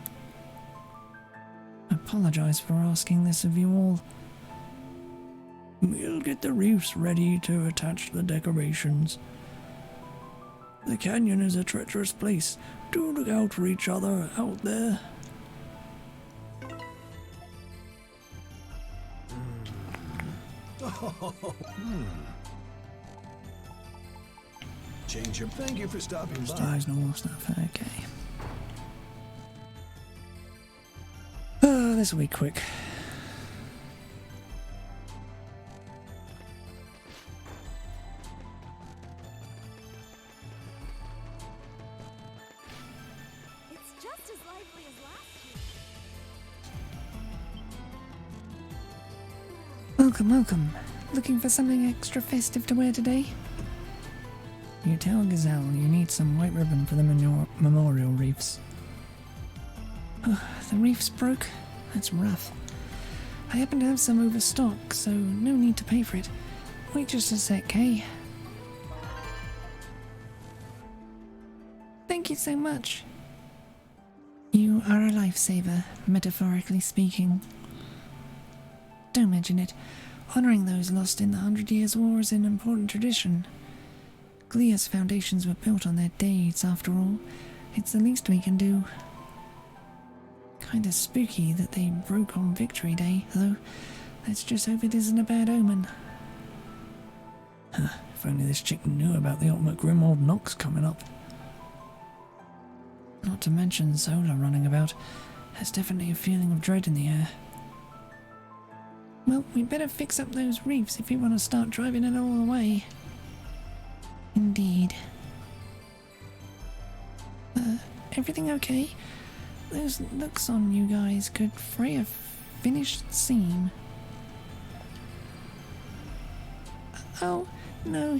Speaker 15: I apologise for asking this of you all. We'll get the reefs ready to attach the decorations. The canyon is a treacherous place. Do look out for each other out there.
Speaker 11: Change your. Thank you for stopping by.
Speaker 1: Styles, normal stuff. Okay. This will be quick.
Speaker 4: It's just as lively as last year.
Speaker 15: Welcome, welcome. Looking for something extra festive to wear today?
Speaker 1: You tell Gazelle you need some white ribbon for the memorial reefs.
Speaker 15: The reef's broke? That's rough. I happen to have some overstock, so no need to pay for it. Wait just a sec, Kay. Thank you so much. You are a lifesaver, metaphorically speaking. Don't mention it. Honoring those lost in the 100 Years' War is an important tradition. Glea's foundations were built on their deeds, after all. It's the least we can do. Kinda spooky that they broke on Victory Day, though. Let's just hope it isn't a bad omen.
Speaker 1: If only this chick knew about the ultimate Grimold Nox coming up. Not to mention Zola running about. There's definitely a feeling of dread in the air.
Speaker 15: Well, we better fix up those reefs if you want to start driving it all the way. Indeed. Everything okay? Those looks on you guys could fray a finished seam. Oh, no.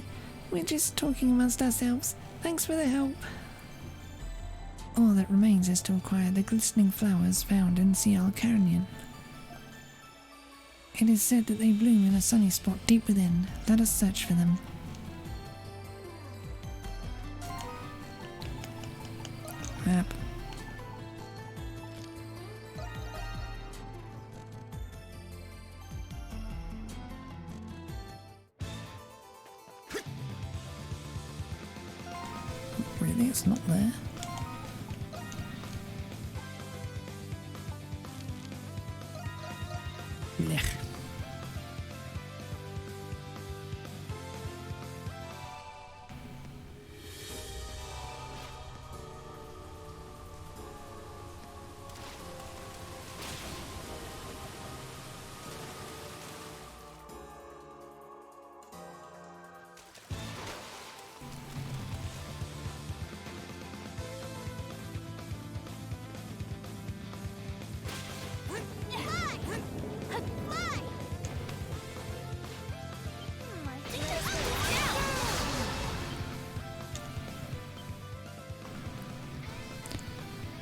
Speaker 15: We're just talking amongst ourselves. Thanks for the help. All that remains is to acquire the glistening flowers found in Ciel Canyon. It is said that they bloom in a sunny spot deep within. Let us search for them.
Speaker 1: Map. Really, it's not there. Blech.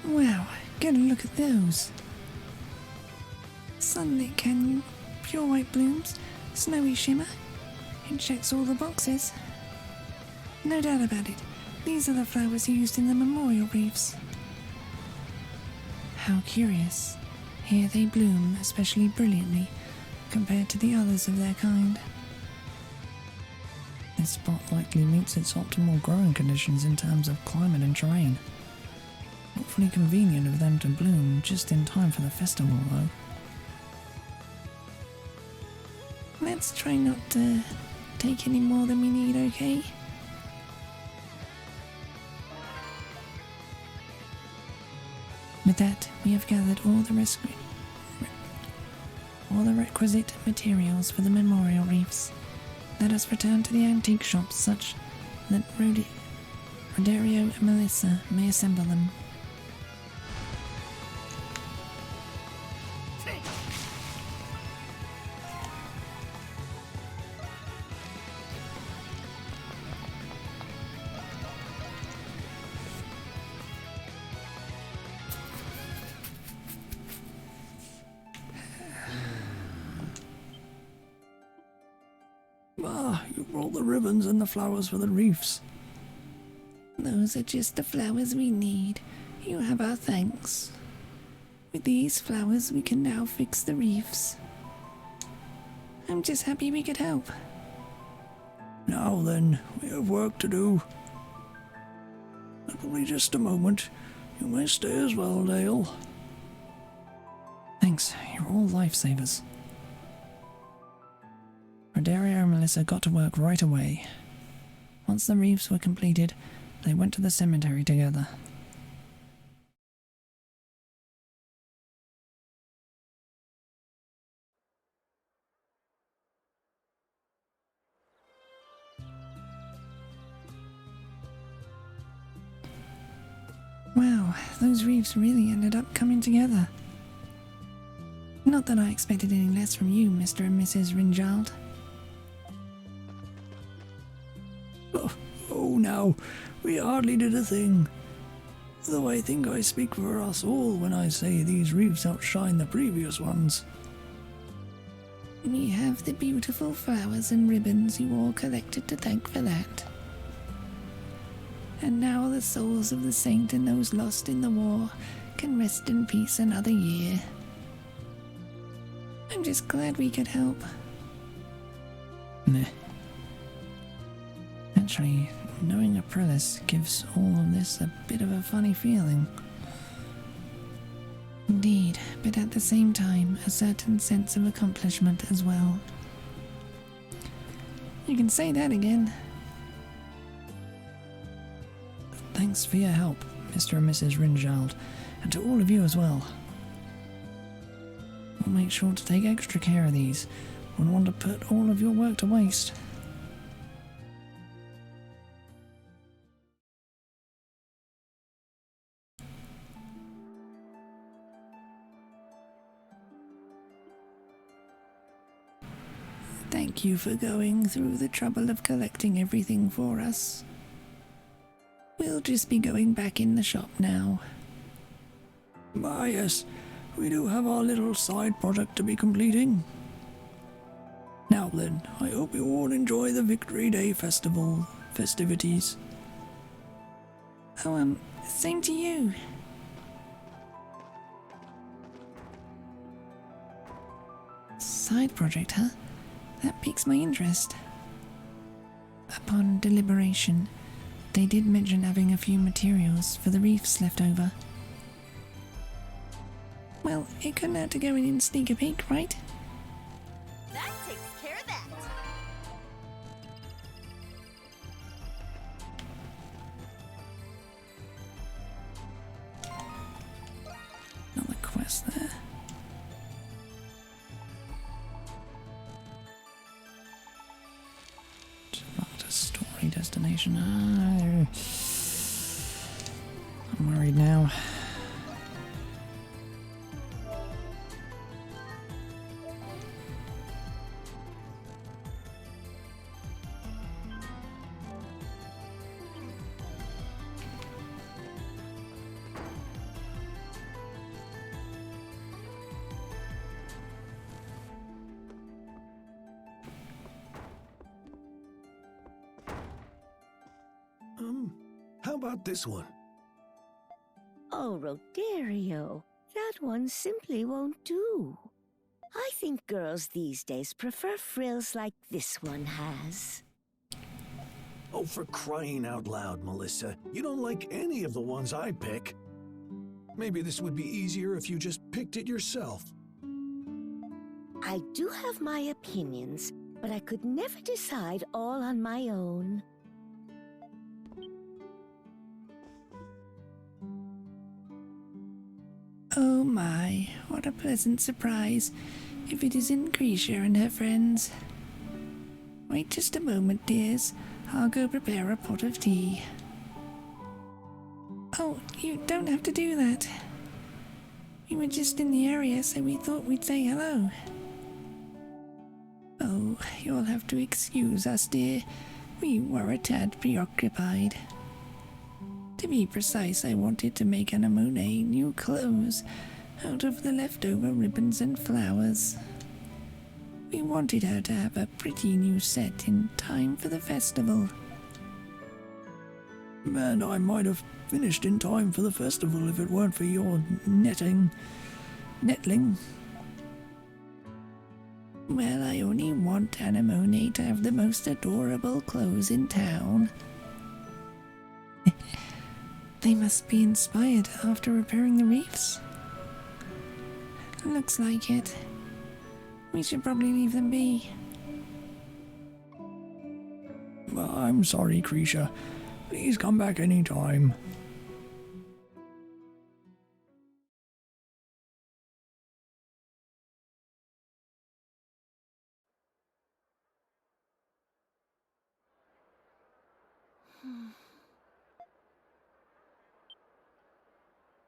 Speaker 15: Wow, get a look at those. Sunlit canyon, pure white blooms, snowy shimmer. It checks all the boxes. No doubt about it, these are the flowers used in the memorial reefs. How curious. Here they bloom especially brilliantly compared to the others of their kind.
Speaker 1: This spot likely meets its optimal growing conditions in terms of climate and terrain. Awfully convenient of them to bloom just in time for the festival, though.
Speaker 15: Let's try not to take any more than we need, okay? With that, we have gathered all the requisite materials for the memorial reefs. Let us return to the antique shops such that Rodario and Melissa may assemble them.
Speaker 1: Ah, you brought the ribbons and the flowers for the reefs.
Speaker 15: Those are just the flowers we need. You have our thanks. With these flowers, we can now fix the reefs. I'm just happy we could help.
Speaker 1: Now then, we have work to do. That will be just a moment. You may stay as well, Dale.
Speaker 15: Thanks, you're all lifesavers. Rodario and Melissa got to work right away. Once the reefs were completed, they went to the cemetery together. Wow, those reefs really ended up coming together. Not that I expected any less from you, Mr. and Mrs. Rinjald.
Speaker 1: Oh, now, we hardly did a thing. Though I think I speak for us all when I say these reefs outshine the previous ones.
Speaker 15: We have the beautiful flowers and ribbons you all collected to thank for that. And now the souls of the saint and those lost in the war can rest in peace another year. I'm just glad we could help.
Speaker 1: Meh.
Speaker 15: Actually, knowing Aprilis gives all of this a bit of a funny feeling. Indeed, but at the same time, a certain sense of accomplishment as well. You can say that again.
Speaker 1: Thanks for your help, Mr. and Mrs. Rinjald, and to all of you as well. We'll make sure to take extra care of these. We don't want to put all of your work to waste.
Speaker 15: Thank you for going through the trouble of collecting everything for us. We'll just be going back in the shop now.
Speaker 1: Ah, yes, we do have our little side project to be completing. Now then, I hope you all enjoy the Victory Day Festival festivities.
Speaker 15: Oh, same to you. Side project, huh? That piques my interest. Upon deliberation, they did mention having a few materials for the reefs left over. Well, it couldn't hurt to go in and sneak a peek, right?
Speaker 19: That takes care of that.
Speaker 15: Another quest there.
Speaker 1: Marked a story destination. I'm worried now.
Speaker 11: How about this one?
Speaker 12: Oh, Rodario, that one simply won't do. I think girls these days prefer frills like this one has.
Speaker 11: Oh, for crying out loud, Melissa. You don't like any of the ones I pick. Maybe this would be easier if you just picked it yourself.
Speaker 12: I do have my opinions, but I could never decide all on my own.
Speaker 15: Oh my, what a pleasant surprise, if it isn't Grisha and her friends. Wait just a moment, dears. I'll go prepare a pot of tea. Oh, you don't have to do that. We were just in the area, so we thought we'd say hello. Oh, you'll have to excuse us, dear. We were a tad preoccupied. To be precise, I wanted to make Anamone new clothes out of the leftover ribbons and flowers. We wanted her to have a pretty new set in time for the festival.
Speaker 1: And I might have finished in time for the festival if it weren't for your nettling.
Speaker 15: Well, I only want Anemone to have the most adorable clothes in town. They must be inspired after repairing the reefs. Looks like it. We should probably leave them be.
Speaker 1: I'm sorry, Krisha. Please come back anytime.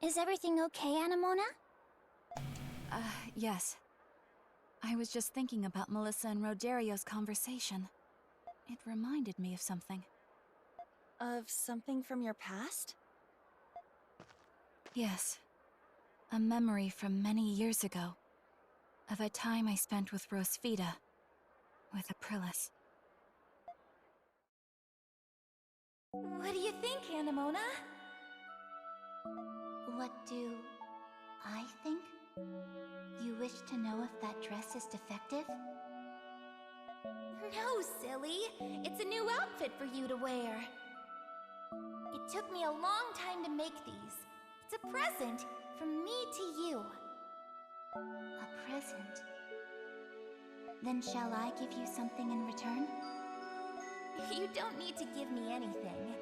Speaker 10: Is everything okay, Anemona?
Speaker 2: Yes. I was just thinking about Melissa and Roderio's conversation. It reminded me of something.
Speaker 4: Of something from your past?
Speaker 2: Yes. A memory from many years ago. Of a time I spent with Rosvita. With Aprilis.
Speaker 4: What do you think, Anemona?
Speaker 10: What do I think? You wish to know if that dress is defective? No, silly! It's a new outfit for you to wear. It took me a long time to make these. It's a present from me to you. A present? Then shall I give you something in return? You don't need to give me anything.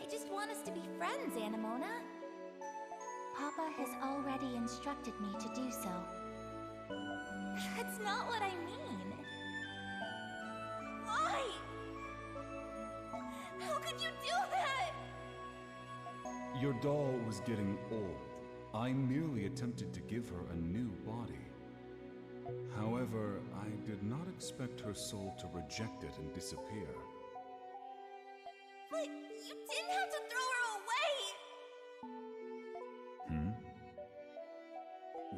Speaker 10: I just want us to be friends, Anemona. Papa has already instructed me to do so. That's not what I mean. Why? How could you do that?
Speaker 13: Your doll was getting old. I merely attempted to give her a new body. However, I did not expect her soul to reject it and disappear.
Speaker 4: But you didn't have to throw her away!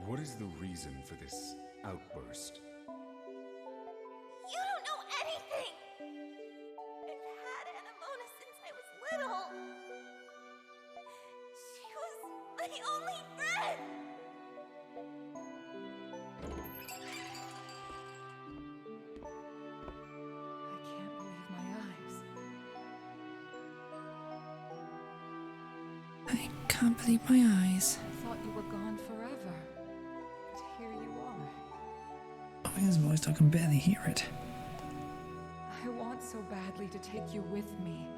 Speaker 13: What is the reason for this outburst?
Speaker 4: You don't know anything! I've had Anemona since I was little. She was my only friend!
Speaker 22: I can't believe my eyes.
Speaker 15: I can't believe my eyes.
Speaker 22: I thought you were gone forever. But here you are.
Speaker 1: Oh, his voice, I can barely hear it.
Speaker 22: I want so badly to take you with me,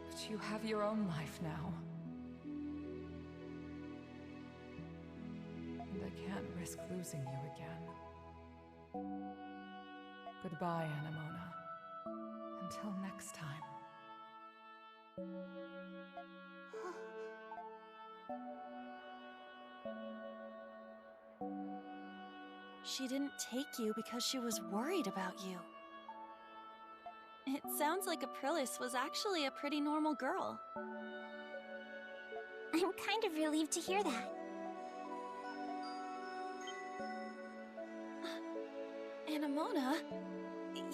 Speaker 22: but you have your own life now. And I can't risk losing you again. Goodbye, Anemona. Until next time.
Speaker 4: She didn't take you because she was worried about you. It sounds like Aprilis was actually a pretty normal girl.
Speaker 10: I'm kind of relieved to hear that.
Speaker 4: Anemona,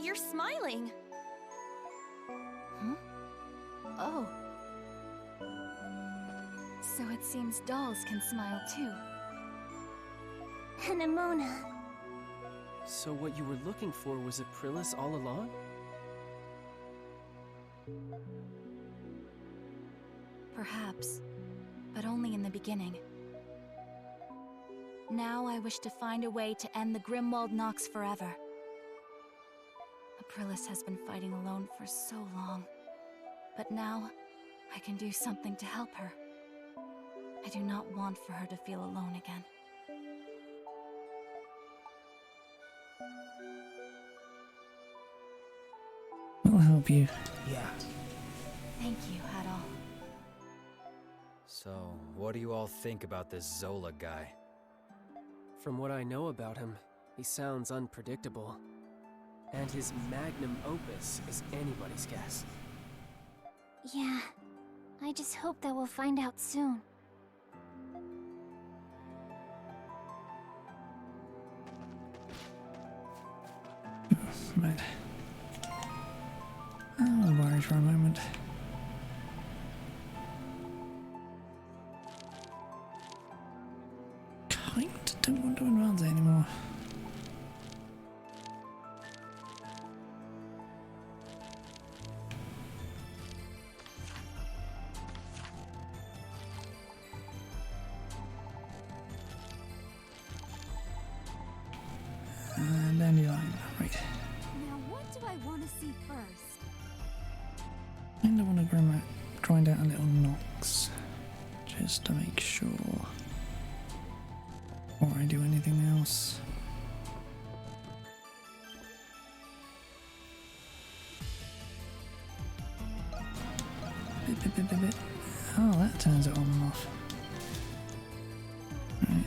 Speaker 4: you're smiling.
Speaker 2: Oh. So it seems dolls can smile too.
Speaker 10: Anemona.
Speaker 7: So what you were looking for was Aprilis all along?
Speaker 2: Perhaps, but only in the beginning. Now I wish to find a way to end the Grimwald Nox forever. Aprilis has been fighting alone for so long, but now I can do something to help her. I do not want for her to feel alone again.
Speaker 1: I'll help you.
Speaker 3: Yeah.
Speaker 2: Thank you, Adol.
Speaker 6: So, what do you all think about this Zola guy?
Speaker 7: From what I know about him, he sounds unpredictable. And his magnum opus is anybody's guess.
Speaker 10: Yeah, I just hope that we'll find out soon.
Speaker 1: Right. I was worried for a moment. Don't want to advance anymore. Dandelion, right.
Speaker 4: Now what do I want to see first?
Speaker 1: I think I want to grind out a little Nox, just to make sure. Before I do anything else. Bit. Oh, that turns it on and off. Right.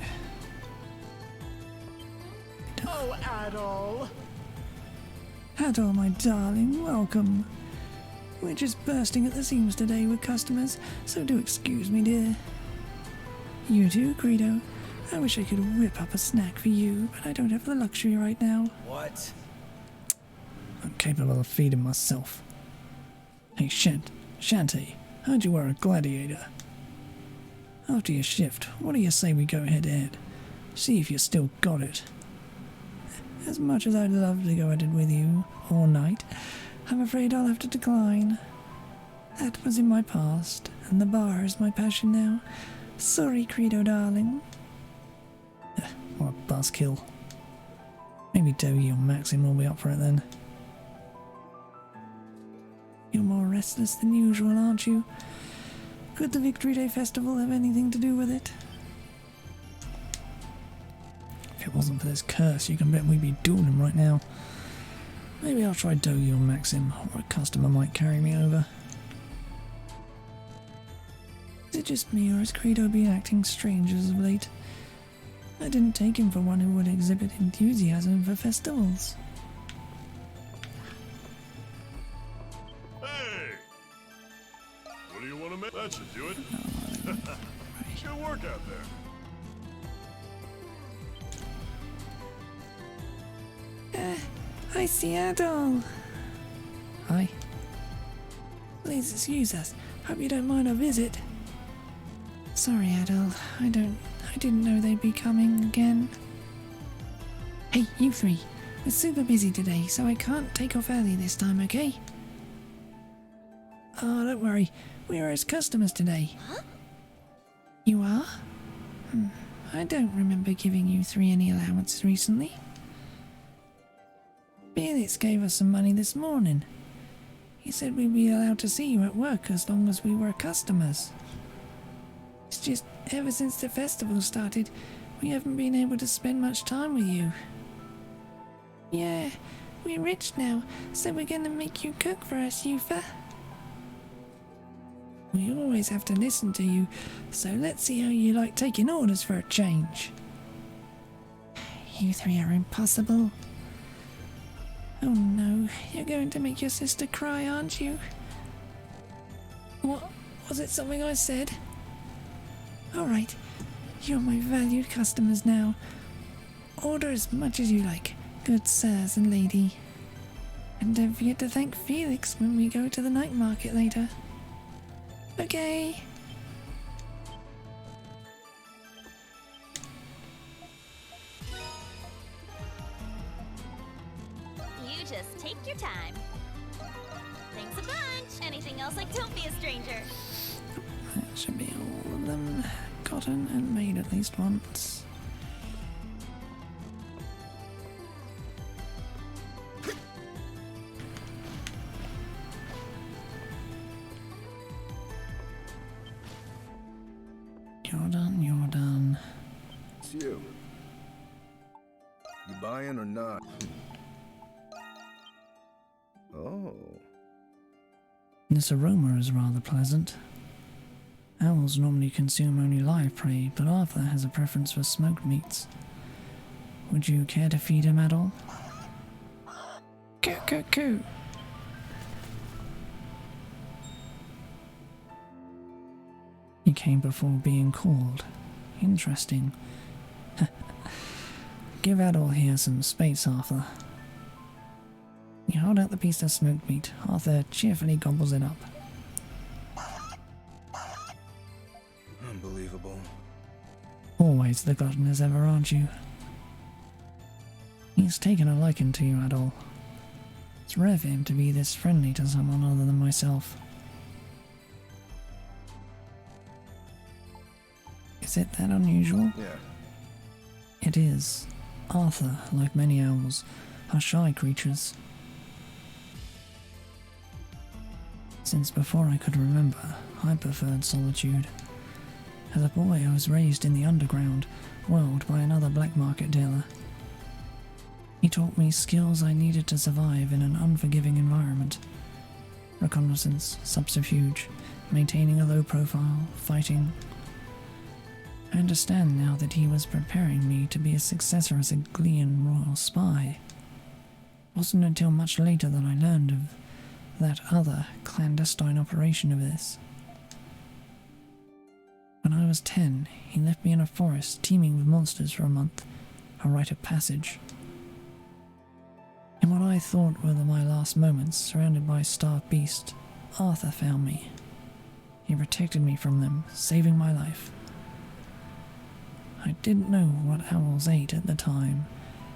Speaker 3: Oh, Adol!
Speaker 1: Adol, my darling, welcome. We're just bursting at the seams today with customers, so do excuse me, dear. You too, Credo. I wish I could whip up a snack for you, but I don't have the luxury right now.
Speaker 6: What?
Speaker 1: I'm capable of feeding myself. Hey, Shanty, heard you were a gladiator. After your shift, what do you say we go head to head? See if you still got it. As much as I'd love to go at it with you all night, I'm afraid I'll have to decline. That was in my past, and the bar is my passion now. Sorry, Credo darling. What a buzzkill. Maybe Dogi or Maxim will be up for it then. You're more restless than usual, aren't you? Could the Victory Day Festival have anything to do with it? If it wasn't for this curse, you can bet we'd be doing him right now. Maybe I'll try Dogi or Maxim, or a customer might carry me over. Is it just me, or has Credo been acting strange as of late? I didn't take him for one who would exhibit enthusiasm for festivals.
Speaker 20: Hey! What do you want to make? That should do it. Good work out there.
Speaker 15: Hi, Seattle.
Speaker 1: Hi.
Speaker 15: Please excuse us. Hope you don't mind our visit. Sorry, Adol. I didn't know they'd be coming again. Hey, you three. We're super busy today, so I can't take off early this time, okay? Oh, don't worry. We're as customers today.
Speaker 4: Huh?
Speaker 15: You are? I don't remember giving you three any allowance recently. Felix gave us some money this morning. He said we'd be allowed to see you at work as long as we were customers. It's just, ever since the festival started, we haven't been able to spend much time with you. Yeah, we're rich now, so we're gonna make you cook for us, Yufa. We always have to listen to you, so let's see how you like taking orders for a change. You three are impossible. Oh no, you're going to make your sister cry, aren't you? What? Was it something I said? Alright, you're my valued customers now. Order as much as you like, good sirs and lady. And don't forget to thank Felix when we go to the night market later. Okay.
Speaker 4: You just take your time. Thanks a bunch. Anything else, like, don't be a stranger.
Speaker 1: That should be all of them. Gotten and made at least once. You're done.
Speaker 16: It's you. You buying or not? Oh.
Speaker 1: This aroma is rather pleasant. Owls normally consume only live prey, but Arthur has a preference for smoked meats. Would you care to feed him at all?
Speaker 15: Coo coo coo.
Speaker 1: He came before being called. Interesting. Give Adol here some space, Arthur. hold out the piece of smoked meat. Arthur cheerfully gobbles it up.
Speaker 16: Unbelievable.
Speaker 1: Always the glutton as ever, aren't you? He's taken a liking to you, Adol. It's rare for him to be this friendly to someone other than myself. Is it that unusual?
Speaker 16: Yeah.
Speaker 1: It is. Arthur, like many owls, are shy creatures. Since before I could remember, I preferred solitude. As a boy, I was raised in the underground world by another black market dealer. He taught me skills I needed to survive in an unforgiving environment. Reconnaissance, subterfuge, maintaining a low profile, fighting. I understand now that he was preparing me to be a successor as a Glean royal spy. It wasn't until much later that I learned of that other clandestine operation of this. When I was 10, he left me in a forest teeming with monsters for a month, a rite of passage. In what I thought were my last moments, surrounded by starved beasts, Arthur found me. He protected me from them, saving my life. I didn't know what owls ate at the time,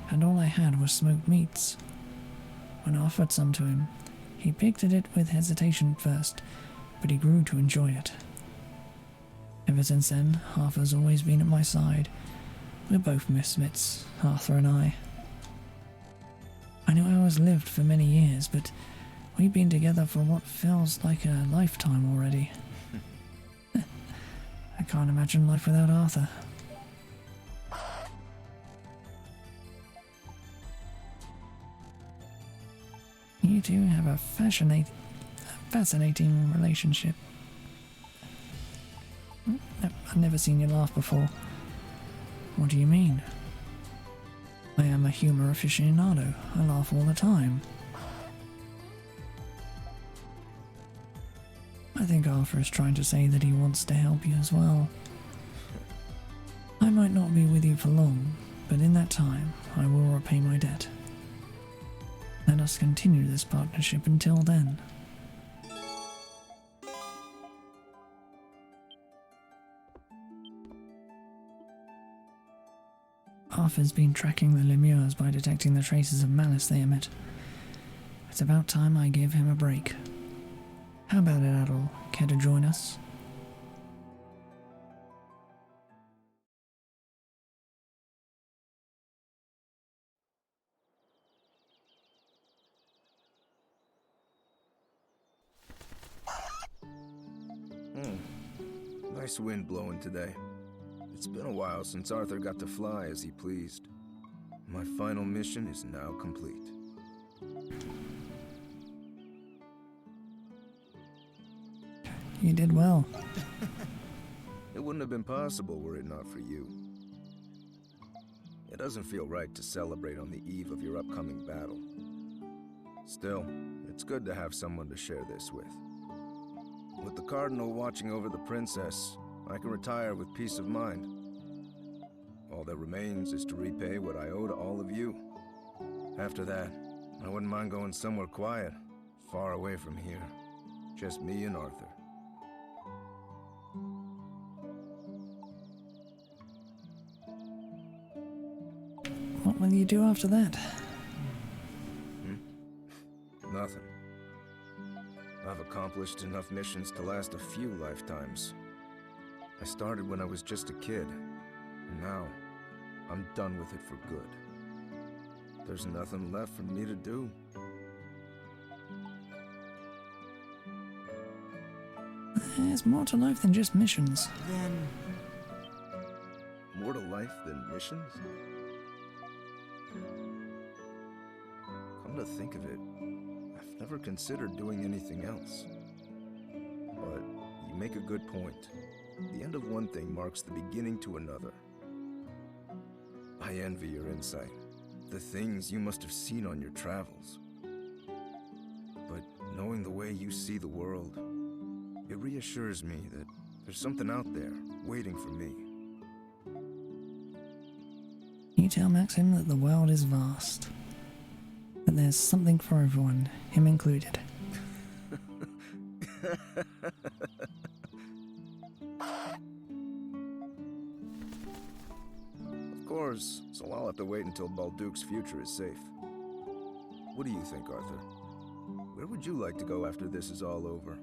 Speaker 1: and all I had was smoked meats. When I offered some to him, he picked at it with hesitation at first, but he grew to enjoy it. Ever since then, Arthur's always been at my side. We're both misfits, Arthur and I. I know ours lived for many years, but we've been together for what feels like a lifetime already. I can't imagine life without Arthur. You two have a fascinating relationship. I've never seen you laugh before. What do you mean? I am a humor aficionado. I laugh all the time. I think Arthur is trying to say that he wants to help you as well. I might not be with you for long, but in that time, I will repay my debt. Let us continue this partnership until then. Arthur's been tracking the Lemures by detecting the traces of malice they emit. It's about time I gave him a break. How about it, Adol? Care to join us?
Speaker 16: Nice wind blowing today. It's been a while since Arthur got to fly as he pleased. My final mission is now complete.
Speaker 1: You did well.
Speaker 16: It wouldn't have been possible were it not for you. It doesn't feel right to celebrate on the eve of your upcoming battle. Still, it's good to have someone to share this with. With the Cardinal watching over the princess, I can retire with peace of mind. All that remains is to repay what I owe to all of you. After that, I wouldn't mind going somewhere quiet, far away from here. Just me and Arthur.
Speaker 1: What will you do after that?
Speaker 16: Nothing. I've accomplished enough missions to last a few lifetimes. I started when I was just a kid, and now I'm done with it for good. There's nothing left for me to do.
Speaker 1: There's more to life than just missions.
Speaker 16: Then... more to life than missions? Come to think of it, I've never considered doing anything else. But you make a good point. The end of one thing marks the beginning to another. I envy your insight, the things you must have seen on your travels. But knowing the way you see the world, it reassures me that there's something out there waiting for me.
Speaker 1: You tell Maxim that the world is vast, that But there's something for everyone, him included.
Speaker 16: Of course, so I'll have to wait until Balduke's future is safe. What do you think, Arthur? Where would you like to go after this is all over?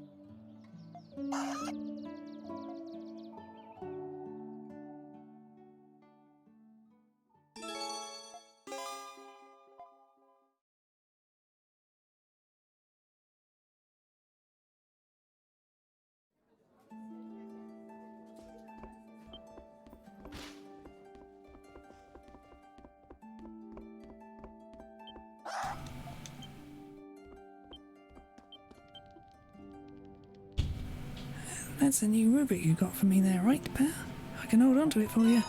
Speaker 1: That's a new rubric you got for me there, right, pal? I can hold on to it for you.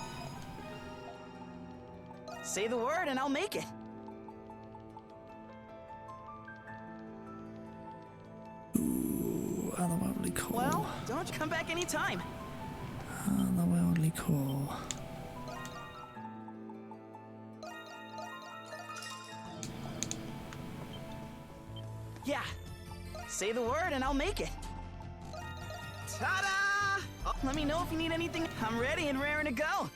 Speaker 17: Say the word and I'll make it.
Speaker 1: Ooh, otherworldly core.
Speaker 17: Well, don't you come back anytime.
Speaker 1: Otherworldly core.
Speaker 17: Yeah. Say the word and I'll make it. Ta-da! Oh, let me know if you need anything. I'm ready and raring to go.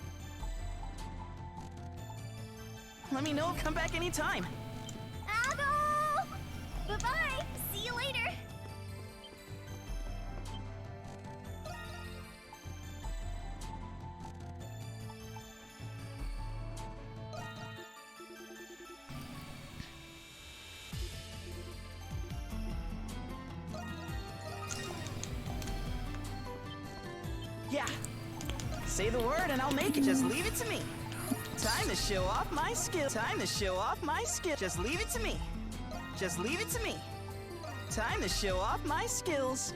Speaker 17: Let me know. Come back anytime.
Speaker 10: Adol! Bye-bye. See you later.
Speaker 17: Yeah. Say the word and I'll make it. Just leave it to me. Time to show off my skill. Time to show off my skill. Just leave it to me. Just leave it to me. Time to show off my skills.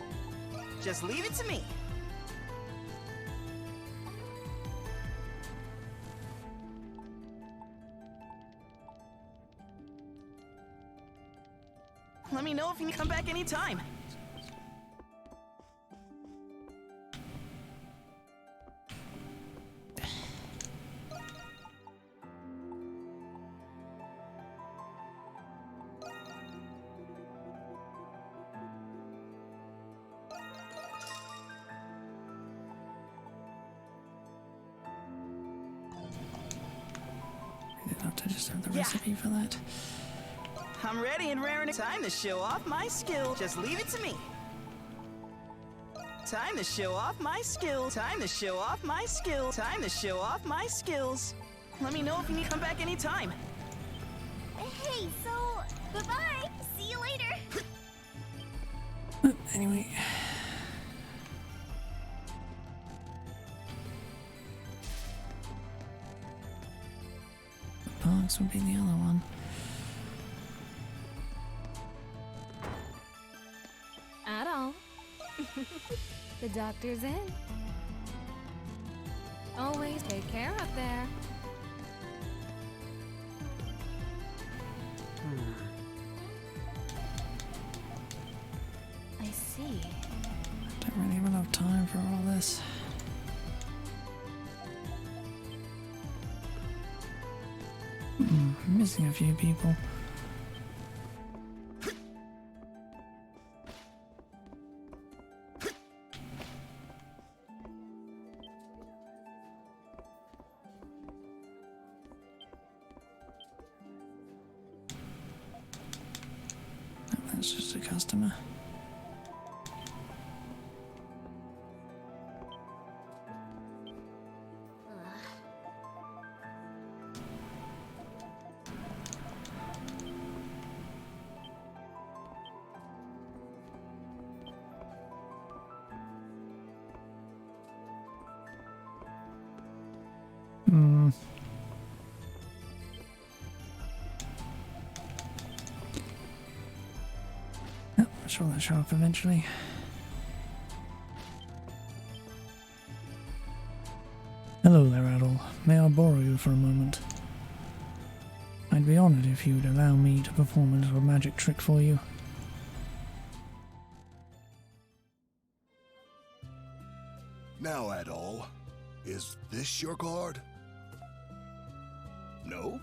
Speaker 17: Just leave it to me. Let me know if you can come back anytime.
Speaker 1: We'd have to just have the recipe for that.
Speaker 17: I'm ready and raring. Time to show off my skill. Just leave it to me. Time to show off my skill. Time to show off my skill. Time to show off my skills. Let me know if you need to come back anytime.
Speaker 10: Hey, so, bye-bye. See you later.
Speaker 1: Anyway. Parks would be the other one.
Speaker 2: At all. The doctor's in. Always take care up there. I see.
Speaker 1: Don't really have enough time for all this. Missing a few people. That's just a customer. Yep, I'm sure they'll show up eventually. Hello there, Adol. May I borrow you for a moment? I'd be honored if you'd allow me to perform a little magic trick for you.
Speaker 5: Now, Adol, is this your card? No?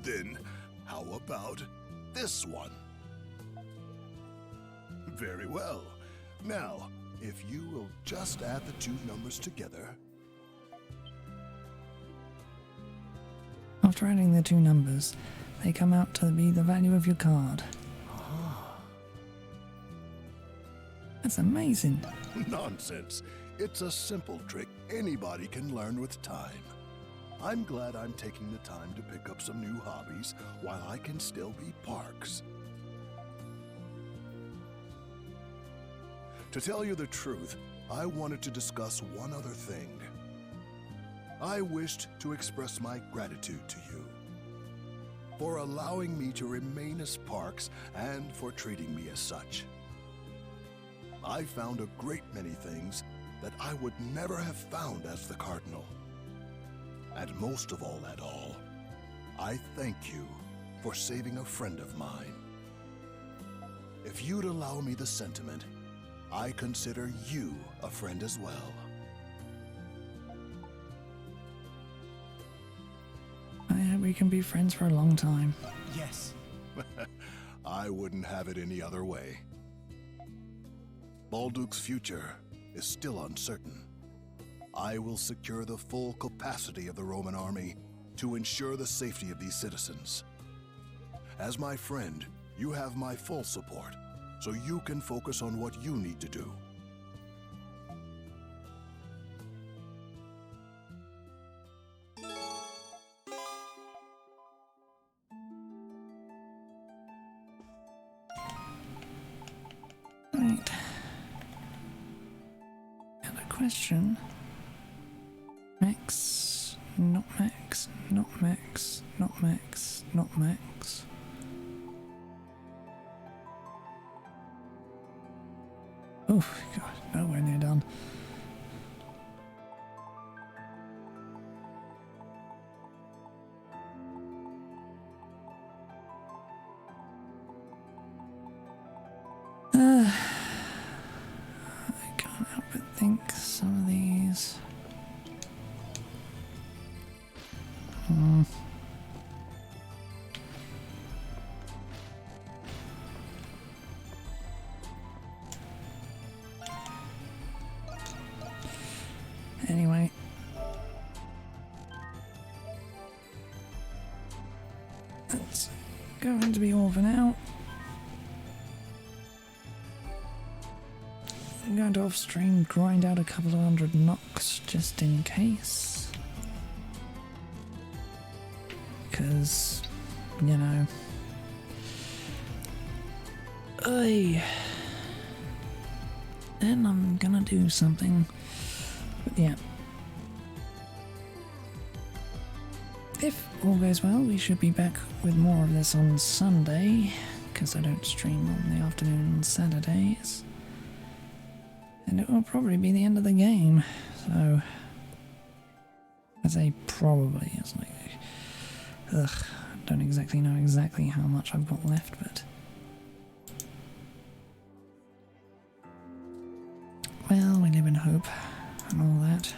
Speaker 5: Then how about this one. Very well. Now, if you will just add the two numbers together.
Speaker 1: After adding the two numbers, they come out to be the value of your card. That's amazing.
Speaker 5: Nonsense. It's a simple trick anybody can learn with time. I'm glad I'm taking the time to pick up some new hobbies while I can still be Parks. To tell you the truth, I wanted to discuss one other thing. I wished to express my gratitude to you for allowing me to remain as Parks and for treating me as such. I found a great many things that I would never have found as the Cardinal. And most of all at all, I thank you for saving a friend of mine. If you'd allow me the sentiment, I consider you a friend as well.
Speaker 1: I hope we can be friends for a long time.
Speaker 3: Yes.
Speaker 5: I wouldn't have it any other way. Balduke's future is still uncertain. I will secure the full capacity of the Roman army to ensure the safety of these citizens. As my friend, you have my full support, so you can focus on what you need to do.
Speaker 1: Right. And a question. Max, not max, not max, not max, not max. Oh, God, nowhere near done. I can't help but think some of these. Anyway. That's going to be all for now. I'm going to off-stream grind out a couple of 100 Nox just in case. Because, you know. Then I'm gonna do something. But yeah. If all goes well, we should be back with more of this on Sunday, because I don't stream on the afternoon on Saturdays. And it will probably be the end of the game, so I say probably, it's like, ugh, I don't exactly know exactly how much I've got left, but well, we live in hope and all that.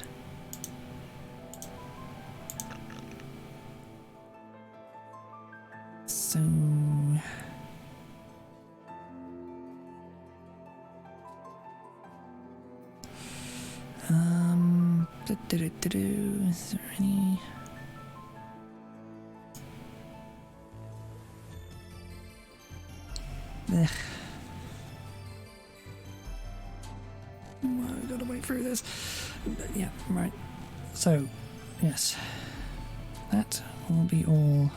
Speaker 1: So is there any? Ugh. I've got to wait through this. But yeah, right. So, yes, that will be all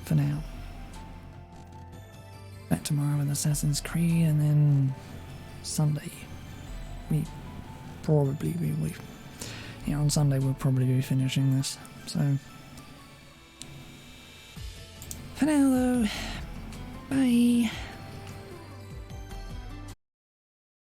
Speaker 1: for now. Back tomorrow with Assassin's Creed, and then Sunday on Sunday we'll probably be finishing this. So, for now though, bye.